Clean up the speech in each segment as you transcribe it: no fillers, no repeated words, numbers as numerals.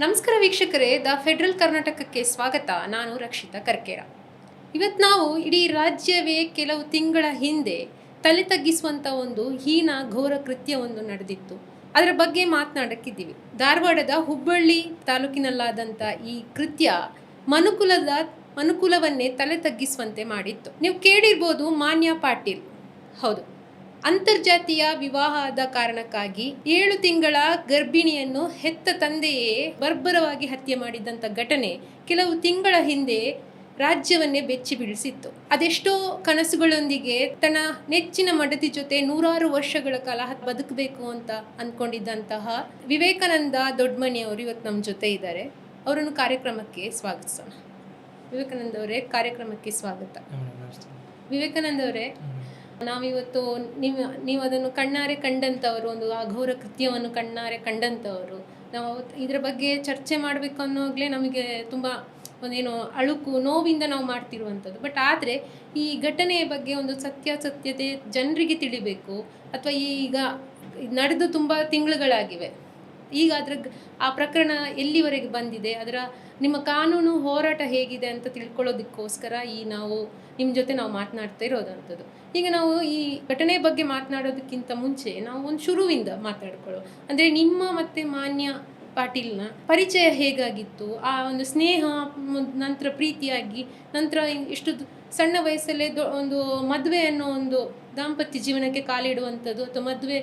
ನಮಸ್ಕಾರ ವೀಕ್ಷಕರೇ, the federal ಕರ್ನಾಟಕಕ್ಕೆ ಸ್ವಾಗತ. ನಾನು ರಕ್ಷಿತಾ ಕರ್ಕೇರ. ಇವತ್ತು ನಾವು ಇಡೀ ರಾಜ್ಯವೇ ಕೆಲವು ತಿಂಗಳ ಹಿಂದೆ ತಲೆ ತಗ್ಗಿಸುವಂಥ ಒಂದು ಹೀನ ಘೋರ ಕೃತ್ಯವೊಂದು ನಡೆದಿತ್ತು. ಅದರ ಬಗ್ಗೆ ಮಾತನಾಡಕ್ಕಿದ್ದೀವಿ. ಧಾರವಾಡದ ಹುಬ್ಬಳ್ಳಿ ತಾಲೂಕಿನಲ್ಲಾದಂಥ ಈ ಕೃತ್ಯ ಮನುಕುಲವನ್ನೇ ತಲೆ ತಗ್ಗಿಸುವಂತೆ ಮಾಡಿತ್ತು. ನೀವು ಕೇಳಿರ್ಬೋದು ಮಾನ್ಯ ಪಾಟೀಲ್. ಹೌದು, ಅಂತರ್ಜಾತೀಯ ವಿವಾಹದ ಕಾರಣಕ್ಕಾಗಿ 7 ತಿಂಗಳ ಗರ್ಭಿಣಿಯನ್ನು ಹೆತ್ತ ತಂದೆಯೇ ಬರ್ಬರವಾಗಿ ಹತ್ಯೆ ಮಾಡಿದಂಥ ಘಟನೆ ಕೆಲವು ತಿಂಗಳ ಹಿಂದೆ ರಾಜ್ಯವನ್ನೇ ಬೆಚ್ಚಿ ಬೀಳಿಸಿತ್ತು. ಅದೆಷ್ಟೋ ಕನಸುಗಳೊಂದಿಗೆ ತನ್ನ ನೆಚ್ಚಿನ ಮಡದಿ ಜೊತೆ 100 ವರ್ಷಗಳ ಕಾಲ ಬದುಕಬೇಕು ಅಂತ ಅಂದ್ಕೊಂಡಿದ್ದಂತಹ ವಿವೇಕಾನಂದ ದೊಡ್ಡಮನಿಯವರು ಇವತ್ತು ನಮ್ಮ ಜೊತೆ ಇದ್ದಾರೆ. ಅವರನ್ನು ಕಾರ್ಯಕ್ರಮಕ್ಕೆ ಸ್ವಾಗತಿಸೋಣ. ವಿವೇಕಾನಂದ ಅವರೇ, ಕಾರ್ಯಕ್ರಮಕ್ಕೆ ಸ್ವಾಗತ. ವಿವೇಕಾನಂದ ಅವರೇ, ನಾವಿವತ್ತು ನೀವು ಅದನ್ನು ಕಣ್ಣಾರೆ ಕಂಡಂಥವರು, ಒಂದು ಅಘೋರ ಕೃತ್ಯವನ್ನು ಕಣ್ಣಾರೆ ಕಂಡಂಥವರು. ನಾವು ಇದರ ಬಗ್ಗೆ ಚರ್ಚೆ ಮಾಡಬೇಕು ಅನ್ನೋಗ್ಲೇ ನಮಗೆ ತುಂಬ ಒಂದೇನು ಅಳುಕು ನೋವಿಂದ ನಾವು ಮಾಡ್ತಿರುವಂಥದ್ದು. ಬಟ್ ಆದರೆ ಈ ಘಟನೆಯ ಬಗ್ಗೆ ಒಂದು ಸತ್ಯಾಸತ್ಯತೆ ಜನರಿಗೆ ತಿಳಿಬೇಕು. ಅಥವಾ ಈಗ ನಡೆದು ತುಂಬ ತಿಂಗಳುಗಳಾಗಿವೆ. ಈಗ ಆ ಪ್ರಕರಣ ಎಲ್ಲಿವರೆಗೆ ಬಂದಿದೆ, ಅದರ ನಿಮ್ಮ ಕಾನೂನು ಹೋರಾಟ ಹೇಗಿದೆ ಅಂತ ತಿಳ್ಕೊಳ್ಳೋದಕ್ಕೋಸ್ಕರ ನಾವು ನಿಮ್ಮ ಜೊತೆ ನಾವು ಮಾತನಾಡ್ತಾ ಇರೋದಂಥದ್ದು. ಈಗ ನಾವು ಈ ಘಟನೆ ಬಗ್ಗೆ ಮಾತನಾಡೋದಕ್ಕಿಂತ ಮುಂಚೆ ನಾವು ಒಂದು ಶುರುವಿಂದ ಮಾತಾಡ್ಕೊಳ್ಳೋ. ಅಂದರೆ ನಿಮ್ಮ ಮತ್ತು ಮಾನ್ಯ ಪಾಟೀಲ್ನ ಪರಿಚಯ ಹೇಗಾಗಿತ್ತು, ಆ ಒಂದು ಸ್ನೇಹ ನಂತರ ಪ್ರೀತಿಯಾಗಿ ನಂತರ ಇಷ್ಟು ಸಣ್ಣ ವಯಸ್ಸಲ್ಲೇ ಒಂದು ಮದುವೆ ಅನ್ನೋ ಒಂದು ದಾಂಪತ್ಯ ಜೀವನಕ್ಕೆ ಕಾಲಿಡುವಂಥದ್ದು ಅಥವಾ ಮದುವೆ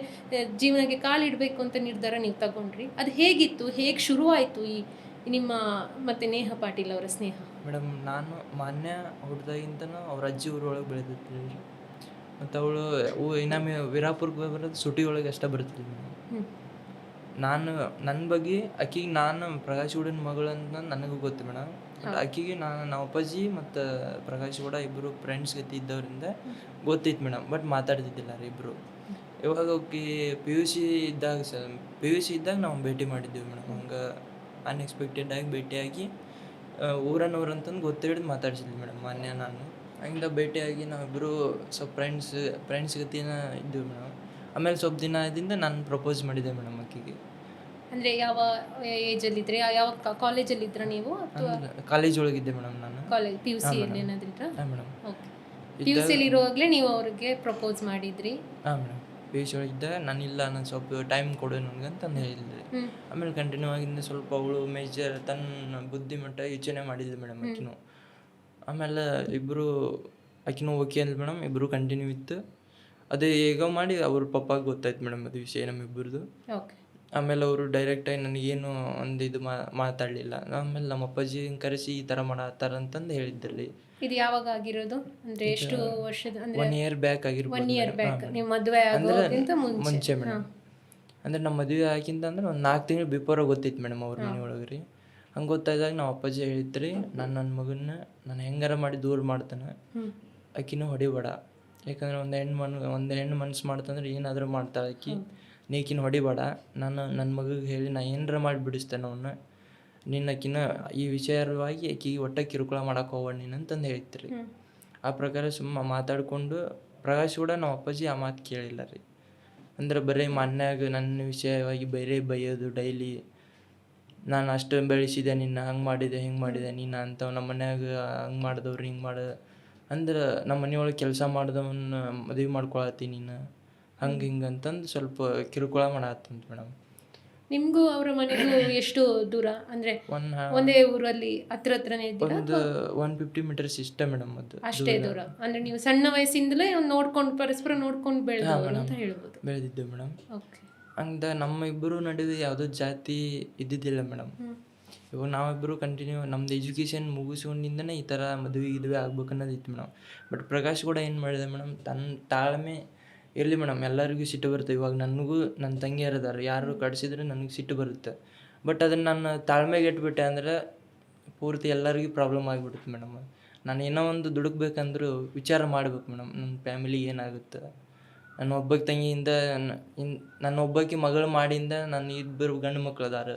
ಜೀವನಕ್ಕೆ ಕಾಲಿಡಬೇಕು ಅಂತ ನಿರ್ಧಾರ ನೀವು ತಗೊಂಡ್ರಿ. ಅದು ಹೇಗಿತ್ತು, ಹೇಗೆ ಶುರುವಾಯಿತು ಈ ನಿಮ್ಮ ಮತ್ತು ನೇಹ ಪಾಟೀಲ್ ಅವರ ಸ್ನೇಹ? ಮೇಡಮ್, ನಾನು ಮಾನ್ಯ ಹುಡ್ದಾಗಿಂತನೂ ಅವ್ರ ಅಜ್ಜಿ ಊರೊಳಗೆ ಬೆಳೆದಿರ್ತೀವಿ. ಮತ್ತು ಅವಳು ಇನ್ನೊಮ್ಮೆ ವೀರಾಪುರಕ್ಕೆ ಬರೋದು ಸುಟಿ ಒಳಗೆ ಅಷ್ಟೇ ಬರ್ತಿದ್ವಿ ಮೇಡಮ್. ನನ್ನ ಬಗ್ಗೆ ಆಕಿಗೆ ನಾನು ಪ್ರಕಾಶ್ ಗೌಡನ ಮಗಳು ಅಂತ ನನಗೂ ಗೊತ್ತು ಮೇಡಮ್. ಬಟ್ ಆಕಿಗೆ ನಮ್ಮ ಅಪ್ಪಾಜಿ ಮತ್ತು ಪ್ರಕಾಶ್ ಗೌಡ ಇಬ್ಬರು ಫ್ರೆಂಡ್ಸ್ ಗತಿ ಇದ್ದವರಿಂದ ಗೊತ್ತಿತ್ತು ಮೇಡಮ್. ಬಟ್ ಮಾತಾಡ್ತಿದ್ದಿಲ್ಲ ರೀ ಇಬ್ಬರು. ಇವಾಗ ಪಿ ಯು ಸಿ ಇದ್ದಾಗ ನಾವು ಭೇಟಿ ಮಾಡಿದ್ದೀವಿ ಮೇಡಮ್. ಹಂಗೆ ಅನ್ಎಕ್ಸ್ಪೆಕ್ಟೆಡಾಗಿ ಭೇಟಿಯಾಗಿ ಊರನ್ನವ್ರಂತಂದು ಗೊತ್ತು ಹಿಡಿದು ಮಾತಾಡ್ಸಿದ್ವಿ ಮೇಡಮ್ ಮಾನ್ಯ ನಾನು. ಹಂಗಿಂದ ಭೇಟಿಯಾಗಿ ನಾವಿಬ್ಬರು ಸ್ವಲ್ಪ ಫ್ರೆಂಡ್ಸ್ ಗತಿನ ಇದ್ದೀವಿ ಮೇಡಮ್. ಆಮೇಲೆ ಸ್ವಲ್ಪ ದಿನದಿಂದ ನಾನು ಪ್ರಪೋಸ್ ಮಾಡಿದ್ದೆ ಮೇಡಮ್ ಆಕಿಗೆ. ಅಂದರೆ ಯಾವ ಏಜಲ್ಲಿದ್ದರೆ, ಯಾವ ಕಾಲೇಜಲ್ಲಿದ್ದರೆ ನೀವು? ಕಾಲೇಜ್ ಒಳಗಿದ್ದೆ ಮೇಡಮ್ ನಾನು. ಕಾಲೇಜ್ ಪಿ ಯು ಸಿಯಲ್ಲಿ ಏನಾದ್ರಿದ್ರಾ? ಹಾಂ ಮೇಡಮ್. ಓಕೆ, ಪಿ ಯು ಸಿಯಲ್ಲಿ ಇರುವಾಗಲೇ ನೀವು ಅವ್ರಿಗೆ ಪ್ರಪೋಸ್ ಮಾಡಿದ್ರಿ? ಹಾಂ ಮೇಡಮ್. ಪಿ ಯು ಸಿ ಒಳಗಿದ್ದಾಗ ನಾನು ಸ್ವಲ್ಪ ಟೈಮ್ ಕೊಡು ನನಗಂತಂದು ಹೇಳಿದ್ರಿ. ಆಮೇಲೆ ಕಂಟಿನ್ಯೂ ಆಗಿಂದ ಸ್ವಲ್ಪ ಅವಳು ಮೇಜರ್ ತನ್ನ ಬುದ್ಧಿಮಟ್ಟ ಯೋಚನೆ ಮಾಡಿದ್ಲು ಮೇಡಮ್ ಆಕಿನೂ. ಆಮೇಲೆ ಇಬ್ಬರು ಆಕಿನೂ ಓಕೆ ಅಂದ್ಲು ಮೇಡಮ್. ಇಬ್ಬರು ಕಂಟಿನ್ಯೂ ಇತ್ತು. ಅದೇ ಹೇಗೋ ಮಾಡಿ ಅವ್ರ ಪಪ್ಪಾಗೆ ಗೊತ್ತಾಯ್ತು ಮೇಡಮ್ ಅದು ವಿಷಯ ನಮ್ಮಿಬ್ಬರದು. ಆಮೇಲೆ ಅವರು ಡೈರೆಕ್ಟಾಗಿ ನನಗೇನು ಒಂದು ಇದು ಮಾತಾಡಲಿಲ್ಲ. ಆಮೇಲೆ ನಮ್ಮ ಅಪ್ಪಾಜಿ ಕರೆಸಿ ಈ ಥರ ಮಾಡತ್ತಾರಂತಂದು ಹೇಳಿದ್ರಲ್ಲಿ. ಇದು ಯಾವಾಗ ಆಗಿರೋದು? ಅಂದರೆ ಎಷ್ಟು ವರ್ಷದ? ಅಂದರೆ 1 year ಬ್ಯಾಕ್ ಆಗಿರ್ಬೋದು. 1 year ಬ್ಯಾಕ್. ನಿಮ್ಮ ಮದುವೆ ಆಗೋಕ್ಕಿಂತ ಮುಂಚೆ ಮೇಡಮ್. ಅಂದರೆ ನಮ್ಮ ಮದುವೆ ಆಗಿಂತ ಅಂದ್ರೆ ಒಂದು 4 ತಿಂಗಳು ಬಿಫೋರಾಗಿ ಗೊತ್ತಿತ್ತು ಮೇಡಮ್ ಅವ್ರ ಮನೆ ಒಳಗೆ ರೀ. ಹಂಗೆ ಗೊತ್ತಾದಾಗ ನಮ್ಮ ಅಪ್ಪಾಜಿ ಹೇಳಿದ್ರಿ, ನನ್ನ ಮಗನ್ನ ನಾನು ಹೆಂಗಾರ ಮಾಡಿ ದೂರ ಮಾಡ್ತಾನೆ, ಆಕಿನೂ ಹೊಡಿಬೇಡ. ಯಾಕಂದ್ರೆ ಒಂದು ಹೆಣ್ಣು ಮನ್ಸು ಮಾಡ್ತಂದ್ರೆ ಏನಾದರೂ ಮಾಡ್ತಾಳೆ ಆಕಿ. ನೀಕಿನ ಹೊಡಿಬೇಡ. ನನ್ನ ಮಗಿಗೆ ಹೇಳಿ ನಾ ಏನಾರ ಮಾಡಿ ಬಿಡಿಸ್ತೇನೆ ಅವನ್ನ. ಆಕಿನ ಈ ವಿಚಾರವಾಗಿ ಆಕಿಗೆ ಒಟ್ಟ ಕಿರುಕುಳ ಮಾಡಕ್ಕೆ ಹೋಗ್ಬೇಡ ನೀನು ಅಂತಂದು ಹೇಳ್ತೀರಿ. ಆ ಪ್ರಕಾರ ಮಾತಾಡಿಕೊಂಡು ಪ್ರಕಾಶ್ ಕೂಡ ನಮ್ಮ ಅಪ್ಪಾಜಿ ಆ ಮಾತು ಕೇಳಿಲ್ಲ ರೀ. ಅಂದ್ರೆ ಬರೀ ಮನ್ಯಾಗ ನನ್ನ ವಿಷಯವಾಗಿ ಬೇರೆ ಬೈಯೋದು ಡೈಲಿ. ನಾನು ಅಷ್ಟು ಬೆಳೆಸಿದೆ ನಿನ್ನ, ಹಂಗೆ ಮಾಡಿದೆ ಹಿಂಗೆ ಮಾಡಿದೆ ನೀನು ಅಂತ. ನಮ್ಮ ಮನ್ಯಾಗ ಹಂಗೆ ಮಾಡಿದವ್ರು ಹಿಂಗೆ ಅಂದ್ರೆ ನಮ್ಮ ಮನೆಯೊಳಗೆ ಕೆಲಸ ಮಾಡಿದವನ್ನ ಮದುವೆ ಮಾಡ್ಕೊಳತ್ತಿ ನೀನು, ಹಂಗೆ ಹಿಂಗೆ ಅಂತಂದು ಸ್ವಲ್ಪ ಕಿರುಕುಳ ಮಾಡತ್ತಂತ ಮೇಡಮ್. ನಿಮಗೂ ಅವರ ಮನೆಗೂ ಎಷ್ಟು ದೂರ? ಅಂದರೆ ಒಂದೇ ಊರಲ್ಲಿ ಹತ್ರನೇ ಇದ್ದೀರಾ? ಒಂದು 150 meters ಇಷ್ಟ ಮೇಡಮ್. ಅದು ಅಷ್ಟೇ ದೂರ. ಅಂದರೆ ನೀವು ಸಣ್ಣ ವಯಸ್ಸಿಂದಲೇ ನೋಡ್ಕೊಂಡು ಪರಸ್ಪರ ನೋಡ್ಕೊಂಡು ಬೆಳೆದವರು ಅಂತ ಹೇಳ್ಬೋದು. ಬೆಳೆದಿದ್ದೆ ಮೇಡಮ್. ಓಕೆ. ಹಂಗೆ ನಮ್ಮ ಇಬ್ಬರು ನಡುವೆ ಯಾವುದೋ ಜಾತಿ ಇದ್ದಿದ್ದಿಲ್ಲ ಮೇಡಮ್. ಇವಾಗ ನಾವಿಬ್ಬರು ಕಂಟಿನ್ಯೂ ನಮ್ದು ಎಜುಕೇಷನ್ ಮುಗಿಸ್ಕೊಂಡಿಂದನೇ ಈ ಥರ ಮದುವೆ ಆಗ್ಬೇಕು ಅನ್ನೋದಿತ್ತು ಮೇಡಮ್. ಬಟ್ ಪ್ರಕಾಶ್ ಕೂಡ ಏನು ಮಾಡಿದೆ ಮೇಡಮ್, ತನ್ನ ತಾಳ್ಮೆ ಇರಲಿ ಮೇಡಮ್. ಎಲ್ಲರಿಗೂ ಸಿಟ್ಟು ಬರುತ್ತೆ. ಇವಾಗ ನನಗೂ ನನ್ನ ತಂಗಿಯರು ಇದ್ದಾರೆ, ಯಾರು ಕಡಿಸಿದ್ರೆ ನನಗೆ ಸಿಟ್ಟು ಬರುತ್ತೆ. ಬಟ್ ಅದನ್ನು ನಾನು ತಾಳ್ಮೆಗೆ ಇಟ್ಬಿಟ್ಟೆ ಅಂದರೆ ಪೂರ್ತಿ ಎಲ್ಲರಿಗೂ ಪ್ರಾಬ್ಲಮ್ ಆಗಿಬಿಡುತ್ತೆ ಮೇಡಮ್. ನಾನು ಏನೋ ಒಂದು ದುಡುಕ್ಬೇಕಂದ್ರೂ ವಿಚಾರ ಮಾಡ್ಬೇಕು ಮೇಡಮ್. ನನ್ನ ಫ್ಯಾಮಿಲಿಗೆ ಏನಾಗುತ್ತೆ, ನನ್ನ ಒಬ್ಬಕ್ಕೆ ತಂಗಿಯಿಂದ ನನ್ನ ಒಬ್ಬಕ್ಕೆ ಮಗಳು ಮಾಡಿಂದ ನನ್ನ ಇಬ್ಬರು ಗಂಡು ಮಕ್ಳು ಅದಾರ,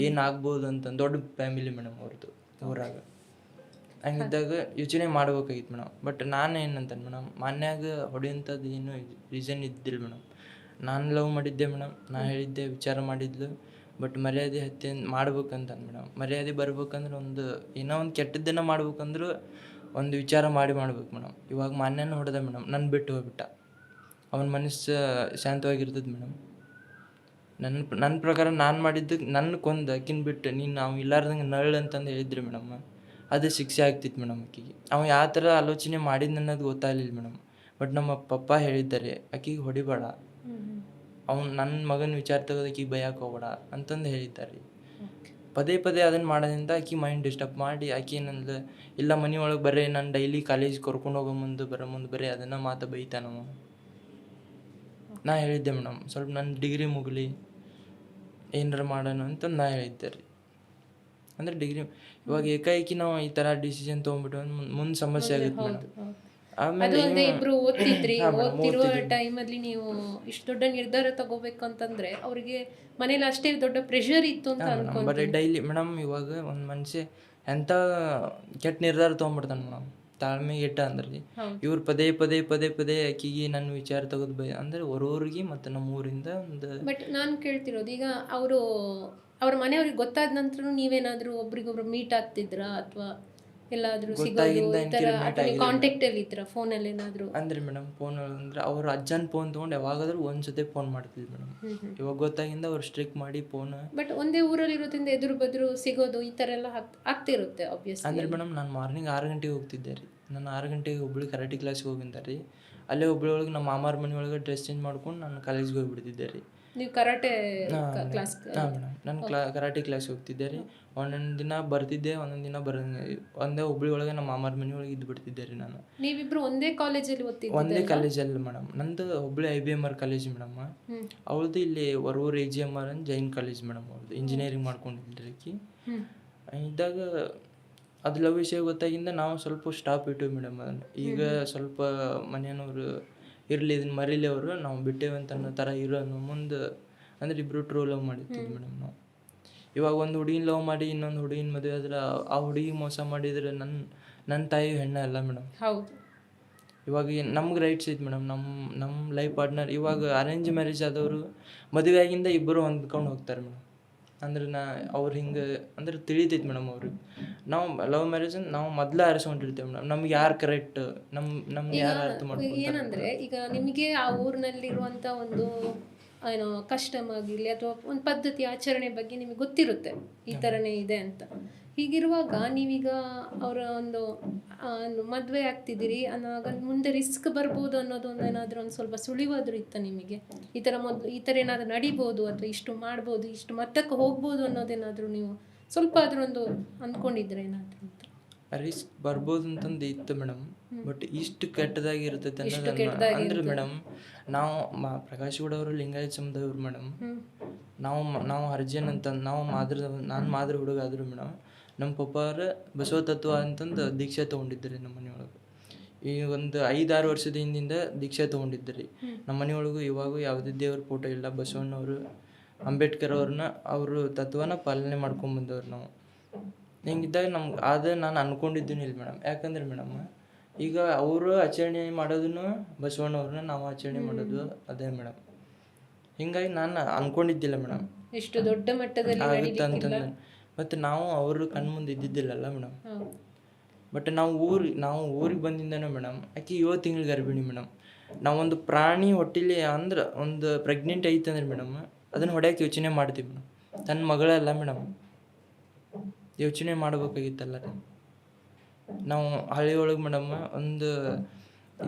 ಏನಾಗ್ಬೋದು ಅಂತ. ದೊಡ್ಡ ಫ್ಯಾಮಿಲಿ ಮೇಡಮ್ ಅವ್ರದ್ದು ಊರಾಗ. ಹಂಗಿದ್ದಾಗ ಯೋಚನೆ ಮಾಡ್ಬೇಕಾಗಿತ್ತು ಮೇಡಮ್. ಬಟ್ ನಾನು ಏನಂತ ಮೇಡಮ್, ಮಾನ್ಯಾಗ ಹೊಡೆಯುವಂಥದ್ದು ಏನು ರೀಸನ್ ಇದ್ದಿಲ್ಲ ಮೇಡಮ್. ನಾನು ಲವ್ ಮಾಡಿದ್ದೆ ಮೇಡಮ್. ನಾನು ಹೇಳಿದ್ದೆ, ವಿಚಾರ ಮಾಡಿದ್ಲು. ಬಟ್ ಮರ್ಯಾದೆ ಹತ್ಯೆ ಮಾಡ್ಬೇಕಂತ ಮೇಡಮ್. ಮರ್ಯಾದೆ ಬರ್ಬೇಕಂದ್ರೆ ಒಂದು ಏನೋ ಒಂದು ಕೆಟ್ಟದ್ದನ್ನು ಮಾಡ್ಬೇಕಂದ್ರೂ ಒಂದು ವಿಚಾರ ಮಾಡಿ ಮಾಡ್ಬೇಕು ಮೇಡಮ್. ಇವಾಗ ಮಾನ್ಯನ ಹೊಡೆದ ಮೇಡಮ್, ನನ್ನ ಬಿಟ್ಟು ಹೋಗ್ಬಿಟ್ಟ, ಅವನ ಮನಸ್ಸು ಶಾಂತವಾಗಿರ್ತದೆ ಮೇಡಮ್. ನನ್ನ ಪ್ರಕಾರ ನಾನು ಮಾಡಿದ್ದಕ್ಕೆ ನನ್ನ ಕೊಂದು ಆಕಿನ ಬಿಟ್ಟು ನೀನು ನಾವು ಇಲ್ಲಾರ್ದಂಗೆ ನಳ್ಳು ಅಂತಂದು ಹೇಳಿದ್ರಿ ಮೇಡಮ್, ಅದು ಶಿಕ್ಷೆ ಆಗ್ತಿತ್ತು ಮೇಡಮ್ ಆಕಿಗೆ. ಅವ ಯಾವ ಥರ ಆಲೋಚನೆ ಮಾಡಿದ್ದು ಅನ್ನೋದು ಗೊತ್ತಾಗಲಿಲ್ಲ ಮೇಡಮ್. ಬಟ್ ನಮ್ಮ ಪಪ್ಪ ಹೇಳಿದ್ದಾರೆ ಆಕಿಗೆ ಹೊಡಿಬೇಡ, ಅವ್ನು ನನ್ನ ಮಗನ ವಿಚಾರ ತೆಗೆದು ಆಕಿಗೆ ಬೈಯಕ್ಕೆ ಹೋಗ್ಬೇಡ ಅಂತಂದು ಹೇಳಿದ್ದಾರೆ. ಪದೇ ಪದೇ ಅದನ್ನು ಮಾಡೋದ್ರಿಂದ ಆಕಿ ಮೈಂಡ್ ಡಿಸ್ಟರ್ಬ್ ಮಾಡಿ ಆಕಿ ಏನಂದ್ರೆ ಇಲ್ಲ ಮನೆ ಒಳಗೆ ಬರೀ ನಾನು ಡೈಲಿ ಕಾಲೇಜ್ ಕರ್ಕೊಂಡು ಹೋಗೋ ಮುಂದೆ ಬರೋ ಮುಂದೆ ಬರೀ ಅದನ್ನು ಮಾತು ಬೈತಾನವ. ನಾ ಹೇಳಿದ್ದೆ ಮೇಡಮ್ ಸ್ವಲ್ಪ ನನ್ನ ಡಿಗ್ರಿ ಮುಗಲಿ ಏನಾರ ಮಾಡೋಣ ಅಂತ ನಾ ಹೇಳಿದ್ದೆ ರೀ. ಅಂದರೆ ಡಿಗ್ರಿ ಇವಾಗ ಏಕಾಏಕಿ ನಾವು ಈ ಥರ ಡಿಸಿಷನ್ ತೊಗೊಂಡ್ಬಿಟ್ಟು ಮುಂದೆ ಸಮಸ್ಯೆ ಆಗುತ್ತೆ ಮೇಡಮ್. ಅದು ಅಲ್ಲದೆ ಇಬ್ರು ಓದ್ತಿದ್ರಿ, ಹಾಂ ಮೇಡಮ್, ಓದ್ತಿರುವ ಟೈಮಲ್ಲಿ ನೀವು ಇಷ್ಟು ದೊಡ್ಡ ನಿರ್ಧಾರ ತಗೋಬೇಕಂತಂದ್ರೆ ಅವ್ರಿಗೆ ಮನೇಲಿ ಅಷ್ಟೇ ದೊಡ್ಡ ಪ್ರೆಷರ್ ಇತ್ತು ಅಂತ ಅನ್ಕೊಂಡು. ಬರೀ ಡೈಲಿ ಮೇಡಮ್ ಇವಾಗ ಒಂದು ಮನುಷ್ಯ ಎಂಥ ಕೆಟ್ಟ ನಿರ್ಧಾರ ತೊಗೊಂಡ್ಬಿಡ್ತಾನೆ ಮೇಡಮ್, ತಾಳ್ಮೆಗೆ ಇಟ್ಟ ಅಂದ್ರೆ ರೀ. ಇವ್ರು ಪದೇ ಪದೇ ಪದೇ ಪದೇ ಆಕಿಗೆ ನನ್ನ ವಿಚಾರ ತೆಗೆದು ಬೈ ಅಂದರೆ ಹೊರವ್ರಿಗೆ ಮತ್ತು ನಮ್ಮ ಊರಿಂದ ಒಂದು. ಬಟ್ ನಾನು ಕೇಳ್ತಿರೋದು ಈಗ ಅವರು ಅವ್ರ ಮನೆಯವ್ರಿಗೆ ಗೊತ್ತಾದ ನಂತರ ನೀವೇನಾದರೂ ಒಬ್ರಿಗೊಬ್ರು ಮೀಟ್ ಆಗ್ತಿದ್ರಾ ಅಥವಾ ಎಲ್ಲಾದರೂ ಸಿಗೋದು ಈ ಥರ ಅಥವಾ ಕಾಂಟ್ಯಾಕ್ಟ್ ಅಲ್ಲಿ ಇದ್ರ ಫೋನಲ್ಲಿ ಏನಾದರೂ? ಅಂದ್ರೆ ಮೇಡಮ್ ಫೋನ್ ಅಂದ್ರೆ ಅವ್ರ ಅಜ್ಜನ ಫೋನ್ ತೊಗೊಂಡು ಯಾವಾಗಾದ್ರೂ ಒಂದ್ಸತಿ ಫೋನ್ ಮಾಡ್ತಿದ್ವಿ ಮೇಡಮ್. ಇವಾಗ ಗೊತ್ತಾಗಿಂದ ಅವ್ರು ಸ್ಟ್ರಿಕ್ ಮಾಡಿ ಫೋನ್. ಬಟ್ ಒಂದೇ ಊರಲ್ಲಿ ಇರೋದ್ರಿಂದ ಎದುರು ಬದ್ರು ಸಿಗೋದು ಈ ಥರ ಎಲ್ಲ ಆಗ್ತಿರುತ್ತೆ ಆಬ್ವಿಯಸ್ಲಿ. ಅಂದ್ರೆ ಮೇಡಮ್ ನಾನು ಮಾರ್ನಿಂಗ್ 6 ಗಂಟೆಗೆ ಹೋಗ್ತಿದ್ದೆ ರೀ. ನಾನು 6 ಗಂಟೆಗೆ ಹುಬ್ಳಿ ಕರಾಟೆ ಕ್ಲಾಸ್ಗೆ ಹೋಗಿದ್ದೆ ರೀ. ಅಲ್ಲೇ ಹುಬ್ಳಿ ಒಳಗೆ ನಮ್ಮ ಮಾಮಾರ ಮನೆ ಒಳಗೆ ಡ್ರೆಸ್ ಚೇಂಜ್ ಮಾಡ್ಕೊಂಡು ನಾನು ಕಾಲೇಜ್ಗೆ ಹೋಗಿಬಿಡ್ತಿದ್ದೆ ರೀ. ನೀವು ಕರಾಟೆ ಕ್ಲಾಸ್? ಹಾಂ ಮೇಡಮ್, ನಾನು ಕರಾಟೆ ಕ್ಲಾಸ್ ಹೋಗ್ತಿದ್ದೆ ರೀ. ಒಂದೊಂದು ದಿನ ಬರ್ತಿದ್ದೆ, ಒಂದೊಂದು ದಿನ ಒಂದೇ ಹುಬ್ಳಿ ಒಳಗೆ ನಮ್ಮ ಮಾಮಾರ ಮನೆ ಒಳಗೆ ಇದ್ದು ಬಿಡ್ತಿದ್ದೆ ರೀ ನಾನು. ನೀವಿಬ್ರು ಒಂದೇ ಕಾಲೇಜಲ್ಲಿ ಓದ್ತಿದ್ದೆ? ಒಂದೇ ಕಾಲೇಜಲ್ಲಿ ಮೇಡಮ್. ನಂದು ಹುಬ್ಳಿ IBMR ಕಾಲೇಜ್ ಮೇಡಮ್. ಅವಳದು ಇಲ್ಲಿ ಹೊರೂರು AGMR ಅಂತ ಜೈನ್ ಕಾಲೇಜ್ ಮೇಡಮ್. ಅವ್ರದ್ದು ಇಂಜಿನಿಯರಿಂಗ್ ಮಾಡ್ಕೊಂಡಿದ್ರಿ ಆಕಿ. ಇದ್ದಾಗ ಅದು ಲವ್ ವಿಷಯ ಗೊತ್ತಾಗಿಂದ ನಾವು ಸ್ವಲ್ಪ ಸ್ಟಾಪ್ ಇಟ್ಟಿವಿ ಮೇಡಮ್ ಅದನ್ನು. ಈಗ ಸ್ವಲ್ಪ ಮನೆಯವರು ಇರಲಿ ಇದನ್ನು ಮರೀಲಿ ಅವರು ನಾವು ಬಿಟ್ಟೇವೆ ಅಂತ ಅನ್ನೋ ಥರ ಇರೋನು ಮುಂದೆ ಅಂದರೆ ಇಬ್ಬರು ಟ್ರೂ ಲವ್ ಮಾಡಿರ್ತೀವಿ ಮೇಡಮ್ ನಾವು. ಇವಾಗ ಒಂದು ಹುಡುಗಿನ ಲವ್ ಮಾಡಿ ಇನ್ನೊಂದು ಹುಡುಗಿನ ಮದುವೆ ಆದ್ರೆ ಆ ಹುಡುಗಿಗೆ ಮೋಸ ಮಾಡಿದರೆ ನನ್ನ ತಾಯಿ ಹೆಣ್ಣು ಅಲ್ಲ ಮೇಡಮ್. ಹೌದು. ಇವಾಗ ನಮ್ಗೆ ರೈಟ್ಸ್ ಐತೆ ಮೇಡಮ್. ನಮ್ಮ ಲೈಫ್ ಪಾರ್ಟ್ನರ್ ಇವಾಗ ಅರೇಂಜ್ ಮ್ಯಾರೇಜ್ ಆದವರು ಮದುವೆ ಆಗಿಂದ ಇಬ್ಬರು ಹೊಂದ್ಕೊಂಡು ಹೋಗ್ತಾರೆ ಮೇಡಮ್. ಅಂದ್ರೆ ಅವ್ರು ಹಿಂಗೆ ಅಂದ್ರೆ ತಿಳಿತೈತೆ ಮೇಡಮ್ ಅವ್ರಿಗೆ. ನಾವು ಲವ್ ಮ್ಯಾರೇಜ್ ನಾವು ಮೊದಲೇ ಆರಿಸ್ಕೊಂಡಿರ್ತೇವೆ ಮೇಡಮ್. ನಮ್ಗೆ ಯಾರು ಕರೆಕ್ಟ್, ನಮ್ಗೆ ಯಾರು ಅರ್ಥ ಮಾಡ್ಕೊಂಡು. ಏನಂದರೆ ಈಗ ನಿಮಗೆ ಆ ಊರಿನಲ್ಲಿರುವಂಥ ಒಂದು ಏನೋ ಕಸ್ಟಮ್ ಆಗಿರಲಿ ಅಥವಾ ಒಂದು ಪದ್ಧತಿ ಆಚರಣೆ ಬಗ್ಗೆ ನಿಮಗೆ ಗೊತ್ತಿರುತ್ತೆ ಈ ಥರನೇ ಇದೆ ಅಂತ. ಹೀಗಿರುವಾಗ ನೀವೀಗ ಅವರ ಒಂದು ಮದುವೆ ಆಗ್ತಿದ್ದೀರಿ ಅನ್ನೋವಾಗ ಮುಂದೆ ರಿಸ್ಕ್ ಬರ್ಬೋದು ಅನ್ನೋದು ಒಂದು ಏನಾದರೂ ಒಂದು ಸ್ವಲ್ಪ ಸುಳಿವಾದರೂ ಇತ್ತ ನಿಮಗೆ? ಈ ಥರ ಏನಾದರೂ ನಡಿಬೋದು ಅಥವಾ ಇಷ್ಟು ಮಾಡ್ಬೋದು, ಇಷ್ಟು ಮಟ್ಟಕ್ಕೆ ಹೋಗ್ಬೋದು ಅನ್ನೋದೇನಾದರೂ ನೀವು ಸ್ವಲ್ಪ ಆದರೂ ಒಂದು ಅಂದ್ಕೊಂಡಿದ್ರೆ ಏನಾದರೂ ಅಂತ? ರಿಸ್ಕ್ ಬರ್ಬೋದು ಅಂತಂದು ಇತ್ತು ಮೇಡಮ್. ಬಟ್ ಇಷ್ಟು ಕೆಟ್ಟದಾಗಿ ಇರ್ತೈತೆ ಅಂದ್ರೆ ಮೇಡಮ್ ನಾವು ಪ್ರಕಾಶ್ ಗೌಡ ಅವರು ಲಿಂಗಾಯತ್ ಸಮುದಾಯವ್ರು ಮೇಡಮ್. ನಾವು ಹರ್ಜನ್ ಅಂತಂದು ನಾನು ಮಾದ್ರ ಹುಡುಗ ಆದ್ರು ಮೇಡಮ್. ನಮ್ಮ ಪಪ್ಪ ಅವ್ರು ಬಸವ ತತ್ವ ಅಂತಂದು ದೀಕ್ಷೆ ತೊಗೊಂಡಿದ್ರಿ ನಮ್ಮ ಮನೆಯೊಳಗೆ. ಈ ಒಂದು 5-6 ವರ್ಷದ ಹಿಂದಿಂದ ದೀಕ್ಷೆ ತೊಗೊಂಡಿದ್ರಿ ನಮ್ಮ ಮನೆಯೊಳಗೂ. ಇವಾಗೂ ಯಾವುದೇ ದೇವ್ರ ಫೋಟೋ ಇಲ್ಲ. ಬಸವಣ್ಣವರು, ಅಂಬೇಡ್ಕರ್ ಅವ್ರನ್ನ ಅವರು ತತ್ವನ ಪಾಲನೆ ಮಾಡ್ಕೊಂಡು ಬಂದವ್ರು ನಾವು. ಹಿಂಗಿದ್ದಾಗ ನಮ್ಗೆ ಅದು ನಾನು ಅನ್ಕೊಂಡಿದ್ದೀನಿ ಇಲ್ಲ ಮೇಡಮ್. ಯಾಕಂದ್ರೆ ಮೇಡಮ್ ಈಗ ಅವರು ಆಚರಣೆ ಮಾಡೋದನ್ನು ಬಸವಣ್ಣವ್ರನ್ನ ನಾವು ಆಚರಣೆ ಮಾಡೋದು ಅದೇ ಮೇಡಮ್. ಹಿಂಗಾಗಿ ನಾನು ಅನ್ಕೊಂಡಿದ್ದಿಲ್ಲ ಮೇಡಮ್ ಎಷ್ಟು ದೊಡ್ಡ ಮಟ್ಟದಲ್ಲಿ ಆಗುತ್ತೆ ಅಂತಂದು. ಮತ್ತು ನಾವು ಅವರು ಕಣ್ಮುಂದೆ ಇದ್ದಿದ್ದಿಲ್ಲಲ್ಲ ಮೇಡಮ್. ಬಟ್ ನಾವು ಊರಿಗೆ ಬಂದಿಂದನೂ ಮೇಡಮ್ ಆಕೆ 7 ತಿಂಗಳು ಗರ್ಭಿಣಿ ಮೇಡಮ್. ನಾವೊಂದು ಪ್ರಾಣಿ ಹೊಟ್ಟಿಲಿ ಅಂದ್ರೆ ಒಂದು ಪ್ರೆಗ್ನೆಂಟ್ ಐತೆ ಅಂದ್ರೆ ಮೇಡಮ್ ಅದನ್ನು ಹೊಡ್ಯಕ್ಕೆ ಯೋಚನೆ ಮಾಡ್ತೀವಿ ಮೇಡಮ್. ತನ್ನ ಮಗಳಲ್ಲ ಮೇಡಮ್, ಯೋಚನೆ ಮಾಡ್ಬೇಕಾಗಿತ್ತಲ್ಲ ರೀ. ನಾವು ಹಳ್ಳಿ ಒಳಗೆ ಮೇಡಮ್ ಒಂದು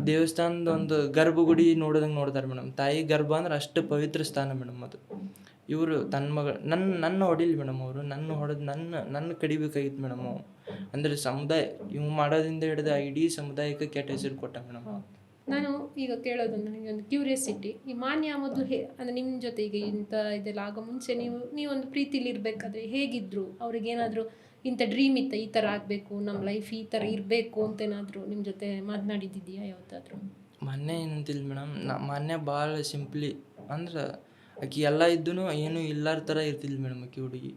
ದೇವಸ್ಥಾನದ ಒಂದು ಗರ್ಭಗುಡಿ ನೋಡೋದಂಗೆ ನೋಡ್ತಾರೆ ಮೇಡಮ್. ತಾಯಿ ಗರ್ಭ ಅಂದ್ರೆ ಅಷ್ಟು ಪವಿತ್ರ ಸ್ಥಾನ ಮೇಡಮ್ ಅದು. ಇವರು ತನ್ನ ಮಗಳು ನನ್ನ ಹೊಡಿಲಿ ಮೇಡಮ್. ಅವರು ನನ್ನ ಹೊಡೆದು ನನ್ನ ಕಡಿಬೇಕಾಗಿತ್ತು ಮೇಡಮ್. ಅವು ಅಂದರೆ ಸಮುದಾಯ ಇವು ಮಾಡೋದ್ರಿಂದ ಹಿಡಿದು ಇಡೀ ಸಮುದಾಯಕ್ಕೆ ಕೆಟ್ಟ ಹೆಸರು ಕೊಟ್ಟ ಮೇಡಮ್. ನಾನು ಈಗ ಕೇಳೋದು ನನಗೊಂದು ಕ್ಯೂರಿಯಾಸಿಟಿ. ಈ ಮಾನ್ಯ ಮೊದಲು ಅಂದರೆ ನಿಮ್ಮ ಜೊತೆಗೆ ಇಂಥ ಇದೆಲ್ಲ ಆಗೋ ಮುಂಚೆ ನೀವೊಂದು ಪ್ರೀತಿಲಿ ಇರಬೇಕಾದ್ರೆ ಹೇಗಿದ್ರು? ಅವ್ರಿಗೇನಾದರೂ ಇಂಥ ಡ್ರೀಮ್ ಇತ್ತ, ಈ ಥರ ಆಗಬೇಕು, ನಮ್ಮ ಲೈಫ್ ಈ ಥರ ಇರಬೇಕು ಅಂತ ಏನಾದರೂ ನಿಮ್ಮ ಜೊತೆ ಮಾತನಾಡಿದ್ದಿದೆಯಾ ಯಾವತ್ತಾದರೂ? ಮಾನ್ಯ ಏನಂತಿಲ್ಲ ಮೇಡಮ್. ಮಾನ್ಯ ಭಾಳ ಸಿಂಪ್ಲಿ ಅಂದ್ರೆ ಆಕೆ ಎಲ್ಲ ಇದ್ದೂ ಏನೂ ಇಲ್ಲಾರ ಥರ ಇರ್ತಿಲ್ಲ ಮೇಡಮ್ ಆಕೆ ಹುಡುಗಿ.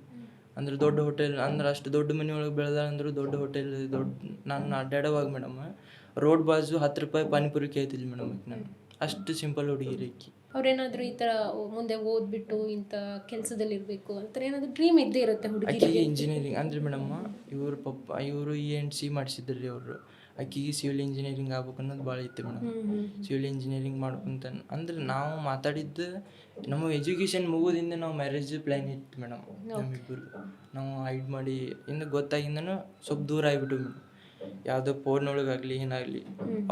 ಅಂದ್ರೆ ದೊಡ್ಡ ಹೋಟೆಲ್ ಅಂದ್ರೆ ಅಷ್ಟು ದೊಡ್ಡ ಮನೆಯೊಳಗೆ ಬೆಳೆದಂದ್ರೆ ದೊಡ್ಡ ಹೋಟೆಲ್ ನಾನು ಅಡ್ಡಾಡೋವಾಗ ಮೇಡಮ್ ರೋಡ್ ಬಾಜು 10 ರೂಪಾಯಿ ಪಾನಿಪುರಿ ಕೇಳ್ತಿಲ್ಲ ಮೇಡಮ್ ಆಕೆ. ನಾನು ಅಷ್ಟು ಸಿಂಪಲ್ ಹುಡುಗಿ ರೀ ಆಕೆ. ಅವ್ರೇನಾದರೂ ಈ ಥರ ಮುಂದೆ ಓದ್ಬಿಟ್ಟು ಇಂಥ ಕೆಲಸದಲ್ಲಿ ಇರಬೇಕು ಆ ಥರ ಏನಾದರೂ ಡ್ರೀಮ್ ಇದ್ದೇ ಇರುತ್ತೆ ಹುಡುಗಿಗೆ. ಆಕಿಗೆ ಇಂಜಿನಿಯರಿಂಗ್ ಅಂದ್ರೆ ಮೇಡಮ್ ಇವ್ರ ಪಪ್ಪ ಇವರು ENC ಮಾಡಿಸಿದ್ರಿ ಅವರು. ಆಕಿಗೆ ಸಿವಿಲ್ ಇಂಜಿನಿಯರಿಂಗ್ ಆಗ್ಬೇಕು ಅನ್ನೋದು ಭಾಳ ಇತ್ತು ಮೇಡಮ್. ಸಿವಿಲ್ ಇಂಜಿನಿಯರಿಂಗ್ ಮಾಡ್ಕೊಂತ ಅಂದ್ರೆ ನಾವು ಮಾತಾಡಿದ್ದು ನಮ್ಮ ಎಜುಕೇಷನ್ ಮುಗೋದಿಂದ ನಾವು ಮ್ಯಾರೇಜ್ ಪ್ಲ್ಯಾನ್ ಇತ್ತು ಮೇಡಮ್. ನಮ್ಮಿಬ್ಬರು ನಾವು ಹೈಡ್ ಮಾಡಿ ಇನ್ನು ಗೊತ್ತಾಗಿಂದನೂ ಸ್ವಲ್ಪ ದೂರ ಆಗಿಬಿಟ್ಟು ಮೇಡಮ್. ಯಾವುದೋ ಫೋನ್ನೊಳಗಾಗಲಿ ಏನಾಗಲಿ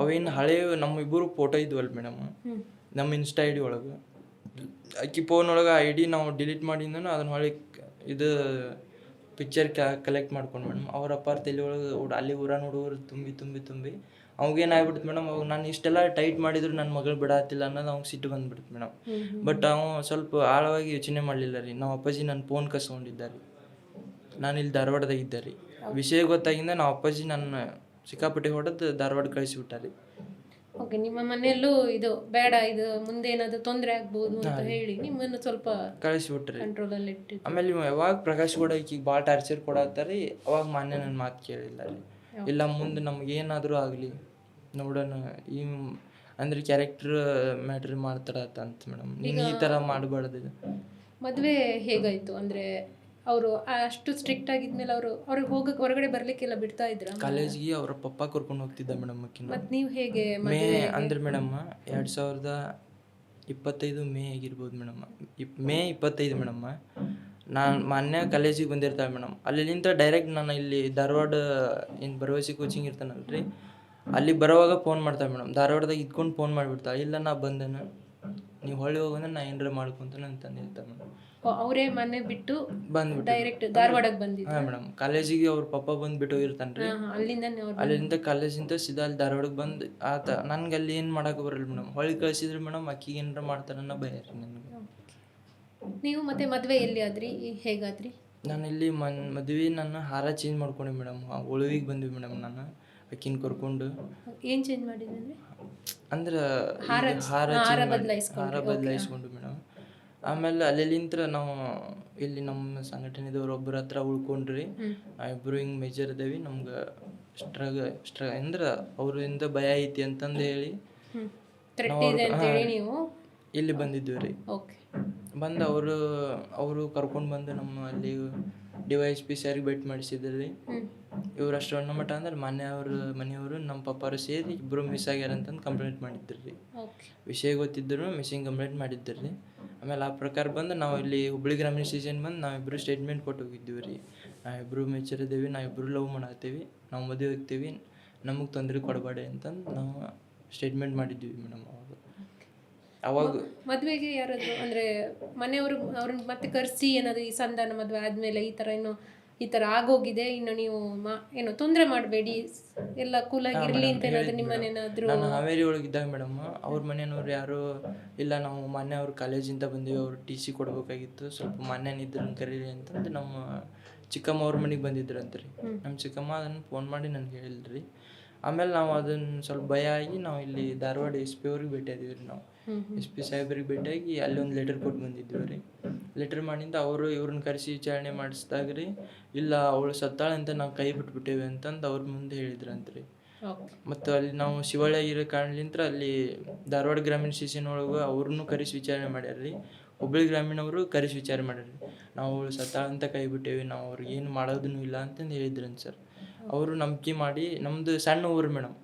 ಅವೇನು ಹಳೆಯ ನಮ್ಮಿಬ್ಬರು ಫೋಟೋ ಇದ್ವಲ್ಲ ಮೇಡಮ್ ನಮ್ಮ ಇನ್ಸ್ಟಾ ID ಒಳಗೆ. ಆಕಿ ಫೋನ್ ಒಳಗೆ ID ನಾವು ಡಿಲೀಟ್ ಮಾಡಿಂದನೂ ಅದನ್ನ ಹೊಳ್ಳಿ ಇದು ಪಿಕ್ಚರ್ ಕಲೆಕ್ಟ್ ಮಾಡ್ಕೊಂಡು ಮೇಡಮ್ ಅವ್ರ ಅಪ್ಪಾರ ತಲೆ ಒಳಗೆ ಅಲ್ಲಿ ಊರಾನ ಹುಡುಗರು ತುಂಬಿ ಅವಾಗೇನಾಗ್ಬಿಡ್ತು ಮೇಡಮ್. ಅವಾಗ ನಾನು ಇಷ್ಟೆಲ್ಲ ಟೈಟ್ ಮಾಡಿದ್ರು ನನ್ನ ಮಗಳು ಬಿಡಾತಿಲ್ಲ ಅನ್ನೋದು ಅವ್ನಿಗೆ ಸಿಟ್ಟು ಬಂದ್ಬಿಡ್ತು ಮೇಡಮ್. ಬಟ್ ಅವ ಸ್ವಲ್ಪ ಆಳವಾಗಿ ಯೋಚನೆ ಮಾಡಲಿಲ್ಲ ರೀ. ನಮ್ಮ ಅಪ್ಪಾಜಿ ನನ್ನ ಫೋನ್ ಕಸ್ಕೊಂಡಿದ್ದಾರೆ. ನಾನು ಇಲ್ಲಿ ಧಾರವಾಡದಾಗ ಇದ್ದೆ ರೀ. ವಿಷಯ ಗೊತ್ತಾಗಿಂದ ನಮ್ಮ ಅಪ್ಪಾಜಿ ನನ್ನ ಸಿಕ್ಕಾಪಟ್ಟೆ ಹೊಡೆದು ಧಾರವಾಡ ಕಳಿಸಿಬಿಟ್ಟಾರೆ. ಓಕೆ, ನಿಮ್ಮ ಮನೆಯಲ್ಲೂ ಇದು ಬೇಡ, ಇದು ಮುಂದೆ ಏನಾದರೂ ತೊಂದರೆ ಆಗ್ಬೋದು ಅಂತ ಹೇಳಿ ನಿಮ್ಮನ್ನು ಸ್ವಲ್ಪ ಕಳಿಸಿಬಿಟ್ರಿ. ಕಂಟ್ರೋಲಲ್ಲಿ ಇಟ್ಟಿದ್ದು. ಆಮೇಲೆ ಯಾವಾಗ ಪ್ರಕಾಶ್ ಕೂಡ ಈಕಿಗೆ ಭಾಳ ಟಾರ್ಚರ್ ಕೊಡತ್ತಾರಿ ಅವಾಗ ಮಾನ್ಯ ನನ್ನ ಮಾತು ಕೇಳಿಲ್ಲ ರೀ. ಇಲ್ಲ ಮುಂದೆ ನಮ್ಗೆ ಏನಾದರೂ ಆಗಲಿ ನೋಡೋಣ ಈ ಅಂದ್ರೆ ಕ್ಯಾರೆಕ್ಟರ್ ಮ್ಯಾಟ್ರ್ ಮಾಡ್ತಾರತ್ತ ಅಂತ ಮೇಡಮ್. ನೀನು ಈ ಥರ ಮಾಡಬಾರ್ದು. ಮದುವೆ ಹೇಗಾಯಿತು? ಅಂದರೆ ಅವರು ಅಷ್ಟು ಸ್ಟ್ರಿಕ್ಟ್ ಆಗಿದ್ಮೇಲೆ ಅವ್ರಿಗೆ ಹೋಗಕ್ಕೆ ಹೊರಗಡೆ ಬರಲಿಕ್ಕೆಲ್ಲ ಬಿಡ್ತಾ ಇದ್ರ? ಕಾಲೇಜಿಗೆ ಅವ್ರ ಪಪ್ಪ ಕರ್ಕೊಂಡು ಹೋಗ್ತಿದ್ದ ಮೇಡಮ್. ಮತ್ತು ನೀವು ಹೇಗೆ ಮೇ ಅಂದ್ರೆ ಮೇಡಮ್ 2025 ಮೇ ಆಗಿರ್ಬೋದು ಮೇಡಮ್. ಮೇ 25 ಮೇಡಮ್ ನಾನು ಮೊನ್ನೆ ಕಾಲೇಜಿಗೆ ಬಂದಿರ್ತಾಳೆ ಮೇಡಮ್. ಅಲ್ಲಿಂದ ಡೈರೆಕ್ಟ್ ನಾನು ಇಲ್ಲಿ ಧಾರವಾಡ ಏನು ಭರವಸೆ ಕೋಚಿಂಗ್ ಇರ್ತಾನಲ್ರಿ ಅಲ್ಲಿ ಬರೋವಾಗ ಫೋನ್ ಮಾಡ್ತಾಳೆ ಮೇಡಮ್. ಧಾರವಾಡದಾಗ ಇದ್ಕೊಂಡು ಫೋನ್ ಮಾಡಿಬಿಡ್ತಾಳೆ. ಇಲ್ಲ ನಾ ಬಂದೇನ ನೀವು ಹೊಳ್ಳಿ ಹೋಗಂದ್ರೆ ನಾ ಏನಾರ ಮಾಡ್ಕೊಂತಾನೆ ಅಂತಂದು ಹೇಳ್ತಾಳೆ ಮೇಡಮ್. ಅವರೇ ಮನೆ ಬಿಟ್ಟು ಬಂದ್ಬಿಟ್ಟು ಡೈರೆಕ್ಟ್ ಧಾರವಾಡಕ್ಕೆ ಬಂದಿದ್ದು? ಹಾಂ ಮೇಡಮ್. ಕಾಲೇಜಿಗೆ ಅವ್ರ ಪಪ್ಪ ಬಂದುಬಿಟ್ಟು ಹೋಗಿರ್ತಾನೆ ರೀ. ಅಲ್ಲಿಂದ ಕಾಲೇಜಿಂದ ಸೀದಾ ಅಲ್ಲಿ ಧಾರವಾಡಕ್ಕೆ ಬಂದು ಆತ ನನಗೆ ಅಲ್ಲಿ ಏನು ಮಾಡೋಕೆ ಬರಲ್ಲ ಮೇಡಮ್. ಹೊಳ್ಳಿ ಕಳಿಸಿದ್ರೆ ಮೇಡಮ್ ಅಕ್ಕಿಗೆ ಏನಾರ ಮಾಡ್ತಾರನ್ನ ಭಯ ರೀ ನನಗೆ. ನೀವು ಮತ್ತೆ ಮದುವೆ ಎಲ್ಲಿ ಆದ್ರಿ, ಹೇಗಾದ್ರಿ? ನಾನು ಇಲ್ಲಿ ಮದುವೆ ನಾನು ಹಾರ ಚೇಂಜ್ ಮಾಡ್ಕೊಂಡೆ ಮೇಡಮ್. ಉಳುವಿಗೆ ಬಂದ್ವಿ ಮೇಡಮ್. ನಾನು ಅಕ್ಕಿನ ಕರ್ಕೊಂಡು. ಏನು ಚೇಂಜ್ ಮಾಡಿದ್ರಿ? ಅಂದ್ರೆ ಹಾರ ಬದಲಾಯಿಸ್ಕೊಂಡು ಮೇಡಮ್. ಆಮೇಲೆ ಅಲ್ಲಿಂತ್ರ ನಾವು ಇಲ್ಲಿ ನಮ್ಮ ಸಂಘಟನೆದವ್ರು ಒಬ್ಬರ ಹತ್ರ ಉಳ್ಕೊಂಡ್ರಿ. ಇಬ್ಬರು ಹಿಂಗೆ ಮೇಜರ್ ಅದೇವಿ. ನಮ್ಗೆ ಅಂದ್ರೆ ಅವರಿಂದ ಭಯ ಐತಿ ಅಂತಂದು ಹೇಳಿ ನೀವು ಇಲ್ಲಿ ಬಂದಿದ್ವಿ ರೀ. ಬಂದು ಅವರು ಕರ್ಕೊಂಡು ಬಂದು ನಮ್ಮ ಅಲ್ಲಿ DYSP ಸರ್ಗೆ ಭೇಟಿ ಮಾಡಿಸಿದ್ರು ರೀ. ಇವ್ರು ಅಷ್ಟು ಅಣ್ಣ ಮಠ ಅಂದ್ರೆ ಮನೆಯವರು ನಮ್ಮ ಪಪ್ಪಾರು ಸೇರಿ ಇಬ್ಬರು ಮಿಸ್ ಆಗ್ಯಾರ ಅಂತಂದು ಕಂಪ್ಲೇಂಟ್ ಮಾಡಿದ್ರು ರೀ. ವಿಷಯ ಗೊತ್ತಿದ್ರು ಮಿಸ್ಸಿಂಗ್ ಕಂಪ್ಲೇಂಟ್ ಮಾಡಿದ್ರು ರೀ. ಆಮೇಲೆ ಆ ಪ್ರಕಾರ ಬಂದು ನಾವು ಇಲ್ಲಿ ಹುಬ್ಬಳ್ಳಿ ಗ್ರಾಮೀಣ ಸ್ಟೇಷನ್ ಬಂದು ನಾವಿಬ್ಬರು ಸ್ಟೇಟ್ಮೆಂಟ್ ಕೊಟ್ಟು ಹೋಗಿದ್ದೀವಿ ರೀ. ನಾವಿಬ್ಬರು ಮೆಚೂರ್ ಇದ್ದೀವಿ, ನಾವಿಬ್ಬರು ಲವ್ ಮಾಡತ್ತೀವಿ, ನಾವು ಮದುವೆ ಹೋಗ್ತೀವಿ, ನಮಗೆ ತೊಂದರೆ ಕೊಡಬೇಡಿ ಅಂತಂದು ನಾವು ಸ್ಟೇಟ್ಮೆಂಟ್ ಮಾಡಿದ್ದೀವಿ ಮೇಡಮ್. ಅವಾಗ ಮದುವೆಗೆ ಯಾರಾದರೂ ಅಂದರೆ ಮನೆಯವರು ಅವ್ರನ್ನ ಮತ್ತೆ ಕರೆಸಿ ಏನಾದರೂ ಈ ಸಂಧಾನ ಮದುವೆ ಆದಮೇಲೆ ಈ ಥರ ಆಗೋಗಿದೆ, ಇನ್ನು ನೀವು ಏನು ತೊಂದರೆ ಮಾಡಬೇಡಿ, ಎಲ್ಲ ಕೂಲಾಗಿರಲಿ ಅಂತ ಏನಾದರೂ ನಿಮ್ಮನೇನಾದರೂ? ನಾನು ಹಾವೇರಿ ಒಳಗಿದ್ದಾಗ ಮೇಡಮ್ ಅವ್ರ ಮನೆಯವ್ರು ಯಾರು ಇಲ್ಲ, ನಾವು ಮೊನ್ನೆ ಅವ್ರು ಕಾಲೇಜಿಂದ ಬಂದೀವಿ, ಅವ್ರು TC ಕೊಡ್ಬೇಕಾಗಿತ್ತು, ಸ್ವಲ್ಪ ಮೊನ್ನೆನಿದ್ರು ಕರೀರಿ ಅಂತಂದು ನಮ್ಮ ಚಿಕ್ಕಮ್ಮ ಅವ್ರ ಮನೆಗೆ ಬಂದಿದ್ರಂತ ರೀ. ನಮ್ಮ ಚಿಕ್ಕಮ್ಮ ಅದನ್ನು ಫೋನ್ ಮಾಡಿ ನನಗೆ ಹೇಳಿದ್ರಿ. ಆಮೇಲೆ ನಾವು ಅದನ್ನು ಸ್ವಲ್ಪ ಭಯ ಆಗಿ ನಾವು ಇಲ್ಲಿ ಧಾರವಾಡ SP ಅವ್ರಿಗೆ ಭೇಟಿಯಾದೀವಿ ರೀ. ನಾವು SP ಸಾಹೇಬ್ರಿಗೆ ಭೇಟಿಯಾಗಿ ಅಲ್ಲಿ ಒಂದು ಲೆಟರ್ ಕೊಟ್ಟು ಬಂದಿದ್ದೀವಿ ರೀ. ಲೆಟರ್ ಮಾಡಿಂದ ಅವರು ಇವ್ರನ್ನ ಕರೆಸಿ ವಿಚಾರಣೆ ಮಾಡಿಸಿದಾಗ ರೀ, ಇಲ್ಲ ಅವಳು ಸತ್ತಾಳೆ ಅಂತ ನಾವು ಕೈ ಬಿಟ್ಬಿಟ್ಟೇವೆ ಅಂತಂದು ಅವ್ರ ಮುಂದೆ ಹೇಳಿದ್ರಂತ ರೀ. ಮತ್ತು ಅಲ್ಲಿ ನಾವು ಶಿವಳ್ಳಿ ಇರೋ ಕಾರಣಲಿಂತ್ರ ಅಲ್ಲಿ ಧಾರವಾಡ ಗ್ರಾಮೀಣ ಸ್ಟೇಷನ್ ಒಳಗೆ ಅವ್ರನ್ನೂ ಕರೆಸಿ ವಿಚಾರಣೆ ಮಾಡ್ಯಾರ ರೀ. ಹುಬ್ಬಳ್ಳಿ ಗ್ರಾಮೀಣವರು ಕರೆಸಿ ವಿಚಾರ ಮಾಡ್ಯಾರ ರೀ. ನಾವು ಅವಳು ಸತ್ತಾಳೆ ಅಂತ ಕೈ ಬಿಟ್ಟೇವಿ, ನಾವು ಅವ್ರಿಗೆ ಏನು ಮಾಡೋದೂ ಇಲ್ಲ ಅಂತಂದು ಹೇಳಿದ್ರಂತ ಸರ್. ಅವರು ನಂಬಿಕೆ ಮಾಡಿ, ನಮ್ಮದು ಸಣ್ಣ ಊರು ಮೇಡಮ್,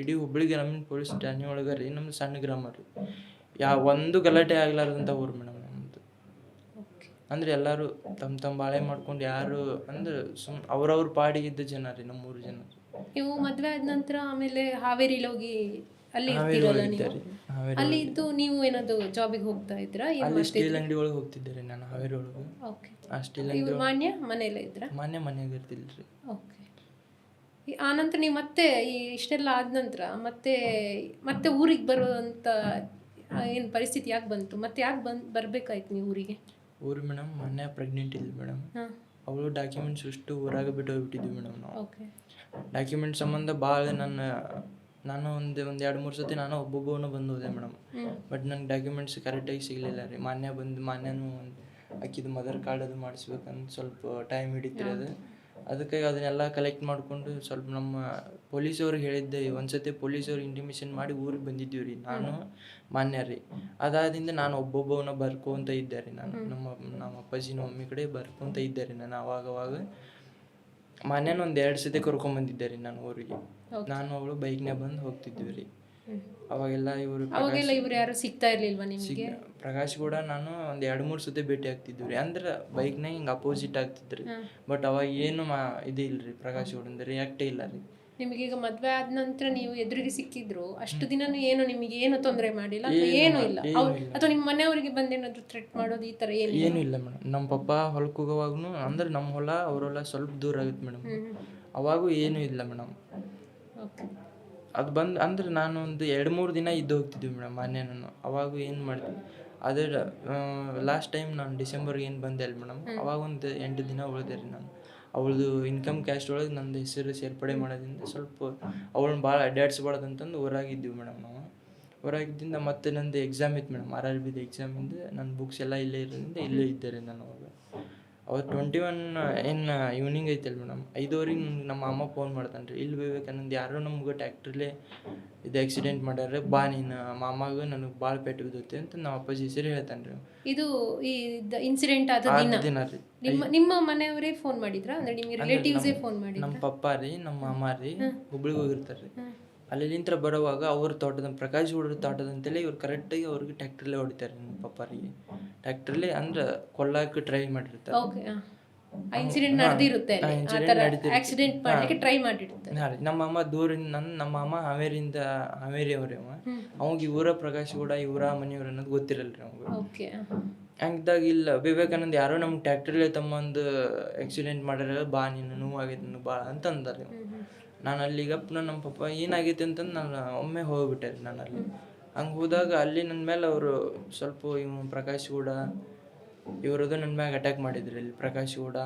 ಇಡೀ ಹುಬ್ಬಳ್ಳಿ ಗ್ರಾಮೀಣ ಪೊಲೀಸ್ ಠಾಣೆ ಒಳಗೆ ರೀ ನಮ್ಮದು ಸಣ್ಣ ಗ್ರಾಮ ರೀ. ಒಂದು ಗಲಾಟೆ ಆಗ್ಲಾರ್ದಂಥ ಊರು ಮೇಡಮ್ ನಮ್ಮದು. ಅಂದ್ರೆ ಎಲ್ಲರೂ ತಮ್ಮ ಬಾಳೆ ಮಾಡ್ಕೊಂಡು ಯಾರು ಅಂದ್ರೆ ಅವ್ರವ್ರ ಪಾಡಿಗಿದ್ದ ಜನ ರೀ ನಮ್ಮೂರು ಜನ. ನೀವು ಮದುವೆ ಆದ ನಂತರ ಆಮೇಲೆ ಹಾವೇರಿಲಿ ಹೋಗಿ ಅಲ್ಲಿ ಇರ್ತೀರಲ್ಲ ನೀವು, ಅಲ್ಲಿ ಇದ್ದು ನೀವು ಏನಾದ್ರು ಜಾಬಿಗೆ ಹೋಗ್ತಾ ಇದ್ರಾ? ಅಲ್ಲಿ ಸ್ಟೀಲ್ ಅಂಗಡಿ ಒಳಗೆ ಹೋಗ್ತಿದ್ದೆ ರೀ ನಾನು ಹಾವೇರಿ ಒಳಗೆ. ಆ ಸ್ಟೀಲ್ ಅಂಗಡಿ ಮಾನ್ಯ ಮನೆಯಲ್ಲೇ ಇದ್ರ? ಮನೆಯಾಗ ಇರ್ತಿಲ್ಲ ರೀ. ಆನಂತರ ನೀವು ಮತ್ತೆ ಇಷ್ಟೆಲ್ಲ ಆದ ನಂತರ ಮತ್ತೆ ಊರಿಗೆ ಬರುವಂಥ ಏನು ಪರಿಸ್ಥಿತಿ ಯಾಕೆ ಬಂತು? ಮತ್ತೆ ಯಾಕೆ ಬರ್ಬೇಕಾಯ್ತು ನೀವು ಊರಿಗೆ? ಊರು ಮೇಡಮ್ ಮೊನ್ನೆ ಪ್ರೆಗ್ನೆಂಟ್ ಇದ್ಲು ಮೇಡಮ್. ಅವಳು ಡಾಕ್ಯುಮೆಂಟ್ಸ್ ಅಷ್ಟು ಊರಾಗ ಬಿಟ್ಟು ಹೋಗ್ಬಿಟ್ಟಿದ್ವಿ ಮೇಡಮ್. ನಾವು ಡಾಕ್ಯುಮೆಂಟ್ ಸಂಬಂಧ ಭಾಳ ನಾನು ಒಂದು 2-3 ಸತಿ ನಾನು ಒಬ್ಬೊಬ್ಬನು ಬಂದು ಹೋದೆ ಮೇಡಮ್. ಬಟ್ ನನಗೆ ಡಾಕ್ಯುಮೆಂಟ್ಸ್ ಕರೆಕ್ಟಾಗಿ ಸಿಗಲಿಲ್ಲ ರೀ. ಮೊನ್ನೆನೂ ಆಕಿದು ಮದರ್ ಕಾರ್ಡ್ ಅದು ಮಾಡಿಸ್ಬೇಕಂತ ಸ್ವಲ್ಪ ಟೈಮ್ ಹಿಡಿತಿರೋದು. ಅದಕ್ಕಾಗಿ ಅದನ್ನೆಲ್ಲ ಕಲೆಕ್ಟ್ ಮಾಡಿಕೊಂಡು ಸ್ವಲ್ಪ ನಮ್ಮ ಪೊಲೀಸವ್ರಿಗೆ ಹೇಳಿದ್ದೆ. ಒಂದ್ಸತಿ ಪೊಲೀಸವ್ರಿಗೆ ಇಂಟಿಮೇಷನ್ ಮಾಡಿ ಊರಿಗೆ ಬಂದಿದ್ದೀವಿ ರೀ ನಾನು ಮಾನ್ಯ ರೀ. ಅದಾದಿಂದ ನಾನು ಒಬ್ಬೊಬ್ಬವನ್ನ ಬರ್ಕೊಂತ ಇದ್ದೆ ರೀ ನಾನು. ನಮ್ಮ ಅಪ್ಪಾಜಿ ನಮ್ಮ ಮಮ್ಮಿ ಕಡೆ ಬರ್ಕೊಂತ ಇದ್ದೆ ರೀ ನಾನು. ಅವಾಗ ಮಾನ್ಯನ ಒಂದು 2 ಸತಿ ಕರ್ಕೊಂಬಂದಿದ್ದೆ ರೀ ನಾನು ಊರಿಗೆ. ನಾನು ಅವಳು ಬೈಕ್ನಾಗ ಬಂದು ಹೋಗ್ತಿದ್ವಿ ರೀ. ಅವಾಗೆಲ್ಲ ಅವಾಗೆಲ್ಲ ಇವ್ರು ಯಾರು ಸಿಗ್ತಾ ಇರ್ಲಿಲ್ವಾ ನಿಮಗೆ? ಪ್ರಕಾಶ್ ಕೂಡ ನಾನು ಒಂದು 2-3 ಸತಿ ಭೇಟಿ ಆಗ್ತಿದ್ವಿ ರೀ. ಅಂದ್ರೆ ಬೈಕ್ನಾಗ ಹಿಂಗೆ ಅಪೋಸಿಟ್ ಆಗ್ತಿದ್ರಿ. ಬಟ್ ಅವಾಗ ಏನು ಇದು ಇಲ್ರಿ, ಪ್ರಕಾಶ್ ಕೂಡ ರಿಯಾಕ್ಟೇ ಇಲ್ಲ ರೀ. ನಿಮಗೀಗ ಮದ್ವೆ ಆದ ನಂತರ ನೀವು ಎದುರಿಗೆ ಸಿಕ್ಕಿದ್ರು ಅಷ್ಟು ದಿನನೂ ಏನು ನಿಮಗೆ ಏನು ತೊಂದರೆ ಮಾಡಿಲ್ಲ ಅಥವಾ ಏನು ಇಲ್ಲ? ಅಥವಾ ನಿಮ್ಮ ಮನೆಯವರಿಗೆ ಬಂದೇನಾದ್ರು ಥ್ರೆಟ್ ಮಾಡೋದು ಈ ಥರ ಏನು ಇಲ್ಲ ಮೇಡಮ್. ನಮ್ಮ ಪಪ್ಪ ಹೊಲಕ್ಕೆ ಹೋಗೋವಾಗೂ ಅಂದ್ರೆ ನಮ್ಮ ಹೊಲ ಅವ್ರ ಹೊಲ ಸ್ವಲ್ಪ ದೂರ ಆಗುತ್ತೆ ಮೇಡಮ್. ಅವಾಗೂ ಏನೂ ಇಲ್ಲ ಮೇಡಮ್. ಅದು ಬಂದು ಅಂದ್ರೆ ನಾನು ಒಂದು 2-3 ದಿನ ಇದ್ದು ಹೋಗ್ತಿದ್ವಿ ಮೇಡಮ್ ಮಾನ್ಯನೂ. ಅವಾಗ ಏನು ಮಾಡ್ತೀವಿ ಅದೇ ಲಾಸ್ಟ್ ಟೈಮ್ ನಾನು ಡಿಸೆಂಬರ್ಗೆ ಏನು ಬಂದೆ ಅಲ್ಲ ಮೇಡಮ್, ಅವಾಗ ಒಂದು 8 ದಿನ ಉಳಿದೆ ರೀ ನಾನು. ಅವಳದು ಇನ್ಕಮ್ ಕ್ಯಾಸ್ಟ್ ಒಳಗೆ ನಂದು ಹೆಸರು ಸೇರ್ಪಡೆ ಮಾಡೋದ್ರಿಂದ ಸ್ವಲ್ಪ ಅವಳನ್ನ ಭಾಳ ಅಡ್ಡಾಡ್ಸ್ಬಾರ್ದು ಅಂತಂದು ಊರಾಗಿದ್ದೀವಿ ಮೇಡಮ್ ನಾವು. ಊರಾಗಿದ್ದಿಂದ ಮತ್ತೆ ನಂದು ಎಕ್ಸಾಮ್ ಇತ್ತು ಮೇಡಮ್, RRBದು ಎಕ್ಸಾಮಿಂದ ನನ್ನ ಬುಕ್ಸ್ ಎಲ್ಲ ಇಲ್ಲೇ ಇರೋದ್ರಿಂದ ಇಲ್ಲೇ ಇದ್ದೆ ರೀ ನಾನು. ಅವತ್ತು 21 ಏನು ಈವ್ನಿಂಗ್ ಐತಲ್ಲ ಮೇಡಮ್, 5:00 ನಮ್ಮ ಅಮ್ಮ ಫೋನ್ ಮಾಡ್ತಾನೆ ರೀ. ಇಲ್ಲಿ ವಿವೇಕಾನಂದ ಯಾರೋ ನಮ್ಗೆ ಟ್ಯಾಕ್ಟ್ರಲ್ಲೇ ಇದು ಆಕ್ಸಿಡೆಂಟ್ ಮಾಡ್ಯಾರ, ಬಾ ನೀನು ಮಾಮಾಗ ನನಗೆ ಭಾಳ ಪೆಟ್ಟು ಬಿದ್ದೈತೆ ಅಂತ ನಮ್ಮ ಅಪ್ಪಾಜಿ ಹೆಸರು ಹೇಳ್ತಾನೆ ರೀ. ಇದು ಈ ಇನ್ಸಿಡೆಂಟ್ ಆದ ದಿನ ರೀ ನಿಮ್ಮ ಮನೆಯವರೇ ಫೋನ್ ಮಾಡಿದ್ರಾ? ಅಂದ್ರೆ ನಿಮಗೆ ರಿಲೇಟಿವ್ಸೇ ಫೋನ್ ಮಾಡಿದ್ರಾ? ನಮ್ಮ ಪಪ್ಪ ರೀ ನಮ್ಮ ಮಾಮ ರೀ ಹುಬ್ಳಿಗೆ ಹೋಗಿರ್ತಾರೆ ರೀ. ಅಲ್ಲಿಂತ್ರ ಬರೋವಾಗ ಅವ್ರ ತೋಟದ ಪ್ರಕಾಶ್ ಹುಡ್ರ ತೋಟದ ಅಂತೇಳಿ ಇವ್ರು ಕರೆಕ್ಟಾಗಿ ಅವ್ರಿಗೆ ಟ್ಯಾಕ್ಟ್ರಲ್ಲೇ ಹೊಡಿತಾರೆ ನಮ್ಮ ಪಪ್ಪರಿಗೆ. ಟ್ಯಾಕ್ಟ್ರಲ್ಲಿ ಅಂದ್ರೆ ಕೊಲ್ಲಕ್ಕೆ ಟ್ರೈ ಮಾಡಿರ್ತಾರೆ. ಇನ್ಸಿಡೆಂಟ್ ನಡೆದಿರುತ್ತೆ, ಆಕ್ಸಿಡೆಂಟ್ ಮಾಡಲಿಕ್ಕೆ ಟ್ರೈ ಮಾಡಿರ್ತಾರೆ. ಹಾಂ ರೀ. ನಮ್ಮ ಅಮ್ಮ ದೂರಿಂದ ನಮ್ಮ ಅಮ್ಮ ಹಾವೇರಿ ಅವ್ರಿ. ಅವಾಗ ಇವರ ಪ್ರಕಾಶ್ ಕೂಡ ಇವರ ಮನೆಯವ್ರು ಅನ್ನೋದು ಗೊತ್ತಿರಲ್ಲ ರೀ ಅವಾಗ. ಹಂಗಿದ್ದಾಗ ಇಲ್ಲ ವಿವೇಕಾನಂದ ಯಾರೋ ನಮ್ಗೆ ಟ್ಯಾಕ್ಟ್ರಲ್ಲೇ ತಮ್ಮಂದು ಆಕ್ಸಿಡೆಂಟ್ ಮಾಡ್ಯಾರ, ಬಾ ನೀನು ನೋವಾಗೈತೆ ನನಗೆ ಭಾಳ ಅಂತ ಅಂದಾರೆ. ನಾನು ಅಲ್ಲಿಗಪ್ಪ ನಮ್ಮ ಪಪ್ಪ ಏನಾಗೈತೆ ಅಂತಂದು ನಾನು ಒಮ್ಮೆ ಹೋಗ್ಬಿಟ್ಟೆ ರೀ ನಾನು ಅಲ್ಲಿ. ಹಂಗೆ ಹೋದಾಗ ಅಲ್ಲಿ ನನ್ನ ಮೇಲೆ ಅವರು ಸ್ವಲ್ಪ ಪ್ರಕಾಶ್ ಕೂಡ ಇವ್ರದ್ದು ನನ್ನ ಮ್ಯಾಗ ಅಟ್ಯಾಕ್ ಮಾಡಿದ್ರಿ ಇಲ್ಲಿ. ಪ್ರಕಾಶ್ ಕೂಡ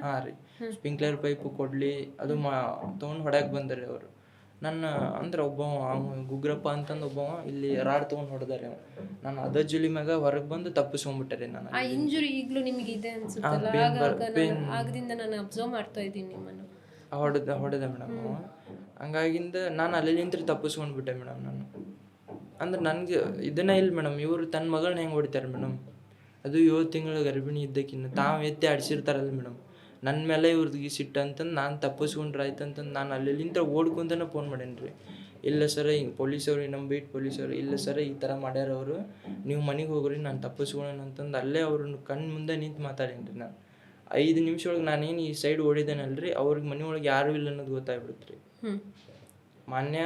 ಹಾಂ ರೀ. ಸ್ಪ್ರಿಂಕ್ಲರ್ ಪೈಪು ಕೊಡ್ಲಿ ಅದು ತೊಗೊಂಡು ಹೊಡ್ಯಾಕೆ ಬಂದಾರೆ ಅವರು. ನನ್ನ ಅಂದ್ರೆ ಗುಗ್ರಪ್ಪ ಅಂತಂದು ಇಲ್ಲಿ ರಾಡ್ ತೊಗೊಂಡು ಹೊಡೆದಾರೆ. ನಾನು ಅದ ಜುಲಿ ಮ್ಯಾಗ ಹೊರಗೆ ಬಂದು ತಪ್ಪಿಸ್ಕೊಂಡ್ಬಿಟ್ಟೆ ರೀ ನಾನು. ಆ ಇಂಜುರಿ ಈಗಲೂ ನಿಮಗೆ ಇದೆ ಅನ್ಸುತ್ತಲ್ಲ? ಆಗದಿಂದ ನಾನು ಅಬ್ಸರ್ವ್ ಮಾಡ್ತಾ ಇದ್ದೀನಿ ನಿಮ್ಮನ್ನು. ಹೊಡೆದ ಮೇಡಮ್. ಹಂಗಾಗಿಂದ ನಾನು ಅಲ್ಲಿಂದ ತಪ್ಪಿಸ್ಕೊಂಡ್ಬಿಟ್ಟೆ ಮೇಡಮ್ ನಾನು. ಅಂದ್ರೆ ನನಗೆ ಇದನ್ನೇ ಇಲ್ಲ ಮೇಡಮ್, ಇವರು ತನ್ನ ಮಗಳನ್ನ ಹೆಂಗೆ ಹೊಡಿತಾರೆ ಮೇಡಮ್? ಅದು 7 ತಿಂಗಳು ಗರ್ಭಿಣಿ ಇದ್ದಕ್ಕಿನ್ನ ತಾವು ಎತ್ತಿ ಆಡಿಸಿರ್ತಾರಲ್ಲ ಮೇಡಮ್. ನನ್ನ ಮೇಲೆ ಇವ್ರದ್ದು ಸಿಟ್ಟು ಅಂತಂದು ನಾನು ತಪ್ಪಿಸ್ಕೊಂಡ್ರೆ ಆಯ್ತು ಅಂತಂದು ನಾನು ಅಲ್ಲಿಂದ ಓಡ್ಕೊಂತನೇ ಫೋನ್ ಮಾಡೇನಿ ರೀ. ಇಲ್ಲ ಸರ ಹಿಂಗೆ ಪೊಲೀಸವ್ರು ನಮ್ಮ ಬೀಟ್ ಪೊಲೀಸವ್ರು, ಇಲ್ಲ ಸರ ಈ ಥರ ಮಾಡ್ಯಾರ ಅವರು, ನೀವು ಮನೆಗೆ ಹೋಗ್ರಿ ನಾನು ತಪ್ಪಿಸ್ಕೊಳ್ಳೋಣ ಅಂತಂದು ಅಲ್ಲೇ ಅವ್ರನ್ನ ಕಣ್ಣು ಮುಂದೆ ನಿಂತು ಮಾತಾಡೀನಿ ರೀ ನಾನು. 5 ನಿಮಿಷ ಒಳಗೆ ನಾನೇನು ಈ ಸೈಡ್ ಓಡಿದ್ದೇನಲ್ರಿ, ಅವ್ರಿಗೆ ಮನೆ ಒಳಗೆ ಯಾರೂ ಇಲ್ಲ ಅನ್ನೋದು ಗೊತ್ತಾಗ್ಬಿಡುತ್ತೆ ರೀ. ಮಾನ್ಯ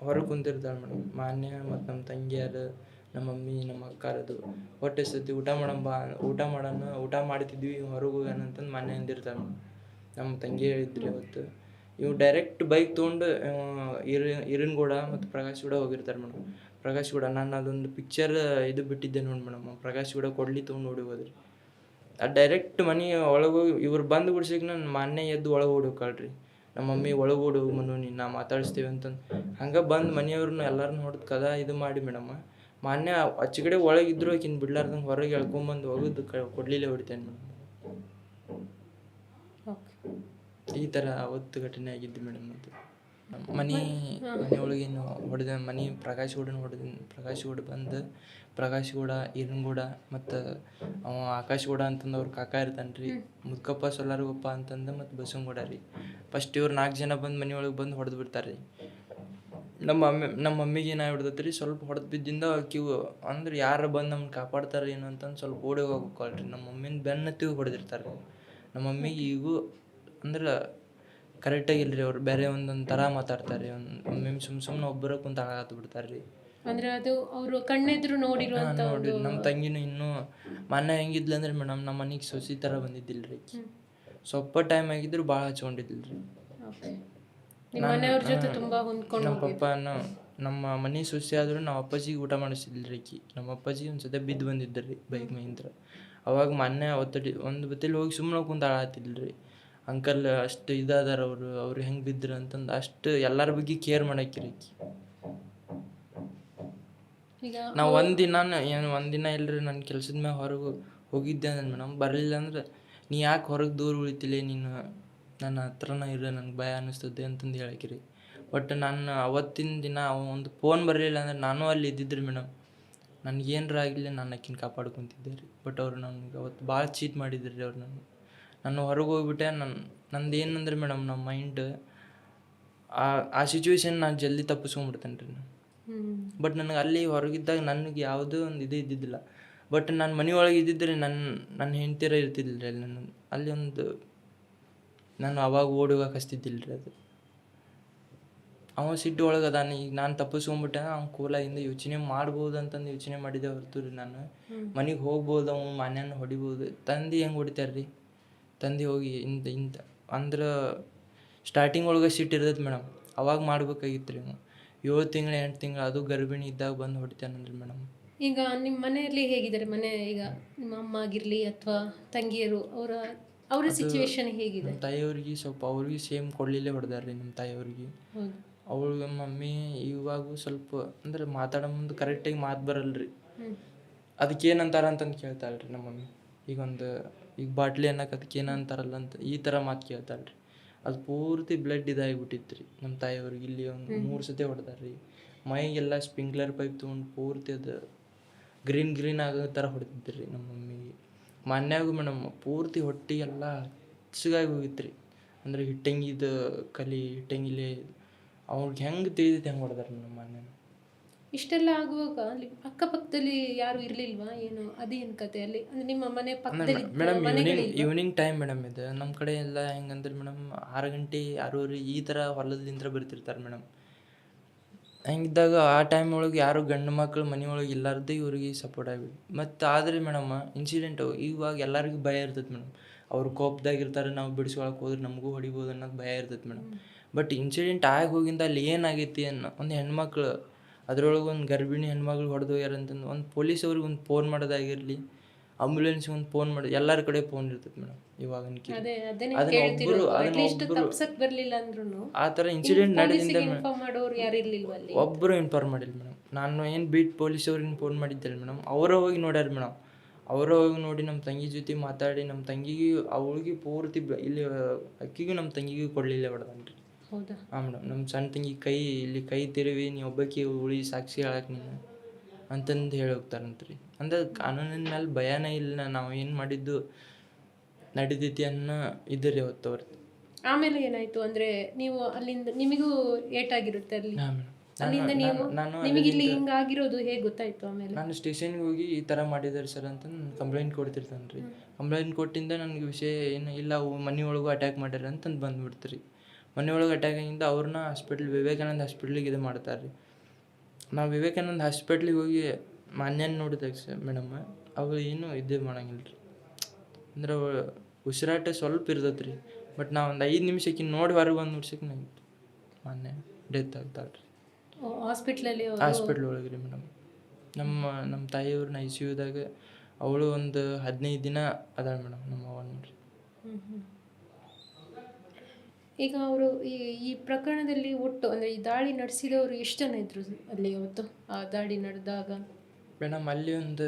ಹೊರಗೆ ಕುಂತಿರ್ತಾಳೆ ಮೇಡಮ್. ಮಾನ್ಯ ಮತ್ತು ನಮ್ಮ ತಂಗಿಯರು, ನಮ್ಮ ಮಮ್ಮಿ, ನಮ್ಮ ಅಕ್ಕಾರದು ಹೊಟ್ಟೆ ಸತಿ ಊಟ ಮಾಡೋಣ ಊಟ ಮಾಡ್ತಿದ್ವಿ, ಹೊರಗೆ ಹೋಗೋಣ ಅಂತಂದು ಮಾನ್ಯ ಅಂದಿರ್ತಾಳೆ ಮೇಡಮ್. ನಮ್ಮ ತಂಗಿ ಹೇಳಿದ್ರಿ ಅವತ್ತು. ಇವು ಡೈರೆಕ್ಟ್ ಬೈಕ್ ತೊಗೊಂಡು ಇರನ್ಗೂಡ ಮತ್ತು ಪ್ರಕಾಶ್ ಕೂಡ ಹೋಗಿರ್ತಾರೆ ಮೇಡಮ್. ಪ್ರಕಾಶ್ ಕೂಡ ನಾನು ಅದೊಂದು ಪಿಕ್ಚರ್ ಇದು ಬಿಟ್ಟಿದ್ದೆ ನೋಡಿ ಮೇಡಮ್, ಪ್ರಕಾಶ್ ಕೂಡ ಕೊಡ್ಲಿ ತೊಗೊಂಡು ಓಡಿ ಹೋದ್ರಿ. ಅದು ಡೈರೆಕ್ಟ್ ಮನೆ ಒಳಗೆ ಹೋಗಿ ಇವ್ರು ಬಂದು ಬಿಡ್ಸಿಕ್ಕೆ ನಾನು ಮಾನ್ಯ ಎದ್ದು ಒಳಗೆ ಓಡೋಕಳ್ರಿ. ನಮ್ಮ ಮಮ್ಮಿ ಒಳಗೆ ಓಡಿ ಹೋಗಿ ಮನು ನೀನು ಮಾತಾಡಿಸ್ತೀವಿ ಅಂತಂದು ಹಂಗೆ ಬಂದು ಮನೆಯವ್ರನ್ನ ಎಲ್ಲರನ್ನೂ ಹೊಡೆದು ಕದ ಇದು ಮಾಡಿ ಮೇಡಮ್. ಮಾನ್ಯ ಆಚೆಕಡೆ ಒಳಗಿದ್ರು ಆಕಿನ ಬಿಡ್ಲಾರ್ದಂಗೆ ಹೊರಗೆ ಎಳ್ಕೊಂಬಂದು ಹೋಗೋದು ಕೊಡ್ಲಿಲ್ಲೇ ಹೊಡಿತೇನೆ ಮೇಡಮ್. ಈ ಥರ ಅವತ್ತು ಘಟನೆ ಆಗಿದ್ದು ಮೇಡಮ್. ಮತ್ತು ಮನೆಯೊಳಗೇನು ಹೊಡೆದ ಪ್ರಕಾಶ್ ಗೌಡ ಬಂದು ಪ್ರಕಾಶ್ ಗೌಡ, ಇರನ್ಗೌಡ ಮತ್ತು ಆಕಾಶ್ ಗೌಡ ಅಂತಂದು ಅವ್ರ ಕಾಕ ಇರ್ತಾನೆ ರೀ. ಮುದ್ಕಪ್ಪ, ಸೊಲ್ಲಾರಗೊಪ್ಪ ಅಂತಂದು ಮತ್ತು ಬಸವನಗೌಡ ರೀ. ಫಸ್ಟ್ ಇವ್ರು 4 ಜನ ಬಂದು ಮನೆಯೊಳಗೆ ಬಂದು ಹೊಡೆದು ಬಿಡ್ತಾರೆ ರೀ. ನಮ್ಮ ಮಮ್ಮಿಗೆ ಏನಾಗ್ಬಿಡ್ತೈತೆ ರೀ, ಸ್ವಲ್ಪ ಹೊಡೆದು ಬಿದ್ದಿಂದ ಆಕಿವು ಅಂದ್ರೆ ಯಾರು ಬಂದು ನಮ್ಗೆ ಕಾಪಾಡ್ತಾರೆ ಏನು ಅಂತಂದು ಸ್ವಲ್ಪ ಓಡಿ ಹೋಗ್ಬೇಕಲ್ರಿ. ನಮ್ಮ ಮಮ್ಮಿನ ಬೆನ್ನತ್ತಿಗೆ ಹೊಡೆದಿರ್ತಾರೆ ರೀ. ನಮ್ಮ ಮಮ್ಮಿಗೆ ಈಗೂ ಅಂದ್ರೆ ಕರೆಕ್ಟಾಗಿಲ್ಲ ರೀ. ಅವ್ರು ಬೇರೆ ಒಂದೊಂದು ಥರ ಮಾತಾಡ್ತಾರೆ. ಒಮ್ಮೆ ಸುಮ್ಮನೆ ಒಬ್ಬರ ಕುಂತು ಆಗಾತು ಬಿಡ್ತಾರೆ ರೀ. ಅಂದ್ರೆ ಅದು ಅವರು ಕಣ್ಣೆದ್ರು ನೋಡಿರುವಂತ ನೋಡಿ. ನಮ್ಮ ತಂಗಿನೂ ಇನ್ನೂ ಮೊನ್ನೆ ಹೆಂಗಿದ್ಲು ಅಂದ್ರೆ ಮೇಡಮ್, ನಮ್ಮ ಮನೆಗೆ ಸೊಸಿ ಥರ ಬಂದಿದ್ದಿಲ್ಲ ರೀ. ಸ್ವಲ್ಪ ಟೈಮ್ ಆಗಿದ್ರು ಭಾಳ ಹಚ್ಕೊಂಡಿದ್ದಿಲ್ಲ ರೀ. ನಮ್ಮ ಪಪ್ಪನ ನಮ್ಮ ಮನೆ ಸೊಸೆ ಆದರೂ ನಾವು ಅಪ್ಪಾಜಿಗೆ ಊಟ ಮಾಡಿಸಿದ್ದಿಲ್ಲ ರೀ ಆಕಿ. ನಮ್ಮ ಅಪ್ಪಾಜಿ ಒಂದು ಸತಿ ಬಿದ್ದು ಬಂದಿದ್ದರು ರೀ ಬೈಕ್ ಮೇಲಿಂದ. ಅವಾಗ ಮೊನ್ನೆ ಒಂದು ಬತ್ತಲ್ಲಿ ಹೋಗಿ ಸುಮ್ಮನೆ ಕುಂತು ಆಳಾತಿಲ್ಲ ರೀ. ಅಂಕಲ್ ಅಷ್ಟು ಇದಾದಾರ ಅವ್ರು ಹೆಂಗೆ ಬಿದ್ದರು ಅಂತಂದು ಅಷ್ಟು ಎಲ್ಲರ ಬಗ್ಗೆ ಕೇರ್ ಮಾಡಾಕಿರಿ ಆಕಿ. ನಾವು ಒಂದಿನ ಇಲ್ಲರಿ ನನ್ನ ಕೆಲ್ಸದ ಮ್ಯಾಗ ಹೊರಗೆ ಹೋಗಿದ್ದೆ ಅಂದ್ರೆ ಮೇಡಮ್, ಬರಲಿಲ್ಲ ಅಂದ್ರೆ ನೀ ಯಾಕೆ ಹೊರಗೆ ದೂರ ಉಳಿತಿಲ್ಲ, ನೀನು ನನ್ನ ಹತ್ರನ ಇರೋ ನನಗೆ ಭಯ ಅನ್ನಿಸ್ತದೆ ಅಂತಂದು ಹೇಳಕ್ಕಿರಿ. ಬಟ್ ನಾನು ಅವತ್ತಿನ ದಿನ ಒಂದು ಫೋನ್ ಬರಲಿಲ್ಲ ಅಂದ್ರೆ ನಾನು ಅಲ್ಲಿ ಇದ್ದಿದ್ರಿ ಮೇಡಮ್, ನನಗೇನಾರ ಆಗಿಲ್ಲ ನಾನು ಆಕಿನ ಕಾಪಾಡ್ಕೊತಿದ್ದೆ ರೀ. ಬಟ್ ಅವ್ರು ನನಗೆ ಅವತ್ತು ಭಾಳ ಚೀಟ್ ಮಾಡಿದ್ರು ರೀ ಅವ್ರು. ನಾನು ಹೊರಗೆ ಹೋಗ್ಬಿಟ್ಟೆ. ನಂದು ಏನಂದ್ರೆ ಮೇಡಮ್, ನಮ್ಮ ಮೈಂಡ್ ಆ ಸಿಚುವೇಶನ್ ನಾನು ಜಲ್ದಿ ತಪ್ಪಿಸ್ಕೊಂಡ್ಬಿಡ್ತೇನೆ ರೀ ನಾನು. ಬಟ್ ನನಗೆ ಅಲ್ಲಿ ಹೊರಗಿದ್ದಾಗ ನನಗೆ ಯಾವುದೋ ಒಂದು ಇದು ಇದ್ದಿದ್ದಿಲ್ಲ. ಬಟ್ ನಾನು ಮನೆಯೊಳಗೆ ಇದ್ದಿದ್ರೆ ನನ್ನ ಹೆಂಡ್ತಿರ ಇರ್ತಿದ್ದಿಲ್ಲ ರೀ ಅಲ್ಲಿ. ಅಲ್ಲಿ ಒಂದು ನಾನು ಅವಾಗ ಓಡಿ ಹೋಗಕ್ಕೆ ಹಚ್ತಿದ್ದಿಲ್ಲ ರೀ ಅದು. ಅವ ಸಿಟ್ಟು ಒಳಗೆ ಅದಾನ, ಈಗ ನಾನು ತಪ್ಪಿಸ್ಕೊಂಡ್ಬಿಟ್ಟೆ, ಅವ್ನು ಕೂಲಾಗಿಂದ ಯೋಚನೆ ಮಾಡ್ಬೋದು ಅಂತಂದು ಯೋಚನೆ ಮಾಡಿದೆ ಹೊರತು ರೀ. ನಾನು ಮನೆಗೆ ಹೋಗ್ಬೋದು, ಅವ್ನು ಮನೆಯನ್ನು ಹೊಡಿಬೋದು. ತಂದೆ ಹೆಂಗೆ ಹೊಡಿತಾರೆ ರೀ, ತಂದೆ ಹೋಗಿ ಇಂಥ ಅಂದ್ರೆ ಸ್ಟಾರ್ಟಿಂಗ್ ಒಳಗೆ ಸಿಟ್ಟು ಇರ್ತೈತೆ ಮೇಡಮ್, ಅವಾಗ ಮಾಡ್ಬೇಕಾಗಿತ್ತು ರೀ. 7 ತಿಂಗಳು 8 ತಿಂಗಳು ಅದು ಗರ್ಭಿಣಿ ಇದ್ದಾಗ ಬಂದು ಹೊಡಿತಾನಲ್ರಿ ಮೇಡಮ್. ಈಗ ನಿಮ್ಮ ಮನೆಯಲ್ಲಿ ಹೇಗಿದ್ದಾರೆ? ಈಗ ನಿಮ್ಮ ಅಮ್ಮ ಆಗಿರಲಿ ಅಥವಾ ತಂಗಿಯರು, ಅವರ ಸಿಚುವೇಶನ್ ಹೇಗಿದೆ? ನಮ್ಮ ತಾಯಿಯವ್ರಿಗೆ ಸ್ವಲ್ಪ ಅವ್ರಿಗೆ ಸೇಮ್ ಕೊಡಲಿಲ್ಲೇ ಹೊಡೆದಾರ ರೀ ನಮ್ಮ ತಾಯಿಯವ್ರಿಗೆ. ಅವಳಿಗೆ ಮಮ್ಮಿ ಇವಾಗೂ ಸ್ವಲ್ಪ ಅಂದ್ರೆ ಮಾತಾಡೋ ಮುಂದೆ ಕರೆಕ್ಟಾಗಿ ಮಾತು ಬರಲ್ರಿ. ಅದಕ್ಕೇನಂತಾರ ಅಂತಂದು ಕೇಳ್ತಾಳೆ ರೀ ನಮ್ಮ ಮಮ್ಮಿ. ಈಗ ಬಾಟ್ಲಿ ಅನ್ನಕ್ಕೆ ಅದಕ್ಕೆ ಏನಂತಾರಲ್ಲ ಅಂತ ಈ ಥರ ಮಾತು ಕೇಳ್ತಾಳೆ ರೀ. ಅದು ಪೂರ್ತಿ ಬ್ಲಡ್ ಇದಾಗಿಬಿಟ್ಟಿತ್ತು ರೀ ನಮ್ಮ ತಾಯಿಯವ್ರಿಗೆ. ಇಲ್ಲಿ ಒಂದು 3 ಸತಿ ಹೊಡೆದಾರ ರೀ. ಮೈಗೆಲ್ಲ ಸ್ಪ್ರಿಂಕ್ಲರ್ ಪೈಪ್ ತೊಗೊಂಡು ಪೂರ್ತಿ ಅದು ಗ್ರೀನ್ ಆಗೋ ಥರ ಹೊಡೆದಿದ್ರಿ ರೀ ನಮ್ಮ ಮಮ್ಮಿಗೆ. ಮನ್ಯಾಗೂ ಮೇಡಮ್ ಪೂರ್ತಿ ಹೊಟ್ಟೆಗೆಲ್ಲ ಹಚ್ಚಗಾಗಿ ಹೋಗಿತ್ತು ರೀ. ಅಂದರೆ ಹಿಟ್ಟಂಗಿದು ಹಿಟ್ಟಂಗಿಲೆ ಅವ್ರಿಗೆ ಹೆಂಗೆ ತಿಳಿದೈತೆ ಹೆಂಗೆ ಹೊಡೆದಾರ ನಮ್ಮ ಮನ್ಯಾನ. ಇಷ್ಟೆಲ್ಲ ಆಗುವಾಗ ಅಲ್ಲಿ ಅಕ್ಕಪಕ್ಕದಲ್ಲಿ ಯಾರು ಇರಲಿಲ್ವಾ ಏನು? ಅದೇನು ಕತೆ ಅಲ್ಲಿ? ಅಂದರೆ ನಿಮ್ಮ ಮನೆ ಪಕ್ಕದಲ್ಲಿ ಮೇಡಮ್ ಈವ್ನಿಂಗ್ ಟೈಮ್ ಮೇಡಮ್ ಇದು. ನಮ್ಮ ಕಡೆ ಎಲ್ಲ ಹೆಂಗಂದ್ರೆ ಮೇಡಮ್ 6 ಗಂಟೆ 6:30 ಈ ಥರ ಹೊಲದಿಂದ ಬರ್ತಿರ್ತಾರೆ ಮೇಡಮ್. ಹಂಗಿದ್ದಾಗ ಆ ಟೈಮ್ ಒಳಗೆ ಯಾರು ಗಂಡು ಮಕ್ಕಳು ಮನೆಯೊಳಗೆ ಇಲ್ಲಾರ್ದೆ ಇವ್ರಿಗೆ ಸಪೋರ್ಟ್ ಆಗಿಬಿಟ್ಟು. ಮತ್ತು ಆದರೆ ಮೇಡಮ್ ಇನ್ಸಿಡೆಂಟು ಇವಾಗ ಎಲ್ಲರಿಗೂ ಭಯ ಇರ್ತೈತೆ ಮೇಡಮ್. ಅವ್ರು ಕೋಪದಾಗಿರ್ತಾರೆ, ನಾವು ಬಿಡಿಸ್ಕೊಳಕ್ಕೆ ಹೋದ್ರೆ ನಮಗೂ ಹೊಡಿಬೋದು ಅನ್ನೋದು ಭಯ ಇರ್ತೈತೆ ಮೇಡಮ್. ಬಟ್ ಇನ್ಸಿಡೆಂಟ್ ಆಗಿ ಹೋಗಿಂದ ಅಲ್ಲಿ ಏನಾಗೈತಿ ಒಂದು ಹೆಣ್ಮಕ್ಳು, ಅದರೊಳಗೆ ಒಂದು ಗರ್ಭಿಣಿ ಹೆಣ್ಮಕ್ಳು ಹೊಡೆದು ಯಾರಂತಂದು ಒಂದು ಪೊಲೀಸವ್ರಿಗೆ ಒಂದು ಫೋನ್ ಮಾಡೋದಾಗಿರಲಿ, ಆಂಬುಲೆನ್ಸ್ಗೆ ಒಂದು ಫೋನ್ ಮಾಡೋದು, ಎಲ್ಲರ ಕಡೆ ಫೋನ್ ಇರ್ತೈತೆ ಮೇಡಮ್ ಇವಾಗಿನ ಆ ಥರ ಇನ್ಸಿಡೆಂಟ್ ನಡೆದಿಂದ ಒಬ್ಬರು ಇನ್ಫಾರ್ಮ್ ಮಾಡಿಲ್ಲ ಮೇಡಮ್. ನಾನು ಏನು ಬೀಟ್ ಪೊಲೀಸವ್ರಿಗೆ ಇನ್ಫಾರ್ಮ್ ಮಾಡಿದ್ದೆ ಮೇಡಮ್, ಅವರ ಹೋಗಿ ನೋಡ್ಯಾರ ಮೇಡಮ್. ಅವರ ಹೋಗಿ ನೋಡಿ ನಮ್ಮ ತಂಗಿ ಜೊತೆ ಮಾತಾಡಿ ನಮ್ಮ ತಂಗಿಗೆ ಅವಳಿಗೆ ಪೂರ್ತಿ ಇಲ್ಲಿ ಅಕ್ಕಿಗೂ ನಮ್ಮ ತಂಗಿಗೂ ಕೊಡಲಿಲ್ಲ ಹೊಡೆದನ್ರಿ. ಹೌದಾ? ಹಾಂ ಮೇಡಮ್. ನಮ್ಮ ಸಣ್ಣ ತಂಗಿ ಕೈ ತಿರುವಿ ನೀ ಒಬ್ಬಾಕಿ ಉಳಿ ಸಾಕ್ಷಿ ಹೇಳಕ್ಕೆ ನೀನು ಅಂತಂದು ಹೇಳಿ ಹೋಗ್ತಾರಂತ್ರಿ. ಅಂದ್ರೆ ಕಾನೂನಿನ ಮೇಲೆ ಭಯನೇ ಇಲ್ಲ, ನಾವು ಏನು ಮಾಡಿದ್ದು ನಡೀತೈತಿ ಅನ್ನೋ ಇದ್ರಿ ಅವತ್ತು ಅವ್ರದ್ದು. ಆಮೇಲೆ ಏನಾಯ್ತು ಅಂದ್ರೆ ನೀವು ಅಲ್ಲಿಂದ ನಿಮಗೂ ಏಟಾಗಿರುತ್ತೆ ಅಲ್ಲಿ. ಅಲ್ಲಿಂದ ನೀವು ನಿಮಗೆ ಇಲ್ಲಿ ಹಿಂಗಾಗಿರೋದು ಹೇಗೆ ಗೊತ್ತಾಯ್ತು? ಆಮೇಲೆ ನಾನು ಸ್ಟೇಷನ್ಗೆ ಹೋಗಿ ಈ ಥರ ಮಾಡಿದಾರೆ ಸರ್ ಅಂತ ಕಂಪ್ಲೇಂಟ್ ಕೊಡ್ತಿರ್ತಾನೆ ರೀ. ಕಂಪ್ಲೇಂಟ್ ಕೊಟ್ಟಿಂದ ನನಗೆ ವಿಷಯ ಏನು ಇಲ್ಲ, ಅವು ಮನೆಯೊಳಗೂ ಅಟ್ಯಾಕ್ ಮಾಡ್ಯಾರ ಅಂತಂದು ಬಂದುಬಿಡ್ತೀರಿ. ಮನೆಯೊಳಗೆ ಅಟ್ಯಾಕ್ ಆಗಿಂದ ಅವ್ರನ್ನ ವಿವೇಕಾನಂದ ಹಾಸ್ಪಿಟ್ಲಿಗೆ ಇದು ಮಾಡ್ತಾರೆ ರೀ. ನಾವು ವಿವೇಕಾನಂದ ಹಾಸ್ಪಿಟ್ಲಿಗೆ ಹೋಗಿ ಮಾನ್ಯನ ನೋಡಿದಾಗ ಮೇಡಮ್ ಅವಳು ಏನೂ ಇದು ಮಾಡಂಗಿಲ್ಲ ರೀ. ಅಂದ್ರೆ ಅವಳು ಉಸಿರಾಟ ಸ್ವಲ್ಪ ಇರ್ತೈತೆ ರೀ. ಬಟ್ ನಾವು ಒಂದು 5 ನಿಮಿಷಕ್ಕೆ ನೋಡಿ ಹೊರಗೆ ಬಂದು ನಿಮಿಷಕ್ಕೆ ನಂಗೆ ಮಾನ್ಯ ಡೆತ್ ಆಗ್ತಾಳೆ ರೀ ಹಾಸ್ಪಿಟ್ಲ್ ಒಳಗೆ ರೀ ಮೇಡಮ್. ನಮ್ಮ ತಾಯಿಯವ್ರನ್ನ ICUದಾಗ ಅವಳು ಒಂದು 15 ದಿನ ಅದಾಳ ಮೇಡಮ್ ನಮ್ಮ ಅವ್ವ ನೋಡ್ರಿ. ಈಗ ಅವರು ಈ ಪ್ರಕರಣದಲ್ಲಿ ಒಟ್ಟು ಅಂದರೆ ಈ ದಾಳಿ ನಡೆಸಿದವರು ಎಷ್ಟು ಜನ ಇದ್ರು ಅಲ್ಲಿ ಅವತ್ತು ಆ ದಾಳಿ ನಡೆದಾಗ? ಮೇಡಮ್ ಅಲ್ಲಿ ಒಂದು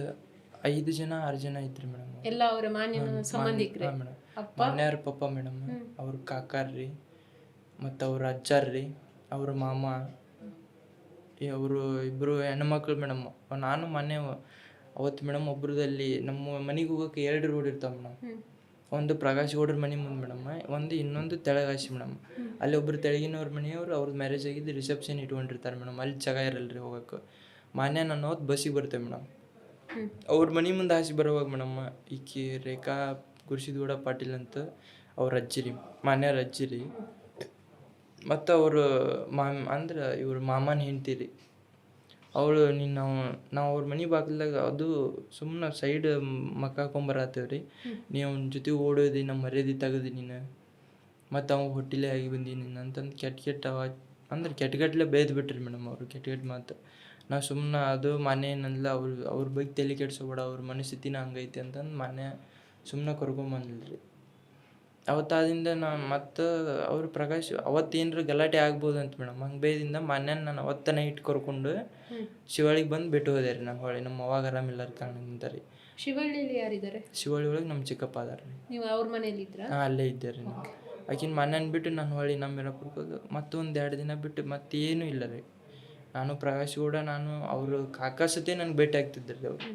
5 ಜನ 6 ಜನ ಇದ್ರಿ ಮೇಡಮ್. ಎಲ್ಲ ಅವರ ಮಾನ್ಯ ಸಂಬಂಧಿಕರೇ? ಮೇಡಮ್ ಮಾನ್ಯಾರ ಪಪ್ಪ ಮೇಡಮ್, ಅವ್ರ ಕಾಕಾರ್ರಿ ಮತ್ತು ಅವ್ರ ಅಜ್ಜಾರ್ರಿ, ಅವ್ರ ಮಾಮ, ಅವರು ಇಬ್ಬರು ಹೆಣ್ಮಕ್ಳು ಮೇಡಮ್. ನಾನು ಮೊನ್ನೆ ಅವತ್ತು ಮೇಡಮ್ ಒಬ್ರದಲ್ಲಿ ನಮ್ಮ ಮನೆಗೆ ಹೋಗೋಕೆ 2 ರೋಡ್ ಇರ್ತಾವೆ ಮೇಡಮ್. ಒಂದು ಪ್ರಕಾಶ್ ಗೌಡ್ರ ಮನೆ ಮುಂದೆ ಮೇಡಮ್, ಇನ್ನೊಂದು ತೆಳಗಾಸಿ ಮೇಡಮ್. ಅಲ್ಲಿ ಒಬ್ರು ತೆಳಗಿನವ್ರ ಮನೆಯವರು ಅವ್ರದ್ದು ಮ್ಯಾರೇಜ್ ಆಗಿದ್ದು ರಿಸೆಪ್ಷನ್ ಇಟ್ಕೊಂಡಿರ್ತಾರೆ ಮೇಡಮ್. ಅಲ್ಲಿ ಜಾಗ ಇರಲ್ರಿ ಹೋಗೋಕೆ. ಮಾನ್ಯ ನಾನು ಅವತ್ತು ಬಸ್ಸಿಗೆ ಬರ್ತೇವೆ ಮೇಡಮ್. ಅವ್ರ ಮನೆ ಮುಂದೆ ಹಾಸಿ ಬರೋವಾಗ ಮೇಡಮ್ ಈಕಿ ರೇಖಾ ಗುರ್ಸಿದ್ಗೌಡ ಪಾಟೀಲ್ ಅಂತ ಅವ್ರ ಅಜ್ಜಿರಿ, ಮಾನ್ಯರ ಅಜ್ಜಿರಿ, ಮತ್ತು ಅವರು ಅಂದ್ರೆ ಇವ್ರ ಮಾಮನ ಹೆಂಡ್ತಿ ಅವಳು ನಾವು ಅವ್ರ ಮನೆ ಬಾಗಿಲ್ದಾಗ ಅದು ಸುಮ್ಮನೆ ಸೈಡ್ ಮಕ್ಕ ಹಾಕೊಂಬರತ್ತೇವೆ ರೀ. ನೀವು ಅವ್ನ ಜೊತೆ ಓಡೋದಿ, ನಮ್ಮ ಮರ್ಯಾದೆ ತೆಗೆದು ನೀನು, ಮತ್ತು ಅವ್ನು ಹೊಟ್ಟಿಲೆ ಆಗಿ ಬಂದಿ ನೀನು ಅಂತಂದು ಕೆಟ್ಟ ಅಂದ್ರೆ ಕೆಟ್ಟಗಟ್ಲೆ ಬೇಯ್ದು ಬಿಟ್ರಿ ಮೇಡಮ್ ಅವರು. ಕೆಟ್ಟ ಮಾತು. ನಾವು ಸುಮ್ಮನೆ ಅದು ಮಾನ್ಯ ಏನಂದಿಲ್ಲ, ಅವ್ರ ಬಗ್ಗೆ ತಲೆ ಕೆಡ್ಸೋಬೇಡ, ಅವ್ರ ಮನಸ್ಥಿತಿನ ಹಂಗೈತಿ ಅಂತಂದು ಮಾನ್ಯ ಸುಮ್ಮನೆ ಕರ್ಕೊಂಬಂದಿಲ್ರಿ. ಅವತ್ತಾದಿಂದ ನಾನು ಮತ್ತು ಅವ್ರ ಪ್ರಕಾಶ್ ಅವತ್ತೇನರ ಗಲಾಟೆ ಆಗ್ಬೋದು ಅಂತ ಮೇಡಮ್. ಹಂಗೆ ಬೇದಿಂದ ಮಾನ್ಯನ ನಾನು ಅವತ್ತ ನೈಟ್ ಕರ್ಕೊಂಡು ಶಿವಾಳಿಗೆ ಬಂದು ಬಿಟ್ಟು ಹೋದೆ ರೀ. ನಮ್ಮ ಹೊಳೆ ನಮ್ಮ ಅವಾಗ ಆರಾಮಿಲ್ಲಾರ ಕಾರಣದಿಂದ ರೀ. ಶಿವಳ್ಳಿಯಲ್ಲಿ ಯಾರಿದ್ದಾರೆ? ಶಿವಳ್ಳಿ ಒಳಗೆ ನಮ್ಮ ಚಿಕ್ಕಪ್ಪ ಅದಾರ ರೀ. ನೀವು ಅವ್ರ ಮನೇಲಿ ಇದ್ರಾ? ಹಾಂ, ಅಲ್ಲೇ ಇದ್ದೆ ರೀ ನಾವು. ಆಕಿನ ಮನೇನ ಬಿಟ್ಟು ನಾನು ಹೊಳ್ಳಿ ನಮ್ಮ ಇರಪ್ಪುರ್ಕೋದು ಮತ್ತೊಂದು 2 ದಿನ ಬಿಟ್ಟು ಮತ್ತೇನೂ ಇಲ್ಲ ರೀ. ನಾನು ಪ್ರಕಾಶ್ ಗೌಡ ನಾನು ಅವರು ಕಾಕಾಸತೆ ನನಗೆ ಭೇಟಿ ಆಗ್ತಿದ್ದರು ರೀ. ಅವ್ರು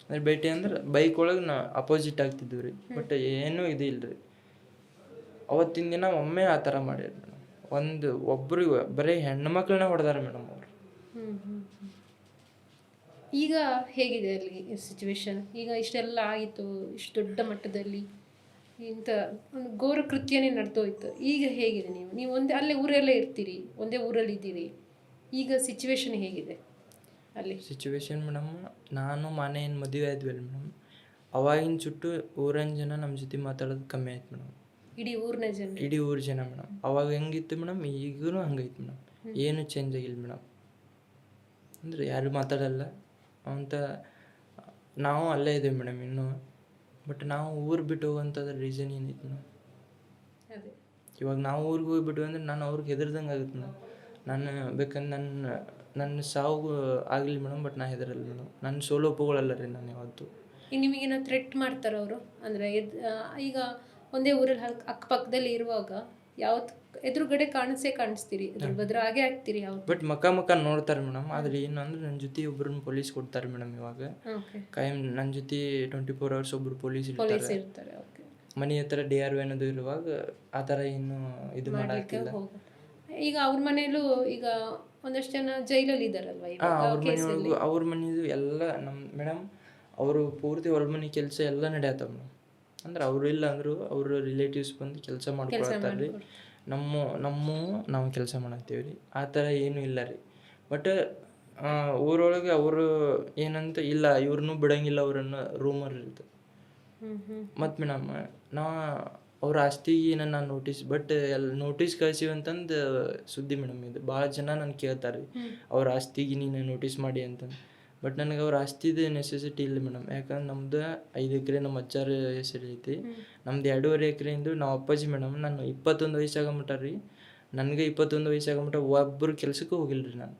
ಅಂದ್ರೆ ಭೇಟಿ ಅಂದ್ರೆ ಬೈಕ್ ಒಳಗೆ ನಾ ಅಪೋಸಿಟ್ ಆಗ್ತಿದ್ವಿ ರೀ. ಬಟ್ ಏನೂ ಇದು ಇಲ್ಲ ರೀ. ಅವತ್ತಿನ ದಿನ ಒಮ್ಮೆ ಆ ಥರ ಮಾಡ್ಯಾರ ಮೇಡಮ್. ಒಬ್ಬರಿಗೆ ಬರೀ ಹೆಣ್ಣು ಮಕ್ಕಳನ್ನ ಹೊಡೆದಾರ ಮೇಡಮ್ ಅವರು. ಈಗ ಹೇಗಿದೆ ಅಲ್ಲಿ ಸಿಚುವೇಶನ್? ಈಗ ಇಷ್ಟೆಲ್ಲ ಆಯಿತು, ಇಷ್ಟು ದೊಡ್ಡ ಮಟ್ಟದಲ್ಲಿ ಇಂಥ ಒಂದು ಘೋರ ಕೃತ್ಯನೇ ನಡೆದೋಯ್ತು. ಈಗ ಹೇಗಿದೆ? ನೀವು ಅಲ್ಲೇ ಊರಲ್ಲೇ ಇರ್ತೀರಿ, ಒಂದೇ ಊರಲ್ಲಿ ಇದ್ದೀರಿ. ಈಗ ಸಿಚುವೇಶನ್ ಹೇಗಿದೆ ಅಲ್ಲಿ? ಸಿಚುವೇಶನ್ ಮೇಡಮ್, ನಾನು ಮನೆ ಏನು ಮದುವೆ ಆದ್ವಲ್ಲ ಮೇಡಮ್, ಅವಾಗಿನ ಚುಟ್ಟು ಊರಿನ ಜನ ನಮ್ಮ ಜೊತೆ ಮಾತಾಡೋದು ಕಮ್ಮಿ ಆಯ್ತು ಮೇಡಮ್. ಇಡೀ ಊರ ಜನ ಮೇಡಮ್. ಅವಾಗ ಹೆಂಗಿತ್ತು ಮೇಡಮ್, ಈಗೂ ಹಂಗೈತೆ ಮೇಡಮ್. ಏನು ಚೇಂಜ್ ಆಗಿಲ್ಲ ಮೇಡಮ್. ಅಂದರೆ ಯಾರು ಮಾತಾಡಲ್ಲ ಅಂತ. ನಾವು ಅಲ್ಲೇ ಇದ್ದೇವೆ ಮೇಡಮ್ ಇನ್ನೂ. ಬಟ್ ನಾವು ಊರು ಬಿಟ್ಟು ಹೋಗೋಂಥದ್ದು ರೀಸನ್ ಏನೈತೆ ಮೇಡಮ್? ಇವಾಗ ನಾವು ಊರಿಗೆ ಹೋಗ್ಬಿಟ್ಟು ಅಂದರೆ ನಾನು ಅವ್ರಿಗೆ ಹೆದರ್ದಂಗೆ ಆಗುತ್ತೆ ಮೇಡಮ್. ನಾನು ಬೇಕಂದ್ರೆ ನನ್ನ ಸಾವು ಆಗಲಿ ಮೇಡಮ್, ಬಟ್ ನಾ ಹೆದರಲ್ಲ ಮೇಡಮ್. ನನ್ನ ಸೋಲು ಒಪ್ಪುಗಳಲ್ಲ ರೀ ನಾನು ಯಾವತ್ತು. ಈಗ ನಿಮಗೇನೋ ಥ್ರೆಟ್ ಮಾಡ್ತಾರೆ ಅವರು? ಅಂದರೆ ಈಗ ಒಂದೇ ಊರಲ್ಲಿ ಅಕ್ಕಪಕ್ಕದಲ್ಲಿ ಇರುವಾಗ ಯಾವತ್ತು ಎದುರುಗಡೆ ಕಾಣಿಸ್ತೀರಿ, ಭದ್ರ ಹಾಗೆ ಆಗ್ತೀರಿ ಯಾವತ್ತು. ಬಟ್ ಮಕ್ಕ ನೋಡ್ತಾರೆ ಮೇಡಮ್. ಆದರೆ ಏನು ಅಂದ್ರೆ ನನ್ನ ಜೊತೆ ಒಬ್ಬರನ್ನ ಪೊಲೀಸ್ ಕೊಡ್ತಾರೆ ಮೇಡಮ್. ಇವಾಗ ಕಾಯಂ ನನ್ನ ಜೊತೆ 24 hours ಒಬ್ಬರು ಪೊಲೀಸ್ ಇರ್ತಾರೆ. ಮನೆ ಹತ್ರ DRV ಅನ್ನೋದು ಇರುವಾಗ ಆ ಥರ ಏನು ಇದು ಮಾಡೋಕ್ಕಿಲ್ಲ. ಈಗ ಅವ್ರ ಮನೇಲೂ ಈಗ ಒಂದಷ್ಟು ಜನ ಜೈಲಲ್ಲಿ ಇದ್ದಾರಲ್ವ? ಅವ್ರ ಮನೆಯದು ಎಲ್ಲ ನಮ್ಮ ಮೇಡಮ್, ಅವರು ಪೂರ್ತಿ ಹೊರ ಮನೆ ಕೆಲಸ ಎಲ್ಲ ನಡೆಯತ್ತವ ಮೇಡಮ್. ಅಂದ್ರೆ ಅವರು ಇಲ್ಲ ಅಂದರು ಅವ್ರ ರಿಲೇಟಿವ್ಸ್ ಬಂದು ಕೆಲಸ ಮಾಡ್ಕೊಳ್ತಾರೆ ರೀ. ನಾವು ಕೆಲಸ ಮಾಡತ್ತೀವಿ ರೀ. ಆ ಥರ ಏನೂ ಇಲ್ಲ ರೀ. ಬಟ್ ಊರೊಳಗೆ ಅವರು ಏನಂತ ಇಲ್ಲ, ಇವ್ರನ್ನೂ ಬಿಡಂಗಿಲ್ಲ ಅವರನ್ನು ರೂಮರ್ ಇರ್ತದೆ. ಮತ್ತು ಮೇಡಮ್, ಅವ್ರ ಆಸ್ತಿಗೆ ನಾನು ನೋಟಿಸ್ ನೋಟಿಸ್ ಕಳ್ಸಿವಿ ಅಂತಂದು ಸುದ್ದಿ ಮೇಡಮ್. ಇದು ಭಾಳ ಜನ ನಾನು ಕೇಳ್ತಾರೆ ರೀ, ಅವ್ರ ಆಸ್ತಿಗೆ ನೀನು ನೋಟಿಸ್ ಮಾಡಿ ಅಂತಂದು. ಬಟ್ ನನಗೆ ಅವ್ರ ಆಸ್ತಿದು ನೆಸೆಸಿಟಿ ಇಲ್ಲ ಮೇಡಮ್. ಯಾಕಂದ್ರೆ ನಮ್ದು 5 ಎಕರೆ ನಮ್ಮ ಅಜ್ಜಾರ ಹೆಸರು ಐತಿ. ನಮ್ದು 2.5 ಎಕರೆಯಿಂದ ನಾವು ಅಪ್ಪಾಜಿ ಮೇಡಮ್. ನಾನು 21 ವಯಸ್ಸಾಗಮಟ ರೀ. ನನಗೆ 21 ವಯಸ್ಸಾಗಮಟ ಒಬ್ಬರು ಕೆಲ್ಸಕ್ಕೂ ಹೋಗಿಲ್ಲ ರೀ ನಾನು.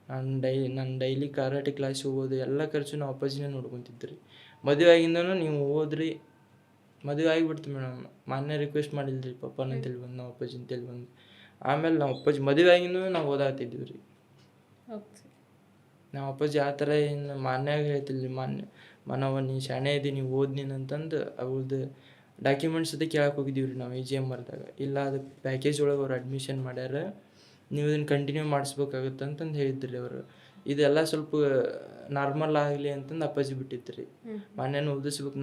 ನಾನು ಡೈಲಿ ಕರಾಟೆ ಕ್ಲಾಸ್ ಹೋಗೋದು ಎಲ್ಲ ಖರ್ಚು ನಾವು ಅಪ್ಪಾಜಿನೇ ನೋಡ್ಕೊತಿದ್ದೆ ರೀ. ಮದುವೆ ಆಗಿಂದನೂ ನೀವು ಹೋದ್ರಿ, ಮದುವೆ ಆಗಿಬಿಡ್ತು ಮೇಡಮ್. ಮಾನ್ಯ ರಿಕ್ವೆಸ್ಟ್ ಮಾಡಿಲ್ಲ ರೀ ಪಪ್ಪನ ಅಂತೇಳಿ ಬಂದು, ನಾವು ಅಪ್ಪಾಜಿ ಅಂತೇಳಿ ಬಂದು. ಆಮೇಲೆ ನಾವು ಅಪ್ಪಾಜಿ ಮದುವೆ ಆಗಿಂದೂ ನಾವು ಓದಾಗ್ತಿದ್ವಿ ರೀ. ನಾವು ಅಪ್ಪಾಜಿ ಆ ಥರ ಏನು ಮಾನ್ಯಾಗ ಹೇಳ್ತಿಲ್ಲ ರೀ. ಮನವ ನೀ ಶಾಣೆ ಇದ್ದೀನಿ, ನೀವು ಓದ್ನೀನು ಅಂತಂದು ಅವ್ರದ್ದು ಡಾಕ್ಯುಮೆಂಟ್ಸ್ ಅದೇ ಕೇಳಕ್ಕೆ ಹೋಗಿದ್ದೀವಿ ರೀ ನಾವು AGM ಬರ್ದಾಗ. ಇಲ್ಲ, ಅದು ಪ್ಯಾಕೇಜ್ ಒಳಗೆ ಅವ್ರು ಅಡ್ಮಿಷನ್ ಮಾಡ್ಯಾರ, ನೀವು ಇದನ್ನು ಕಂಟಿನ್ಯೂ ಮಾಡಿಸ್ಬೇಕಾಗತ್ತೆ ಅಂತಂದು ಹೇಳಿದ್ರಿ ಅವರು. ಇದೆಲ್ಲ ಸ್ವಲ್ಪ ನಾರ್ಮಲ್ ಆಗಲಿ ಅಂತಂದು ಅಪ್ಪಾಜಿ ಬಿಟ್ಟಿತ್ತು ರೀ. ಮನೇನ ಓದಿಸ್ಬೇಕು,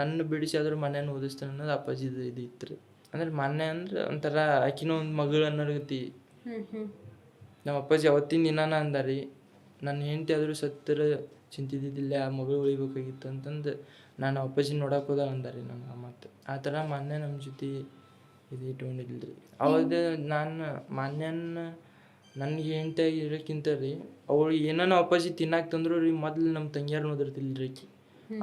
ನನ್ನ ಬಿಡಿಸಿ ಆದ್ರೂ ಮನೇನ ಓದಿಸ್ತಾನೆ ಅನ್ನೋದು ಅಪ್ಪಾಜಿದು ಇದು ಇತ್ತು ರೀ. ಅಂದ್ರೆ ಮನೆ ಅಂದ್ರೆ ಒಂಥರ ಆಕಿನೋ ಒಂದು ಮಗಳು ಅನ್ನೋರ್ಗತಿ. ನಮ್ಮ ಅಪ್ಪಾಜಿ ಅವತ್ತಿನ ದಿನಾನ ಅಂದಾರಿ, ನನ್ನ ಹೆಂಡತಿ ಆದರೂ ಸತ್ತರ ಚಿಂತಿದ್ದಿಲ್ಲ, ಆ ಮಗಳು ಉಳಿಬೇಕಾಗಿತ್ತು ಅಂತಂದು ನಾನು ಅಪ್ಪಾಜಿ ನೋಡಕ್ಕೆ ಹೋದ ಅಂದಾರಿ ನನಗೆ. ಮತ್ತು ಆ ಥರ ಮಾನ್ಯ ನಮ್ಮ ಜೊತೆ ಇದು ಇಟ್ಕೊಂಡಿಲ್ಲ ರೀ. ಅವಾಗ ನನಗೆ ಹೆಂಡತಿಯಾಗಿ ಇರೋಕ್ಕಿಂತ ರೀ, ಅವಳು ಏನಾನ ಅಪ್ಪಾಜಿ ತಿನ್ನಕ್ಕೆ ತಂದ್ರು ರೀ, ಮೊದಲು ನಮ್ಮ ತಂಗಿಯಾರನ್ನ ಓದಿರ್ತಿಲ್ಲ ರೀ ಆಕಿ.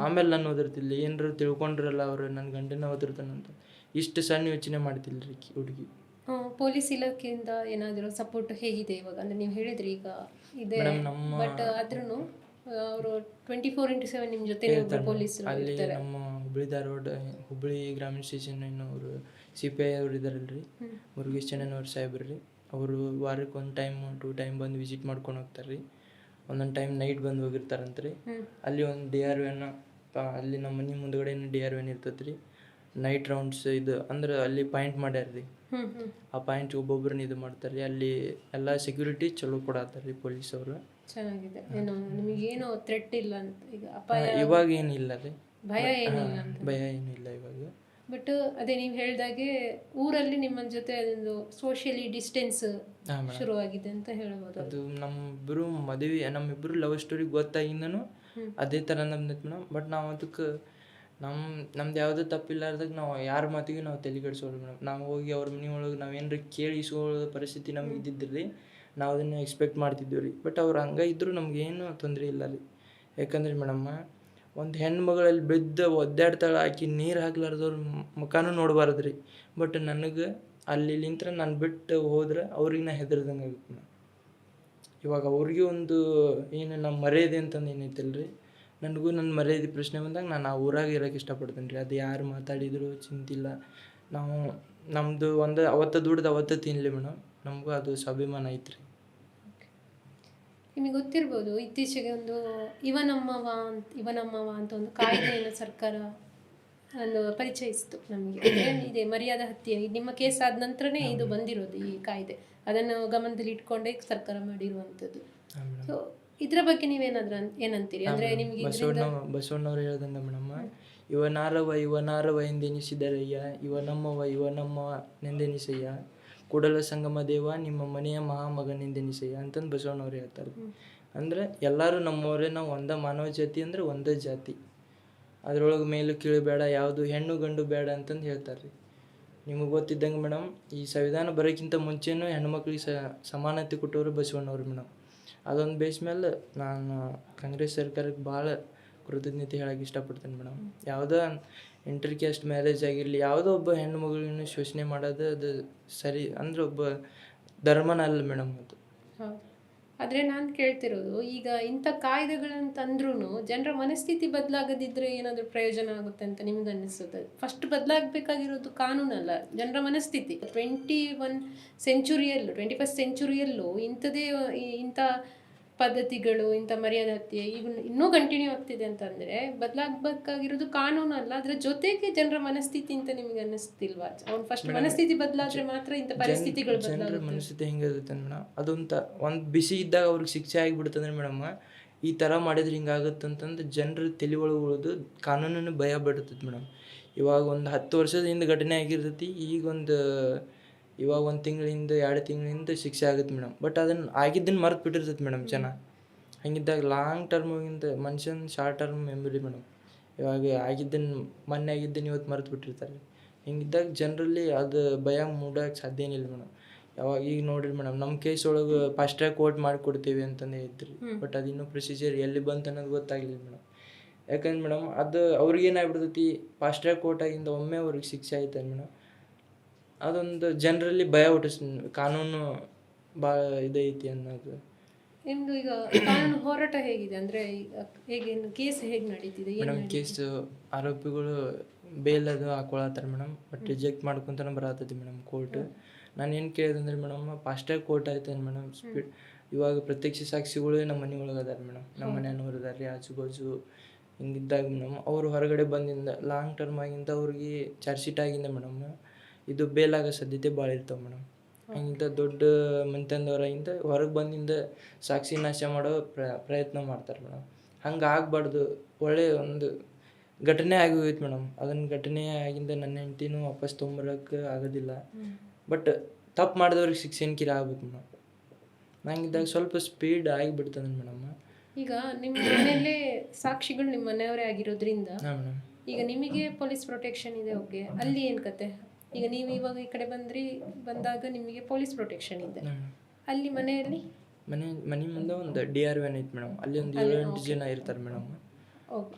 ಆಮೇಲೆ ನಾನು ಓದಿರ್ತಿಲ್ಲ. ಏನಾರು ತಿಳ್ಕೊಂಡ್ರಲ್ಲ ಅವರು ನನ್ನ ಗಂಡನ ಓದಿರ್ತಾನಂತ ಇಷ್ಟು ಸಣ್ಣ ಯೋಚನೆ ಮಾಡ್ತಿಲ್ಲ ರೀ ಆಕಿ ಹುಡುಗಿ. ಪೊಲೀಸ್ ಇಲಾಖೆಯಿಂದ ಏನಾದರೂ ಸಪೋರ್ಟ್ ಹೇಗಿದೆ ಇವಾಗ? ಅಂದರೆ ನೀವು ಹೇಳಿದ್ರಿ ಈಗ ಇದೆ, ಬಟ್ ಆದ್ರೂ ಅವರು 24/7 ನಿಮ್ಮ ಜೊತೆ ಪೊಲೀಸರು ಅಲ್ಲಿ ನಮ್ಮ ಹುಬ್ಬಳ್ಳಿ ಗ್ರಾಮೀಣ ಸ್ಟೇಷನ್ ಅವರು CPI ಅವ್ರು ಇದ್ದಾರಲ್ರಿ, ಮುರುಗೇಶ್ ಚೆನ್ನನವ್ರ ಸಾಹೇಬ್ರು ರೀ. ಅವರು ವಾರಕ್ಕೆ 1 ಟೈಮ್ 2 ಟೈಮ್ ಬಂದು ವಿಸಿಟ್ ಮಾಡ್ಕೊಂಡು ಹೋಗ್ತಾರೆ ರೀ. ಒಂದೊಂದು ಟೈಮ್ ನೈಟ್ ಬಂದು ಹೋಗಿರ್ತಾರಂತ ರೀ. ಅಲ್ಲಿ ಒಂದು DRV ಅಲ್ಲಿ ನಮ್ಮ ಮನೆ ಮುಂದ್ಗಡೆ DRV ಇರ್ತದೆ ರೀ. ನೈಟ್ ರೌಂಡ್ಸ್ ಇದು ಅಂದ್ರೆ ಅಲ್ಲಿ ಪಾಯಿಂಟ್ ಮಾಡ್ಯಾರ ರೀ. ಆ ಪಾಯಿಂಟ್ ಒಬ್ಬೊಬ್ರನ್ನ ಇದು ಮಾಡ್ತಾರೆ ರೀ. ಅಲ್ಲಿ ಎಲ್ಲ ಸೆಕ್ಯೂರಿಟಿ ಚಲೋ ಕೊಡತ್ತಾರೆ ರೀ ಪೊಲೀಸ್ ಅವರು. ಚೆನ್ನಾಗಿದೆ. ನಿಮಗೇನು ಥ್ರೆಟ್ ಇಲ್ಲ ಅಂತ ಈಗ? ಇವಾಗ ಏನಿಲ್ಲ ರೀ, ಭಯ ಏನಿಲ್ಲ ಅಂತ? ಭಯ ಏನಿಲ್ಲ ಇವಾಗ. ಬಟ್ ಅದೇ ನೀವು ಹೇಳ್ದಾಗೆ ಊರಲ್ಲಿ ನಿಮ್ಮ ಜೊತೆ ಅದೊಂದು ಸೋಷಿಯಲಿ ಡಿಸ್ಟೆನ್ಸ್ ಶುರುವಾಗಿದೆ ಅಂತ ಹೇಳ್ಬೋದು. ಅದು ನಮ್ಮಿಬ್ಬರು ಲವ್ ಸ್ಟೋರಿ ಗೊತ್ತಾಗಿಂದನು ಅದೇ ಥರ ನಮ್ದು ಮೇಡಮ್. ಬಟ್ ನಾವು ಅದಕ್ಕೆ ನಮ್ದು ಯಾವುದೂ ತಪ್ಪಿಲ್ಲಾರ್ದಾಗ ನಾವು ಯಾರ ಮಾತಿಗೂ ನಾವು ತಲೆ ಕೆಡಿಸೋಲ್ಲ ಮೇಡಮ್. ನಾವು ಹೋಗಿ ಅವ್ರ ಮನೆ ಒಳಗೆ ನಾವೇನಾರ ಕೇಳಿ ಇಸ್ಕೊಳ್ಳೋ ಪರಿಸ್ಥಿತಿ ನಮ್ಗೆ ಇದ್ದಿದ್ದಿಲ್ಲ ರೀ. ನಾವು ಅದನ್ನು ಎಕ್ಸ್ಪೆಕ್ಟ್ ಮಾಡ್ತಿದ್ದೀವಿ ರೀ. ಬಟ್ ಅವ್ರು ಹಂಗೆ ಇದ್ದರೂ ನಮಗೇನು ತೊಂದರೆ ಇಲ್ಲ ರೀ. ಯಾಕಂದ್ರೆ ಮೇಡಮ್ಮ, ಒಂದು ಹೆಣ್ಣು ಮಗಳಲ್ಲಿ ಬಿದ್ದು ಒದ್ದಾಡ್ತಾಳೆ, ಆಕಿ ನೀರು ಹಾಕ್ಲಾರ್ದವ್ರ ಮುಖನೂ ನೋಡಬಾರ್ದು ರೀ. ಬಟ್ ನನಗೆ ಅಲ್ಲಿಂತ್ರ ನಾನು ಬಿಟ್ಟು ಹೋದ್ರೆ ಅವ್ರಿಗೆ ನಾ ಹೆದರ್ದಂಗೆ ಆಗುತ್ತೆ ಮೇಡಮ್. ಇವಾಗ ಅವ್ರಿಗೆ ಒಂದು ಏನು ನಮ್ಮ ಮರ್ಯಾದೆ ಅಂತಂದು ಏನೈತಲ್ಲ ರೀ, ನನಗೂ ನನ್ನ ಮರ್ಯಾದೆ ಪ್ರಶ್ನೆ ಬಂದಾಗ ನಾನು ಆ ಊರಾಗ ಇರೋಕೆ ಇಷ್ಟಪಡ್ತೀನಿ ರೀ. ಅದು ಯಾರು ಮಾತಾಡಿದ್ರು ಚಿಂತಿಲ್ಲ. ನಾವು ನಮ್ಮದು ಅವತ್ತು ದುಡ್ದು ಅವತ್ತು ತಿನ್ನಲಿ ಮೇಡಮ್, ನಮಗೂ ಅದು ಸ್ವಾಭಿಮಾನ ಐತ್ರಿ. ನಿಮಗೆ ಗೊತ್ತಿರ್ಬೋದು, ಇತ್ತೀಚೆಗೆ ಒಂದು ಇವನಮ್ಮವ ಅಂತ ಒಂದು ಕಾಯ್ದೆಯನ್ನು ಸರ್ಕಾರ ಒಂದು ಪರಿಚಯಿಸಿತು ನಮಗೆ. ಇದೆ ಮರ್ಯಾದಾ ಹತ್ಯೆ, ನಿಮ್ಮ ಕೇಸ್ ಆದ ನಂತರನೇ ಇದು ಬಂದಿರೋದು ಈ ಕಾಯ್ದೆ. ಅದನ್ನು ಗಮನದಲ್ಲಿ ಇಟ್ಕೊಂಡೇ ಸರ್ಕಾರ ಮಾಡಿರುವಂಥದ್ದು. ಸೊ ಇದ್ರ ಬಗ್ಗೆ ನೀವೇನಾದ್ರೂ ಏನಂತೀರಿ? ಅಂದ್ರೆ ನಿಮಗೆ ಬಸವಣ್ಣವ್ರು ಹೇಳ್ದಂಗ ಮೇಡಮ್, ಇವನಾರವ ಎಂದೆನಿಸಿದರಯ್ಯ, ಇವನಮ್ಮವ ನೆಂದೆನಿಸಯ್ಯ, ಕೂಡಲ ಸಂಗಮ ದೇವ ನಿಮ್ಮ ಮನೆಯ ಮಹಾಮಗನೆಂದೆನಿಸಯ್ಯ ಅಂತಂದು ಬಸವಣ್ಣವ್ರು ಹೇಳ್ತಾರೆ. ಅಂದ್ರೆ ಎಲ್ಲರೂ ನಮ್ಮವರೇ, ನಾವು ಮಾನವ ಜಾತಿ ಅಂದ್ರೆ ಒಂದೇ ಜಾತಿ, ಅದ್ರೊಳಗೆ ಮೇಲೂ ಕೀಳು ಬೇಡ, ಯಾವುದು ಹೆಣ್ಣು ಗಂಡು ಬೇಡ ಅಂತಂದು ಹೇಳ್ತಾರೆ ರೀ. ನಿಮಗೆ ಗೊತ್ತಿದ್ದಂಗೆ ಮೇಡಮ್, ಈ ಸಂವಿಧಾನ ಬರೋಕ್ಕಿಂತ ಮುಂಚೆನೂ ಹೆಣ್ಮಕ್ಳಿಗೆ ಸಮಾನತೆ ಕೊಟ್ಟವರು ಬಸವಣ್ಣವ್ರು ಮೇಡಮ್. ಅದೊಂದು ಬೇಸ್ ಮೇಲೆ ನಾನು ಕಾಂಗ್ರೆಸ್ ಸರ್ಕಾರಕ್ಕೆ ಭಾಳ ಕೃತಜ್ಞತೆ ಹೇಳಕ್ಕೆ ಇಷ್ಟಪಡ್ತೇನೆ ಮೇಡಮ್. ಯಾವುದೋ ಇಂಟರ್ ಕ್ಯಾಸ್ಟ್ ಮ್ಯಾರೇಜ್ ಆಗಿರಲಿ, ಯಾವುದೋ ಒಬ್ಬ ಹೆಣ್ಣು ಮಗಳನ್ನು ಶೋಷಣೆ ಮಾಡೋದು ಅದು ಸರಿ ಅಂದ್ರೆ ಒಬ್ಬ ಧರ್ಮನ ಅಲ್ಲ ಮೇಡಮ್ ಅದು. ಹೌದು. ಆದರೆ ನಾನು ಕೇಳ್ತಿರೋದು, ಈಗ ಇಂಥ ಕಾಯ್ದೆಗಳಂತಂದ್ರೂ ಜನರ ಮನಸ್ಥಿತಿ ಬದಲಾಗದಿದ್ದರೆ ಏನಾದರೂ ಪ್ರಯೋಜನ ಆಗುತ್ತೆ ಅಂತ ನಿಮ್ಗೆ ಅನ್ನಿಸುತ್ತೆ? ಫಸ್ಟ್ ಬದಲಾಗಬೇಕಾಗಿರೋದು ಕಾನೂನಲ್ಲ, ಜನರ ಮನಸ್ಥಿತಿ. 21st ಸೆಂಚುರಿಯಲ್ಲೂ ಇಂಥ ಪದ್ಧತಿಗಳು, ಇಂಥ ಮರ್ಯಾದೆ ಹತ್ಯೆ ಈಗ ಇನ್ನೂ ಕಂಟಿನ್ಯೂ ಆಗ್ತಿದೆ ಅಂತಂದರೆ ಬದಲಾಗಬೇಕಾಗಿರೋದು ಕಾನೂನಲ್ಲ, ಅದರ ಜೊತೆಗೆ ಜನರ ಮನಸ್ಥಿತಿ ಅಂತ ನಿಮಗೆ ಅನ್ನಿಸ್ತಿಲ್ವಾ? ಅವ್ನು ಫಸ್ಟ್ ಮನಸ್ಥಿತಿ ಬದಲಾದ್ರೆ ಮಾತ್ರ ಇಂಥ ಪರಿಸ್ಥಿತಿಗಳು ಜನರ ಮನಸ್ಥಿತಿ ಹೆಂಗಿರುತ್ತೆ ಮೇಡಮ್, ಒಂದು ಬಿಸಿ ಇದ್ದಾಗ ಅವ್ರಿಗೆ ಶಿಕ್ಷೆ ಆಗಿಬಿಡ್ತಂದ್ರೆ ಮೇಡಮ್, ಈ ಥರ ಮಾಡಿದ್ರೆ ಹಿಂಗಾಗುತ್ತಂತಂದು ಜನರ ತಲೆ ಒಳಗೆ ಉಳಿದು ಕಾನೂನನ್ನು ಭಯ ಬಿಡ್ತೈತೆ ಮೇಡಮ್. ಇವಾಗ ಒಂದು 10 ವರ್ಷದ ಹಿಂದೆ ಘಟನೆ ಆಗಿರ್ತೈತಿ, ಇವಾಗ 1 ತಿಂಗಳಿಂದ 2 ತಿಂಗಳಿಂದ ಶಿಕ್ಷೆ ಆಗುತ್ತೆ ಮೇಡಮ್. ಬಟ್ ಅದನ್ನು ಆಗಿದ್ದನ್ನು ಮರೆತು ಬಿಟ್ಟಿರ್ತೈತೆ ಮೇಡಮ್ ಜನ. ಹಂಗಿದ್ದಾಗ ಲಾಂಗ್ ಟರ್ಮಿಂದ ಮನುಷ್ಯನ ಶಾರ್ಟ್ ಟರ್ಮ್ ಮೆಮೊರಿ ಮೇಡಮ್. ಇವಾಗ ಮೊನ್ನೆ ಆಗಿದ್ದನ್ನು ಇವತ್ತು ಮರೆತು ಬಿಟ್ಟಿರ್ತಾರೆ. ಹಿಂಗಿದ್ದಾಗ ಜನರಲ್ಲಿ ಅದು ಭಯ ಮೂಡೋಕೆ ಸಾಧ್ಯ ಏನಿಲ್ಲ ಮೇಡಮ್. ಈಗ ನೋಡಿರಿ ಮೇಡಮ್, ನಮ್ಮ ಕೇಸ್ ಒಳಗೆ ಫಾಸ್ಟ್ ಟ್ರ್ಯಾಕ್ ಕೋರ್ಟ್ ಮಾಡಿಕೊಡ್ತೀವಿ ಅಂತಂದು ಹೇಳ್ತೀರಿ. ಬಟ್ ಅದು ಇನ್ನೂ ಪ್ರೊಸೀಜರ್ ಎಲ್ಲಿ ಬಂತು ಅನ್ನೋದು ಗೊತ್ತಾಗಲಿಲ್ಲ ಮೇಡಮ್. ಯಾಕಂದ್ರೆ ಮೇಡಮ್, ಅದು ಅವ್ರಿಗೇನಾಗ್ಬಿಡ್ತೈತಿ, ಫಾಸ್ಟ್ ಟ್ರ್ಯಾಕ್ ಕೋರ್ಟ್ ಆಗಿಂದ ಒಮ್ಮೆ ಅವ್ರಿಗೆ ಶಿಕ್ಷೆ ಆಯ್ತದೆ ಮೇಡಮ್. ಅದೊಂದು ಜನರಲ್ಲಿ ಭಯ ಹುಟ್ಟಿಸ್, ಕಾನೂನು ಭಾಳ ಇದೈತಿ ಅನ್ನೋದು. ನಿಮ್ಮದು ಈಗ ಕಾನೂನು ಹೋರಾಟ ಹೇಗಿದೆ? ಅಂದರೆ ಹೇಗೆ ಕೇಸ್ ಹೇಗೆ ನಡೀತಿದೆ ಮೇಡಮ್? ಕೇಸ್ ಆರೋಪಿಗಳು ಬೇಲ್ ಅದು ಹಾಕೊಳತ್ತಾರೆ ಮೇಡಮ್, ಬಟ್ ರಿಜೆಕ್ಟ್ ಮಾಡ್ಕೊತಾನೆ ಬರತ್ತೈತಿ ಮೇಡಮ್ ಕೋರ್ಟ್. ನಾನು ಏನು ಕೇಳಿದೆ ಅಂದ್ರೆ ಮೇಡಮ್, ಫಾಸ್ಟ್ ಟ್ರ್ಯಾಕ್ ಕೋರ್ಟ್ ಆಯ್ತಾನೆ ಮೇಡಮ್, ಸ್ಪೀಡ್. ಇವಾಗ ಪ್ರತ್ಯಕ್ಷ ಸಾಕ್ಷಿಗಳು ನಮ್ಮ ಮನೆ ಒಳಗೆ ಅದಾರೆ ಮೇಡಮ್, ನಮ್ಮ ಮನೆಯವ್ರು ಅದಾರ ರೀ ಆಜು ಬಾಜು. ಹಿಂಗಿದ್ದಾಗ ಮೇಡಮ್, ಅವ್ರು ಹೊರಗಡೆ ಬಂದಿಂದ ಲಾಂಗ್ ಟರ್ಮ್ ಆಗಿಂದ ಅವ್ರಿಗೆ ಚಾರ್ಜ್ ಶೀಟ್ ಆಗಿಂದ ಮೇಡಮ್, ಇದು ಬೇಲಾಗೋ ಸಾಧ್ಯತೆ ಭಾಳ ಇರ್ತಾವೆ ಮೇಡಮ್. ಹಂಗಿಂತ ದೊಡ್ಡ ಮಂತಂದವರಾಗಿಂದ ಹೊರಗೆ ಬಂದಿಂದ ಸಾಕ್ಷಿ ನಾಶ ಮಾಡೋ ಪ್ರಯತ್ನ ಮಾಡ್ತಾರೆ ಮೇಡಮ್. ಹಂಗೆ ಆಗಬಾರ್ದು. ಒಳ್ಳೆಯ ಒಂದು ಘಟನೆ ಆಗಿ ಹೋಯ್ತು ಮೇಡಮ್. ಅದನ್ನು ಘಟನೆ ಆಗಿಂದ ನನ್ನ ಹೆಂಡ್ತಿನೂ ವಾಪಸ್ ತೊಗೊಂಬರೋಕ್ಕೆ ಆಗೋದಿಲ್ಲ. ಬಟ್ ತಪ್ಪು ಮಾಡಿದವ್ರಿಗೆ ಶಿಕ್ಷೆ ಆಗ್ಬೇಕು ಮೇಡಮ್. ನಂಗಿದ್ದಾಗ ಸ್ವಲ್ಪ ಸ್ಪೀಡ್ ಆಗಿಬಿಡ್ತದೆ ಮೇಡಮ್. ಈಗ ನಿಮ್ಮ ಮನೆಯಲ್ಲೇ ಸಾಕ್ಷಿಗಳು ನಿಮ್ಮ ಮನೆಯವರೇ ಆಗಿರೋದ್ರಿಂದ ಹಾಂ ಮೇಡಮ್, ಈಗ ನಿಮಗೆ ಪೊಲೀಸ್ ಪ್ರೊಟೆಕ್ಷನ್ ಇದೆ. ಓಕೆ, ಅಲ್ಲಿ ಏನು ಕತೆ? ಈಗ ನೀವು ಇವಾಗ ಈ ಕಡೆ ಬಂದಾಗ ನಿಮಗೆ ಪೊಲೀಸ್ ಪ್ರೊಟೆಕ್ಷನ್ ಇದೆ. ಅಲ್ಲಿ ಮನೆಯಲ್ಲಿ ಮನೆ ಮುಂದೆ ಒಂದು DRV ಐತೆ ಮೇಡಮ್. ಅಲ್ಲಿ ಒಂದು 7-8 ಜನ ಇರ್ತಾರೆ ಮೇಡಮ್.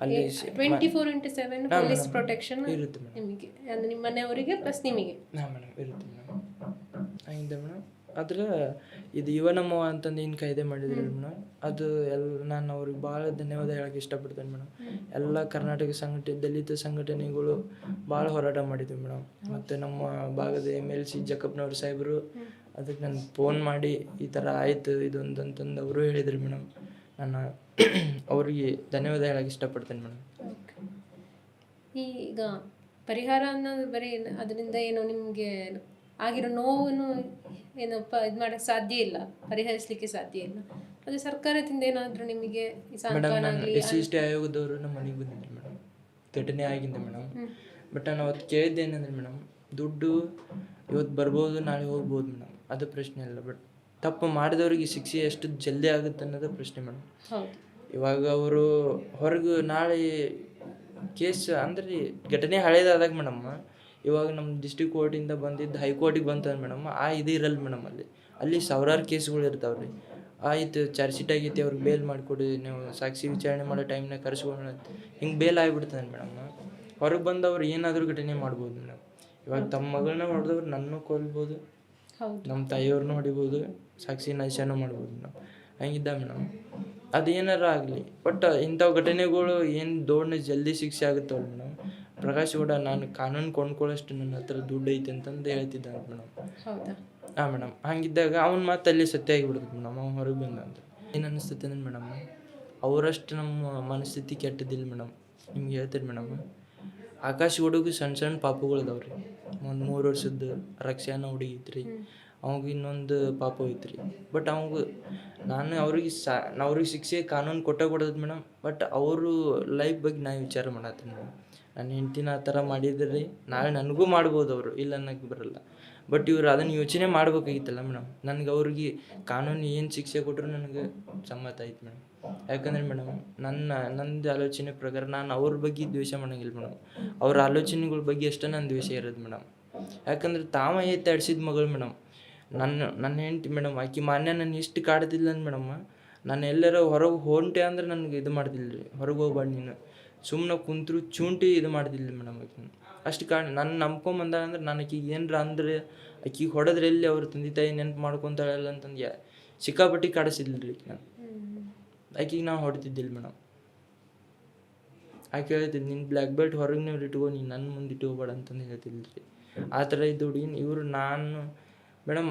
ಅಲ್ಲಿ 24/7 ಪೊಲೀಸ್ ಪ್ರೊಟೆಕ್ಷನ್ ಇರುತ್ತೆ ನಿಮಗೆ, ಅಂದರೆ ನಿಮ್ಮ ಮನೆಯವರಿಗೆ ಪ್ಲಸ್ ನಿಮಗೆ. ಹಾಂ ಮೇಡಮ್, ಇರುತ್ತೆ ಮೇಡಮ್. ಹಂಗಿದೆ ಮೇಡಮ್. ಆದ್ರೆ ಇದು ಇವನಮ್ಮವ ಅಂತಂದು ಏನು ಕಾಯ್ದೆ ಮಾಡಿದ್ರಿ ಮೇಡಮ್, ಅದು ನಾನು ಅವ್ರಿಗೆ ಭಾಳ ಧನ್ಯವಾದ ಹೇಳಕ್ಕೆ ಇಷ್ಟಪಡ್ತೇನೆ ಮೇಡಮ್. ಎಲ್ಲ ಕರ್ನಾಟಕ ದಲಿತ ಸಂಘಟನೆಗಳು ಭಾಳ ಹೋರಾಟ ಮಾಡಿದ್ವಿ ಮೇಡಮ್. ಮತ್ತು ನಮ್ಮ ಭಾಗದ MLC ಜಕ್ಕಪ್ಪನವ್ರ ಸಾಹೇಬರು ಅದಕ್ಕೆ ನಾನು ಫೋನ್ ಮಾಡಿ ಈ ಥರ ಆಯಿತು ಇದೊಂದು ಅಂತಂದು ಅವರು ಹೇಳಿದ್ರು ಮೇಡಮ್. ನಾನು ಅವ್ರಿಗೆ ಧನ್ಯವಾದ ಹೇಳಕ್ಕೆ ಇಷ್ಟಪಡ್ತೇನೆ ಮೇಡಮ್. ಈಗ ಪರಿಹಾರ ಅನ್ನೋದು ಬರೀ ಅದರಿಂದ ಏನೋ ನಿಮಗೆ ಆಗಿರೋ ನೋವನ್ನು ಏನಪ್ಪ ಇದು ಮಾಡೋಕ್ಕೆ ಸಾಧ್ಯ ಇಲ್ಲ, ಪರಿಹರಿಸಲಿಕ್ಕೆ ಸಾಧ್ಯ ಇಲ್ಲ. ಅದು ಸರ್ಕಾರದಿಂದ ಏನಾದರೂ ನಿಮಗೆ SC ಆಯೋಗದವರು ನಮ್ಮ ಮನೆಗೆ ಬಂದಿದ್ರು ಮೇಡಮ್, ಘಟನೆ ಆಗಿಂದ ಮೇಡಮ್. ಬಟ್ ನಾನು ಅವತ್ತು ಕೇಳಿದ್ದೆ ಏನಂದ್ರೆ ಮೇಡಮ್, ದುಡ್ಡು ಇವತ್ತು ಬರ್ಬೋದು, ನಾಳೆ ಹೋಗ್ಬೋದು ಮೇಡಮ್, ಅದು ಪ್ರಶ್ನೆ ಇಲ್ಲ. ಬಟ್ ತಪ್ಪು ಮಾಡಿದವ್ರಿಗೆ ಶಿಕ್ಷೆ ಎಷ್ಟು ಜಲ್ದಿ ಆಗುತ್ತೆ ಅನ್ನೋದು ಪ್ರಶ್ನೆ ಮೇಡಮ್. ಇವಾಗ ಅವರು ಹೊರಗೆ ನಾಳೆ ಕೇಸ್ ಅಂದ್ರೆ ಘಟನೆ ಹಳೇದಾದಾಗ ಮೇಡಮ್, ಇವಾಗ ನಮ್ಮ ಡಿಸ್ಟ್ರಿಕ್ಟ್ ಕೋರ್ಟಿಂದ ಬಂದಿದ್ದು ಹೈಕೋರ್ಟಿಗೆ ಬಂತಂದ್ರೆ ಮೇಡಮ್, ಇದು ಇರಲ್ಲ ಮೇಡಮ್. ಅಲ್ಲಿ ಸಾವಿರಾರು ಕೇಸ್ಗಳು ಇರ್ತಾವೆ ರೀ. ಆಯ್ತು, ಚಾರ್ಜ್ ಶೀಟ್ ಆಗೈತಿ, ಅವ್ರಿಗೆ ಬೇಲ್ ಮಾಡಿಕೊಡಿ, ನೀವು ಸಾಕ್ಷಿ ವಿಚಾರಣೆ ಮಾಡೋ ಟೈಮ್ನಾಗ ಕರೆಸ್ಕೊಂಡು ಹಿಂಗೆ ಬೇಲ್ ಆಗಿಬಿಡ್ತದೆ ಮೇಡಮ್. ಹೊರಗೆ ಬಂದವ್ರು ಏನಾದರೂ ಘಟನೆ ಮಾಡ್ಬೋದು ಮೇಡಮ್. ಇವಾಗ ತಮ್ಮ ಮಗಳನ್ನ ಹೊಡೆದವ್ರು ನನ್ನೂ ಕೊಲ್ಬೋದು, ನಮ್ಮ ತಾಯಿಯವ್ರನ್ನೂ ಹೊಡಿಬೋದು, ಸಾಕ್ಷಿ ನಾಶನೂ ಮಾಡ್ಬೋದು ಮೇಡಮ್. ಹಂಗಿದ್ದ ಮೇಡಮ್ ಅದು ಏನಾರ ಆಗಲಿ ಬಟ್ ಇಂಥವು ಘಟನೆಗಳು ಏನು ದೊಡ್ಡ ಜಲ್ದಿ ಶಿಕ್ಷೆ ಆಗುತ್ತವಲ್ಲ ಮೇಡಮ್. ಪ್ರಕಾಶ್ ಗೌಡ ನಾನು ಕಾನೂನು ಕೊಂಡ್ಕೊಳ್ಳೋಷ್ಟು ನನ್ನ ಹತ್ರ ದುಡ್ಡು ಐತೆ ಅಂತಂದು ಹೇಳ್ತಿದ್ದಾನೆ ಮೇಡಮ್. ಹೌದಾ? ಹಾಂ ಮೇಡಮ್. ಹಂಗಿದ್ದಾಗ ಅವ್ನ ಮಾತು ಅಲ್ಲಿ ಸತ್ಯ ಆಗಿಬಿಡ್ತದೆ ಮೇಡಮ್. ಅವ್ನು ಹೊರಗೆ ಬಂದ ಅಂತ ಏನು ಅನ್ನಿಸ್ತೈತೆ ಅಂದ್ರೆ ಮೇಡಮ್, ಅವರಷ್ಟು ನಮ್ಮ ಮನಸ್ಥಿತಿ ಕೆಟ್ಟದಿಲ್ಲ ಮೇಡಮ್. ನಿಮ್ಗೆ ಹೇಳ್ತೀರಿ ಮೇಡಮ್, ಆಕಾಶ್ ಗೌಡಗೂ ಸಣ್ಣ ಸಣ್ಣ ಪಾಪುಗಳು ಅದಾವ್ರಿ. ಒಂದು 3 ವರ್ಷದ ರಕ್ಷಾನ ಹುಡುಗಿ ಐತ್ರಿ, ಅವಾಗ ಇನ್ನೊಂದು ಪಾಪು ಐತ್ರಿ. ಬಟ್ ಅವ್ರಿಗೆ ಶಿಕ್ಷೆ ಕಾನೂನು ಕೊಡೋದು ಮೇಡಮ್. ಬಟ್ ಅವರು ಲೈಫ್ ಬಗ್ಗೆ ನಾ ವಿಚಾರ ಮಾಡತ್ತೀನಿ ಮೇಡಮ್. ನನ್ನ ಹೆಂಡ್ತಿನ ಆ ಥರ ಮಾಡಿದ್ರಿ, ನಾಳೆ ನನಗೂ ಮಾಡ್ಬೋದು ಅವರು, ಇಲ್ಲ ಅನ್ನೋಕ್ಕೆ ಬರಲ್ಲ. ಬಟ್ ಇವ್ರು ಅದನ್ನು ಯೋಚನೆ ಮಾಡ್ಬೇಕಾಗಿತ್ತಲ್ಲ ಮೇಡಮ್. ನನಗೆ ಅವ್ರಿಗೆ ಕಾನೂನು ಏನು ಶಿಕ್ಷೆ ಕೊಟ್ಟರು ನನಗೆ ಸಮ್ಮತ ಆಯ್ತು ಮೇಡಮ್. ಯಾಕಂದ್ರೆ ಮೇಡಮ್ ನಂದು ಆಲೋಚನೆ ಪ್ರಕಾರ ನಾನು ಅವ್ರ ಬಗ್ಗೆ ದ್ವೇಷ ಮಾಡೋಂಗಿಲ್ಲ ಮೇಡಮ್. ಅವ್ರ ಆಲೋಚನೆಗಳ ಬಗ್ಗೆ ಅಷ್ಟೇ ನನ್ನ ದ್ವೇಷ ಇರೋದು ಮೇಡಮ್. ಯಾಕಂದ್ರೆ ತಾವ ಎತ್ತಾಡ್ಸಿದ ಮಗಳು ಮೇಡಮ್. ನನ್ನ ಹೆಂಡ್ತಿ ಮೇಡಮ್, ಆಕೆ ಮಾನ್ಯ ನನ್ನ ಇಷ್ಟು ಕಾಡ್ತಿಲ್ಲ ಮೇಡಮ್. ನಾನು ಎಲ್ಲರ ಹೊರಗೆ ಹೊಂಟೆ ಅಂದ್ರೆ ನನಗೆ ಇದು ಮಾಡ್ತಿಲ್ಲ ರೀ, ಹೊರಗೆ ಹೋಗ್ಬಾರ್ದು ನೀನು, ಸುಮ್ಮನೆ ಕುಂತ್ರು ಚೂಂಟಿ ಇದು ಮಾಡ್ತಿಲ್ಲ ಮೇಡಮ್. ಆಕೆ ಅಷ್ಟು ನನ್ನ ನಂಬ್ಕೊಂಬಂದ ಅಂದ್ರೆ ನಾನು ಆಕಿಗೆ ಏನರ ಅಂದ್ರೆ ಆಕಿಗೆ ಹೊಡೆದ್ರೆ ಎಲ್ಲಿ ಅವ್ರ ತಂದೆ ತಾಯಿ ನೆನ್ಪು ಮಾಡ್ಕೊತಾಳಲ್ಲ ಅಂತಂದು ಸಿಕ್ಕಾಪಟ್ಟಿ ಕಾಡಿಸಿದ್ಲಿ ರೀ ನಾನು. ಆಕಿಗೆ ನಾವು ಹೊಡ್ತಿದ್ದಿಲ್ಲ ಮೇಡಮ್. ಆಕೆ ಹೇಳ್ತಿದ್ದು ನಿನ್ನ ಬ್ಲ್ಯಾಕ್ ಬೆಲ್ಟ್ ಹೊರಗೆ ನೀವು ಇಟ್ಕೋ, ನೀನು ನನ್ನ ಮುಂದೆ ಇಟ್ಕೋಬೇಡ ಅಂತಂದು ಹೇಳ್ತಿದ್ಲಿ ರೀ. ಆ ಥರ ಇದ್ದು ಹುಡುಗಿನ ಇವರು ನಾನು ಮೇಡಮ್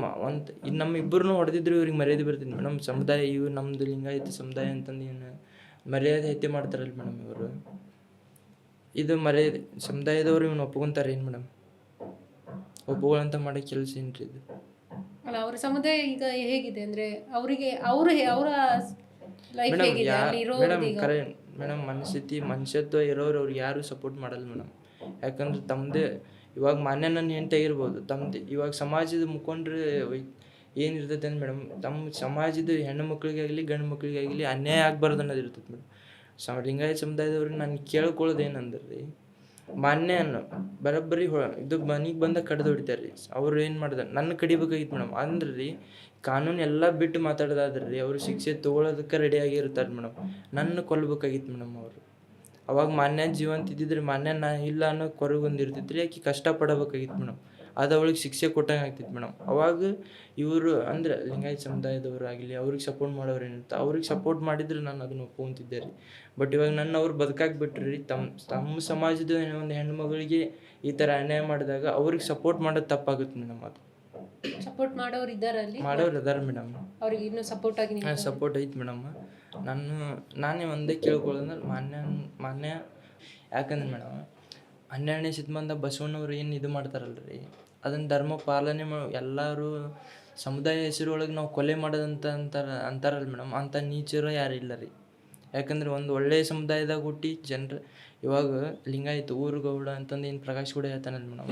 ಇದು ನಮ್ಮ ಇಬ್ಬರನ್ನೂ ಹೊಡೆದಿದ್ರು ಇವ್ರಿಗೆ ಮರ್ಯಾದೆ ಬರ್ತಿದ್ದು ಮೇಡಮ್. ಸಮುದಾಯ ಇವು ನಮ್ಮದು ಲಿಂಗಾಯತ ಸಮುದಾಯ ಅಂತಂದು ಏನು ಮರ್ಯಾದೆ ಹತ್ಯೆ ಮಾಡ್ತಾರಲ್ಲ ಮೇಡಮ್ ಇವರು. ಇದು ಮರ್ಯಾದೆ ಸಮುದಾಯದವ್ರು ಇವನು ಒಪ್ಕೊಂತಾರೆ ಏನು ಮೇಡಮ್? ಒಪ್ಪುಗಳಂತ ಮಾಡೋ ಕೆಲಸ ಏನ್ರಿ ಇದು? ಅಲ್ಲ, ಅವರ ಸಮುದಾಯ ಈಗ ಹೇಗಿದೆ ಅಂದ್ರೆ ಅವರ ಲೈಫ್ ಮೇಡಮ್ ಹೇಗಿದೆ ಅಲ್ಲಿ ಮೇಡಮ್ ಇರೋದು ಈಗ? ಕರೆ ಮೇಡಮ್, ಮನುಷ್ಯತ್ವ ಇರೋರು ಅವ್ರು ಯಾರು ಸಪೋರ್ಟ್ ಮಾಡಲ್ಲ ಮೇಡಮ್. ಯಾಕಂದ್ರೆ ತಮ್ಮದೇ ಇವಾಗ ಮಾನ್ಯ ನನ್ನ ಹೆಂಡ್ತಿ ಆಗಿರ್ಬೋದು, ತಮ್ಮದೇ ಇವಾಗ ಸಮಾಜದ ಮುಖಂಡ್ರೆ ಏನಿರ್ತೈತೆ ಅಂದ್ರೆ ಮೇಡಮ್, ತಮ್ಮ ಸಮಾಜದ ಹೆಣ್ಣು ಮಕ್ಕಳಿಗಾಗಲಿ ಗಂಡು ಮಕ್ಕಳಿಗಾಗಲಿ ಅನ್ಯಾಯ ಆಗಬಾರ್ದು ಅನ್ನೋದು ಇರ್ತೈತೆ ಮೇಡಮ್. ಲಿಂಗಾಯತ ಸಮುದಾಯದವ್ರಿಗೆ ನಾನು ಕೇಳ್ಕೊಳ್ಳೋದು ಏನಂದ್ರೆ ರೀ, ಮಾನ್ಯನ ಬರೋಬ್ಬರಿ ಇದು ಮನೆಗೆ ಬಂದಾಗ ಕಡ್ದು ಹೊಡಿತಾರೆ ರೀ. ಅವ್ರು ಏನು ಮಾಡಿದಾರೆ, ನನ್ನ ಕಡಿಬೇಕಾಗಿತ್ತು ಮೇಡಮ್. ಅಂದ್ರೆ ರೀ ಕಾನೂನು ಎಲ್ಲ ಬಿಟ್ಟು ಮಾತಾಡೋದಾದ್ರೆ ರೀ ಅವರು ಶಿಕ್ಷೆ ತೊಗೊಳೋದಕ್ಕೆ ರೆಡಿಯಾಗಿರ್ತಾರೆ ಮೇಡಮ್. ನನ್ನ ಕೊಲ್ಲಬೇಕಾಗಿತ್ತು ಮೇಡಮ್ ಅವರು. ಅವಾಗ ಮಾನ್ಯ ಜೀವಂತ ಇದ್ದಿದ್ರೆ ಮಾನ್ಯ ನಾ ಇಲ್ಲ ಅನ್ನೋ ಕೊರಗೊಂದಿರ್ತೈತೆ ರೀ. ಆಕೆ ಕಷ್ಟಪಡಬೇಕಾಗಿತ್ತು ಮೇಡಮ್. ಅದು ಅವಳಿಗೆ ಶಿಕ್ಷೆ ಕೊಟ್ಟಂಗೆ ಆಗ್ತಿತ್ತು ಮೇಡಮ್. ಅವಾಗ ಇವರು ಅಂದ್ರೆ ಲಿಂಗಾಯತ ಸಮುದಾಯದವರು ಆಗಲಿ ಅವ್ರಿಗೆ ಸಪೋರ್ಟ್ ಮಾಡೋರು ಏನಿರ್ತ ಅವ್ರಿಗೆ ಸಪೋರ್ಟ್ ಮಾಡಿದ್ರೆ ನಾನು ಅದನ್ನು ಒಪ್ಕೊಂತಿದ್ದೆ ರೀ. ಬಟ್ ಇವಾಗ ಅವ್ರು ಬದುಕಾಗಿ ಬಿಟ್ರಿ ರೀ. ತಮ್ಮ ಸಮಾಜದ ಒಂದು ಹೆಣ್ಮಗಳಿಗೆ ಈ ಥರ ಅನ್ಯಾಯ ಮಾಡಿದಾಗ ಅವ್ರಿಗೆ ಸಪೋರ್ಟ್ ಮಾಡೋದು ತಪ್ಪಾಗುತ್ತೆ ಮೇಡಮ್. ಅದು ಸಪೋರ್ಟ್ ಮಾಡೋರು ಇದ್ದಾರೆ ಅಲ್ಲಿ, ಮಾಡೋರು ಅದಾರ ಮೇಡಮ್. ಅವ್ರಿಗೆ ಇನ್ನೂ ಸಪೋರ್ಟ್ ಆಗಿ ಸಪೋರ್ಟ್ ಐತೆ ಮೇಡಮ್. ನಾನೇ ಒಂದೇ ಕೇಳ್ಕೊಳ್ಳೋದಂದ್ರೆ ಮಾನ್ಯ ಯಾಕಂದ್ರೆ ಮೇಡಮ್ 12ನೇ ಶತಮಾನದ ಬಸವಣ್ಣವ್ರು ಏನು ಇದು ಮಾಡ್ತಾರಲ್ರಿ, ಅದನ್ನು ಧರ್ಮ ಪಾಲನೆ ಎಲ್ಲರೂ ಸಮುದಾಯ ಹೆಸರೊಳಗೆ ನಾವು ಕೊಲೆ ಮಾಡೋದಂತ ಅಂತಾರಲ್ಲ ಮೇಡಮ್. ಅಂಥ ನೀಚರು ಯಾರು ಇಲ್ಲ ರೀ. ಯಾಕಂದ್ರೆ ಒಂದು ಒಳ್ಳೆಯ ಸಮುದಾಯದಾಗ ಹುಟ್ಟಿ ಜನರು ಇವಾಗ ಲಿಂಗಾಯತ ಊರು ಗೌಡ ಅಂತಂದು ಏನು ಪ್ರಕಾಶ್ ಕೂಡ ಹೇಳ್ತಾನಲ್ಲ ಮೇಡಮ್,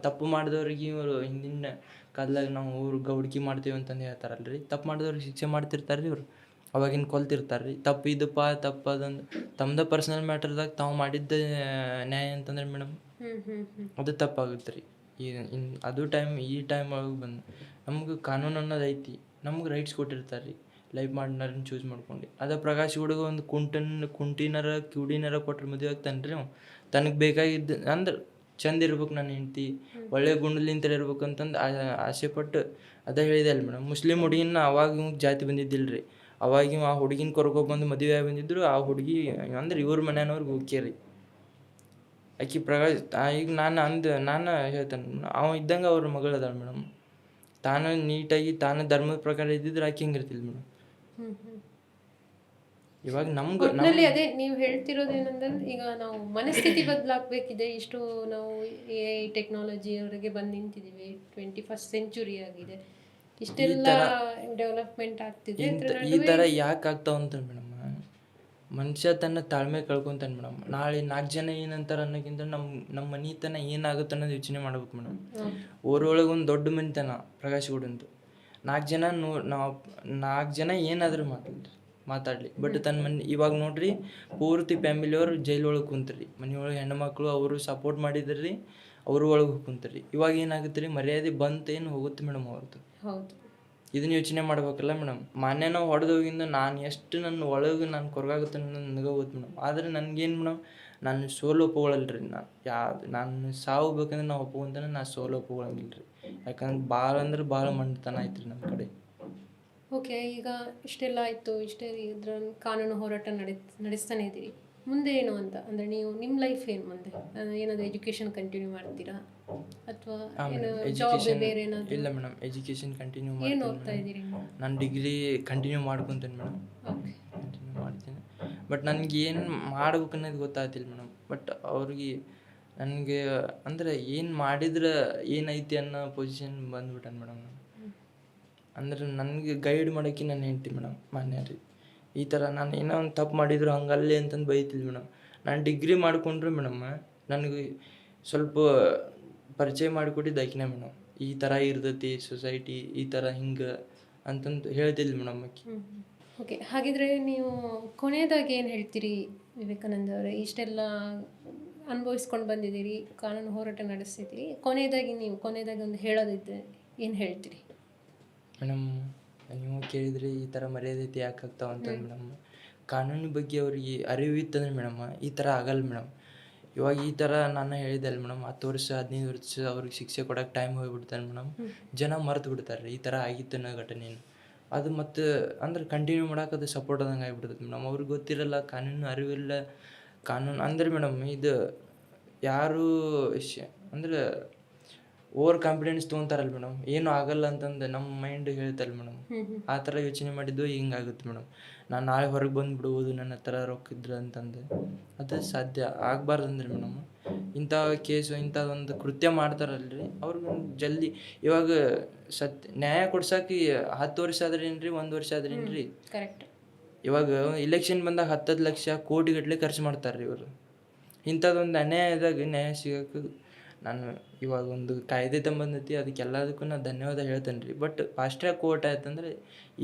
ತಪ್ಪು ಮಾಡಿದವ್ರಿಗೆ ಇವರು ಹಿಂದಿನ ಕಾಲದಾಗ ನಾವು ಊರು ಗೌಡ್ಕಿ ಮಾಡ್ತೀವಿ ಅಂತಂದು ಹೇಳ್ತಾರಲ್ಲ ರೀ. ತಪ್ಪು ಮಾಡಿದವ್ರಿಗೆ ಶಿಕ್ಷೆ ಮಾಡ್ತಿರ್ತಾರೆ ರೀ ಇವರು, ಅವಾಗಿನ ಕೊಲ್ತಿರ್ತಾರೆ ರೀ. ತಪ್ಪು ಅದಂದು ತಮ್ಮದೇ ಪರ್ಸನಲ್ ಮ್ಯಾಟರ್ದಾಗ ತಾವು ಮಾಡಿದ್ದ ನ್ಯಾಯ ಅಂತಂದ್ರೆ ಮೇಡಮ್ ಅದು ತಪ್ಪಾಗುತ್ತೆ ರೀ. ಅದು ಈ ಟೈಮ್ ಒಳಗೆ ಬಂದು ನಮ್ಗೆ ಕಾನೂನು ಅನ್ನೋದು ಐತಿ, ನಮ್ಗೆ ರೈಟ್ಸ್ ಕೊಟ್ಟಿರ್ತಾರೆ ರೀ. ಲೈಫ್ ಪಾರ್ಟ್ನರ್ನ ಚೂಸ್ ಮಾಡ್ಕೊಂಡು ಅದ ಪ್ರಕಾಶ್ ಹುಡುಗ ಒಂದು ಕುಂಟಿನರ ಕಿವುಡಿನರ ಕೊಟ್ಟರೆ ಮದುವೆ ಆಗ್ತಾನೆ ರೀ. ತನಗೆ ಬೇಕಾಗಿದ್ದು ಅಂದ್ರೆ ಚಂದ ಇರ್ಬೇಕು, ನನ್ನ ಹೆಂಡ್ತಿ ಒಳ್ಳೆ ಗುಂಡಲಿಂತರ ಇರ್ಬೇಕು ಅಂತಂದು ಆಸೆ ಪಟ್ಟು ಅದೇ ಹೇಳಿದೆ ಅಲ್ಲ ಮೇಡಮ್. ಮುಸ್ಲಿಂ ಹುಡುಗಿನ ಅವಾಗ ಜಾತಿ ಬಂದಿದ್ದಿಲ್ಲ ರೀ. ಅವಾಗ ಆ ಹುಡುಗಿನ ಕರ್ಕೊಬಂದು ಮದುವೆ ಆಗಿ ಬಂದಿದ್ರು. ಆ ಹುಡುಗಿ ಅಂದ್ರೆ ಇವ್ರ ಮನೆಯವ್ರಿಗೆ ಓಕೆ ರೀ. ಆಕಿ ಪ್ರಕಾಶ್ ಈಗ ನಾನು ಹೇಳ್ತೇನೆ, ಅವ ಇದ್ದಂಗೆ ಅವ್ರ ಮಗಳು ಅದಾಳ ಮೇಡಮ್. ತಾನು ನೀಟಾಗಿ ತಾನು ಧರ್ಮದ ಪ್ರಕಾರ ಇದ್ದಿದ್ರೆ ಆಕೆ ಹಿಂಗಿರ್ತಿಲ್ಲ ಮೇಡಮ್. ಇವಾಗ ಒಟ್ಟಿನಲ್ಲಿ ಅದೇ ನೀವು ಹೇಳ್ತಿರೋದು ಏನಂದ್ರೆ ಈಗ ನಾವು ಮನಸ್ಥಿತಿ ಬದಲಾಗಬೇಕಿದೆ. ಇಷ್ಟು ನಾವು AI ಟೆಕ್ನಾಲಜಿ ಅವರಿಗೆ ಬಂದು ನಿಂತಿದ್ದೀವಿ, 21st ಸೆಂಚುರಿ ಆಗಿದೆ, ಇಷ್ಟೆಲ್ಲ ಡೆವಲಪ್ಮೆಂಟ್ ಆಗ್ತಿದೆ. ಈ ಥರ ಯಾಕೆ ಆಗ್ತಾವಂತ ಮೇಡಮ್, ಮನುಷ್ಯ ತನ್ನ ತಾಳ್ಮೆ ಕಳ್ಕೊತಾನೆ ಮೇಡಮ್. ನಾಳೆ 4 ಜನ ಏನಂತಾರೆ ಅನ್ನೋಕ್ಕಿಂತ ನಮ್ಮ ಮನಿತನ ಏನಾಗುತ್ತೆ ಅನ್ನೋದು ಯೋಚನೆ ಮಾಡ್ಬೇಕು ಮೇಡಮ್. ಊರೊಳಗೆ ಒಂದು ದೊಡ್ಡ ಮನಿತನ ಪ್ರಕಾಶ್ ಗೌಡಂದು 4 ಜನ ಏನಾದರೂ ಮಾತಾಡಲಿ ಬಟ್ ತನ್ನ ಇವಾಗ ನೋಡ್ರಿ ಪೂರ್ತಿ ಫ್ಯಾಮಿಲಿಯವ್ರು ಜೈಲೊಳಗೆ ಕುಂತ್ರಿ, ಮನೆಯೊಳಗೆ ಹೆಣ್ಮಕ್ಳು ಅವರು ಸಪೋರ್ಟ್ ಮಾಡಿದ್ರಿ, ಅವರು ಒಳಗೆ ಕುಂತ್ರಿ. ಇವಾಗ ಏನಾಗುತ್ತೆ ರೀ, ಮರ್ಯಾದೆ ಬಂತೇನು ಹೋಗುತ್ತೆ ಮೇಡಮ್ ಅವ್ರದ್ದು. ಹೌದು, ಇದನ್ನ ಯೋಚನೆ ಮಾಡ್ಬೇಕಲ್ಲ ಮೇಡಮ್. ಮಾನ್ಯ ನಾವು ಹೊಡೆದೋಗಿಂದ ನಾನು ಎಷ್ಟು ನನ್ನ ಒಳಗೆ ನಾನು ಕೊರಗಾಗುತ್ತೆ ಅನ್ನೋದು ನನಗೆ ಗೊತ್ತು ಮೇಡಮ್. ಆದರೆ ನನಗೇನು ಮೇಡಮ್, ನಾನು ಸೋಲು ಒಪ್ಕೊಳ್ಳಲ್ರಿ. ನಾನು ಸಾವು ಬೇಕಂದ್ರೆ ನಾವು ಒಪ್ಕೊಂತಾನೆ, ನಾನು ಸೋಲು ಒಪ್ಕೊಳ್ಳಂಗಿಲ್ಲ ರೀ. ಯಾಕಂದ್ರೆ ಭಾಳ ಅಂದ್ರೆ ಭಾಳ ಮಂಡತನ ಐತ್ರಿ ನಮ್ಮ ಕಡೆ. ಓಕೆ, ಈಗ ಇಷ್ಟೆಲ್ಲ ಆಯಿತು, ಇದ್ರ ಕಾನೂನು ಹೋರಾಟ ನಡೆಸ್ತಾನೆ ಇದ್ದೀರಿ. ಮುಂದೆ ಏನು ಅಂತ ಅಂದರೆ ನೀವು ನಿಮ್ಮ ಲೈಫ್ ಏನು ಮುಂದೆ? ಏನಾದರೂ ಎಜುಕೇಷನ್ ಕಂಟಿನ್ಯೂ ಮಾಡ್ತೀರಾ ಅಥವಾ ಏನು ಜಾಬ್ ಎಜುಕೇಷನ್ ಬೇರೆ ಏನಾದರೂ? ಇಲ್ಲ ಮೇಡಮ್, ಎಜುಕೇಷನ್ ಕಂಟಿನ್ಯೂ ಏನು ಮಾಡ್ತೀನಿ ಓದ್ತಾ ಇದ್ದೀರಿ ನೀವು? ನಾನು ಡಿಗ್ರಿ ಕಂಟಿನ್ಯೂ ಮಾಡ್ಕೊತೀನಿ ಮೇಡಮ್, ಓಕೆ. ಕಂಟಿನ್ಯೂ ಮಾಡ್ತೀನಿ. ಬಟ್ ನನಗೆ ಏನು ಮಾಡ್ಬೇಕು ಅನ್ನೋದು ಗೊತ್ತಾಗ್ತಿಲ್ಲ ಮೇಡಮ್. ಬಟ್ ಅವ್ರಿಗೆ ನನಗೆ ಅಂದರೆ ಏನು ಮಾಡಿದ್ರೆ ಏನೈತಿ ಅನ್ನೋ ಪೊಸಿಷನ್ ಬಂದ್ಬಿಟ್ಟಾನೆ ಮೇಡಮ್. ನಾನು ಅಂದ್ರೆ ನನಗೆ ಗೈಡ್ ಮಾಡೋಕ್ಕೆ ನಾನು ಹೇಳ್ತೀನಿ ಮೇಡಮ್, ಮಾನ್ಯ ರೀ, ಈ ಥರ ನಾನು ಏನೋ ಒಂದು ತಪ್ಪು ಮಾಡಿದ್ರು ಹಂಗಲ್ಲಿ ಅಂತಂದು ಬೈತಿದ್ದೆ ಮೇಡಮ್. ನಾನು ಡಿಗ್ರಿ ಮಾಡಿಕೊಂಡ್ರೆ ಮೇಡಮ್ ನನಗೆ ಸ್ವಲ್ಪ ಪರಿಚಯ ಮಾಡಿಕೊಟ್ಟಿದ್ದು ಆಕಿನೇ ಮೇಡಮ್. ಈ ಥರ ಇರ್ತೈತಿ ಸೊಸೈಟಿ, ಈ ಥರ ಹಿಂಗೆ ಅಂತಂದು ಹೇಳ್ತಿದ್ಲು ಮೇಡಮ್ ಆಕಿ. ಓಕೆ, ಹಾಗಿದ್ರೆ ನೀವು ಕೊನೆಯದಾಗಿ ಏನು ಹೇಳ್ತೀರಿ ವಿವೇಕಾನಂದ ಅವರೇ? ಇಷ್ಟೆಲ್ಲ ಅನುಭವಿಸ್ಕೊಂಡು ಬಂದಿದ್ದೀರಿ, ಕಾನೂನು ಹೋರಾಟ ನಡೆಸ್ತಿದ್ದೀರಿ, ಕೊನೆಯದಾಗಿ ಒಂದು ಹೇಳೋದಿದ್ದರೆ ಏನು ಹೇಳ್ತೀರಿ? ಮೇಡಮ್ ನೀವು ಕೇಳಿದ್ರಿ ಈ ಥರ ಮರ್ಯಾದೈತಿ ಯಾಕೆ ಆಗ್ತಾವ ಅಂತಂದು ಮೇಡಮ್, ಕಾನೂನಿನ ಬಗ್ಗೆ ಅವ್ರಿಗೆ ಅರಿವು ಇತ್ತಂದ್ರೆ ಮೇಡಮ್ ಈ ಥರ ಆಗಲ್ಲ ಮೇಡಮ್. ಇವಾಗ ಈ ಥರ ನಾನು ಹೇಳಿದೆ ಮೇಡಮ್, 10 ವರ್ಷ 15 ವರ್ಷ ಅವ್ರಿಗೆ ಶಿಕ್ಷೆ ಕೊಡೋಕೆ ಟೈಮ್ ಹೋಗಿಬಿಡ್ತಾನೆ ಮೇಡಮ್. ಜನ ಮರೆತು ಬಿಡ್ತಾರೆ ಈ ಥರ ಆಗಿತ್ತು ಅನ್ನೋ ಘಟನೆಯನ್ನು. ಅದು ಮತ್ತು ಅಂದ್ರೆ ಕಂಟಿನ್ಯೂ ಮಾಡೋಕೆ ಅದು ಸಪೋರ್ಟ್ ಆದಂಗೆ ಆಗಿಬಿಡ್ತೈತೆ ಮೇಡಮ್. ಅವ್ರಿಗೆ ಗೊತ್ತಿರಲ್ಲ, ಕಾನೂನು ಅರಿವಿಲ್ಲ. ಕಾನೂನು ಅಂದ್ರೆ ಮೇಡಮ್ ಇದು ಯಾರು ಅಂದ್ರೆ ಓವರ್ ಕಾನ್ಫಿಡೆನ್ಸ್ ತೊಗೊತಾರಲ್ಲ ಮೇಡಮ್, ಏನೂ ಆಗಲ್ಲ ಅಂತಂದು ನಮ್ಮ ಮೈಂಡ್ ಹೇಳ್ತಲ್ಲ ಮೇಡಮ್. ಆ ಥರ ಯೋಚನೆ ಮಾಡಿದ್ದು ಹಿಂಗಾಗುತ್ತೆ ಮೇಡಮ್. ನಾನು ನಾಳೆ ಹೊರಗೆ ಬಂದುಬಿಡ್ಬೋದು ನನ್ನ ಹತ್ರ ರೊಕ್ಕ ಇದ್ರೆ ಅಂತಂದು, ಅದು ಸಾಧ್ಯ ಆಗಬಾರ್ದು ಅಂದ್ರೆ ಮೇಡಮ್. ಇಂಥ ಕೇಸು ಇಂಥದ್ದೊಂದು ಕೃತ್ಯ ಮಾಡ್ತಾರಲ್ರಿ ಅವ್ರಿಗೆ ಜಲ್ದಿ ಇವಾಗ ನ್ಯಾಯ ಕೊಡ್ಸೋಕೆ 10 ವರ್ಷ ಆದ್ರೇನ್ರಿ, 1 ವರ್ಷ ಆದ್ರೇನ್ರಿ. ಕರೆಕ್ಟ್. ಇವಾಗ ಇಲೆಕ್ಷನ್ ಬಂದಾಗ 10 ಲಕ್ಷ ಕೋಟಿಗಟ್ಟಲೆ ಖರ್ಚು ಮಾಡ್ತಾರೆ ಇವರು. ಇಂಥದ್ದೊಂದು ಅನ್ಯಾಯದಾಗ ನ್ಯಾಯ ಸಿಗೋಕೆ ನಾನು ಇವಾಗ ಒಂದು ಕಾಯ್ದೆ ತಂಬಂದೈತಿ, ಅದಕ್ಕೆಲ್ಲದಕ್ಕೂ ನಾನು ಧನ್ಯವಾದ ಹೇಳ್ತೇನೆ ರೀ. ಬಟ್ ಫಾಸ್ಟ್ ಟ್ರ್ಯಾಕ್ ಕೋರ್ಟ್ ಆಯ್ತಂದ್ರೆ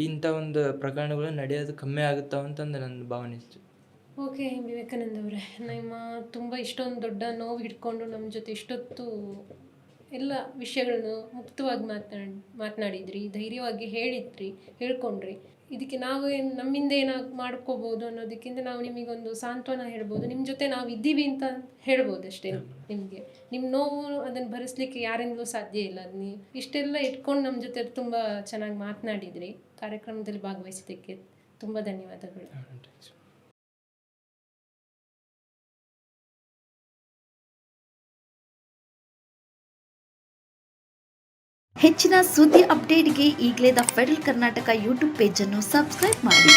ಇಂಥ ಒಂದು ಪ್ರಕರಣಗಳು ನಡೆಯೋದು ಕಮ್ಮಿ ಆಗುತ್ತಾವ ಅಂತಂದು ನನ್ನ ಭಾವನೆ ಇತ್ತು. ಓಕೆ ವಿವೇಕಾನಂದ ಅವರೇ, ನಿಮ್ಮ ತುಂಬ ಇಷ್ಟೊಂದು ದೊಡ್ಡ ನೋವು ಹಿಡ್ಕೊಂಡು ನಮ್ಮ ಜೊತೆ ಇಷ್ಟೊತ್ತು ಎಲ್ಲ ವಿಷಯಗಳನ್ನು ಮುಕ್ತವಾಗಿ ಮಾತನಾಡಿದ್ರಿ, ಧೈರ್ಯವಾಗಿ ಹೇಳ್ಕೊಂಡ್ರಿ. ಇದಕ್ಕೆ ನಾವು ನಮ್ಮಿಂದ ಏನಾಗಿ ಮಾಡ್ಕೋಬೋದು ಅನ್ನೋದಕ್ಕಿಂತ ನಾವು ನಿಮಗೊಂದು ಸಾಂತ್ವನ ಹೇಳ್ಬೋದು, ನಿಮ್ಮ ಜೊತೆ ನಾವು ಇದ್ದೀವಿ ಅಂತ ಹೇಳ್ಬೋದು ಅಷ್ಟೇ. ನಿಮಗೆ ನಿಮ್ಮ ನೋವು ಅದನ್ನು ಭರಿಸ್ಲಿಕ್ಕೆ ಯಾರಿಂದಲೂ ಸಾಧ್ಯ ಇಲ್ಲ. ನೀವು ಇಷ್ಟೆಲ್ಲ ಇಟ್ಕೊಂಡು ನಮ್ಮ ಜೊತೆ ತುಂಬ ಚೆನ್ನಾಗಿ ಮಾತನಾಡಿದ್ರಿ. ಕಾರ್ಯಕ್ರಮದಲ್ಲಿ ಭಾಗವಹಿಸಿದ್ದಕ್ಕೆ ತುಂಬ ಧನ್ಯವಾದಗಳು. ಹೆಚ್ಚಿನ ಸುದ್ದಿ ಅಪ್ಡೇಟ್ಗೆ ಈಗಲೇ ದ ಫೆಡರಲ್ ಕರ್ನಾಟಕ ಯೂಟ್ಯೂಬ್ ಪೇಜನ್ನು ಸಬ್ಸ್ಕ್ರೈಬ್ ಮಾಡಿ.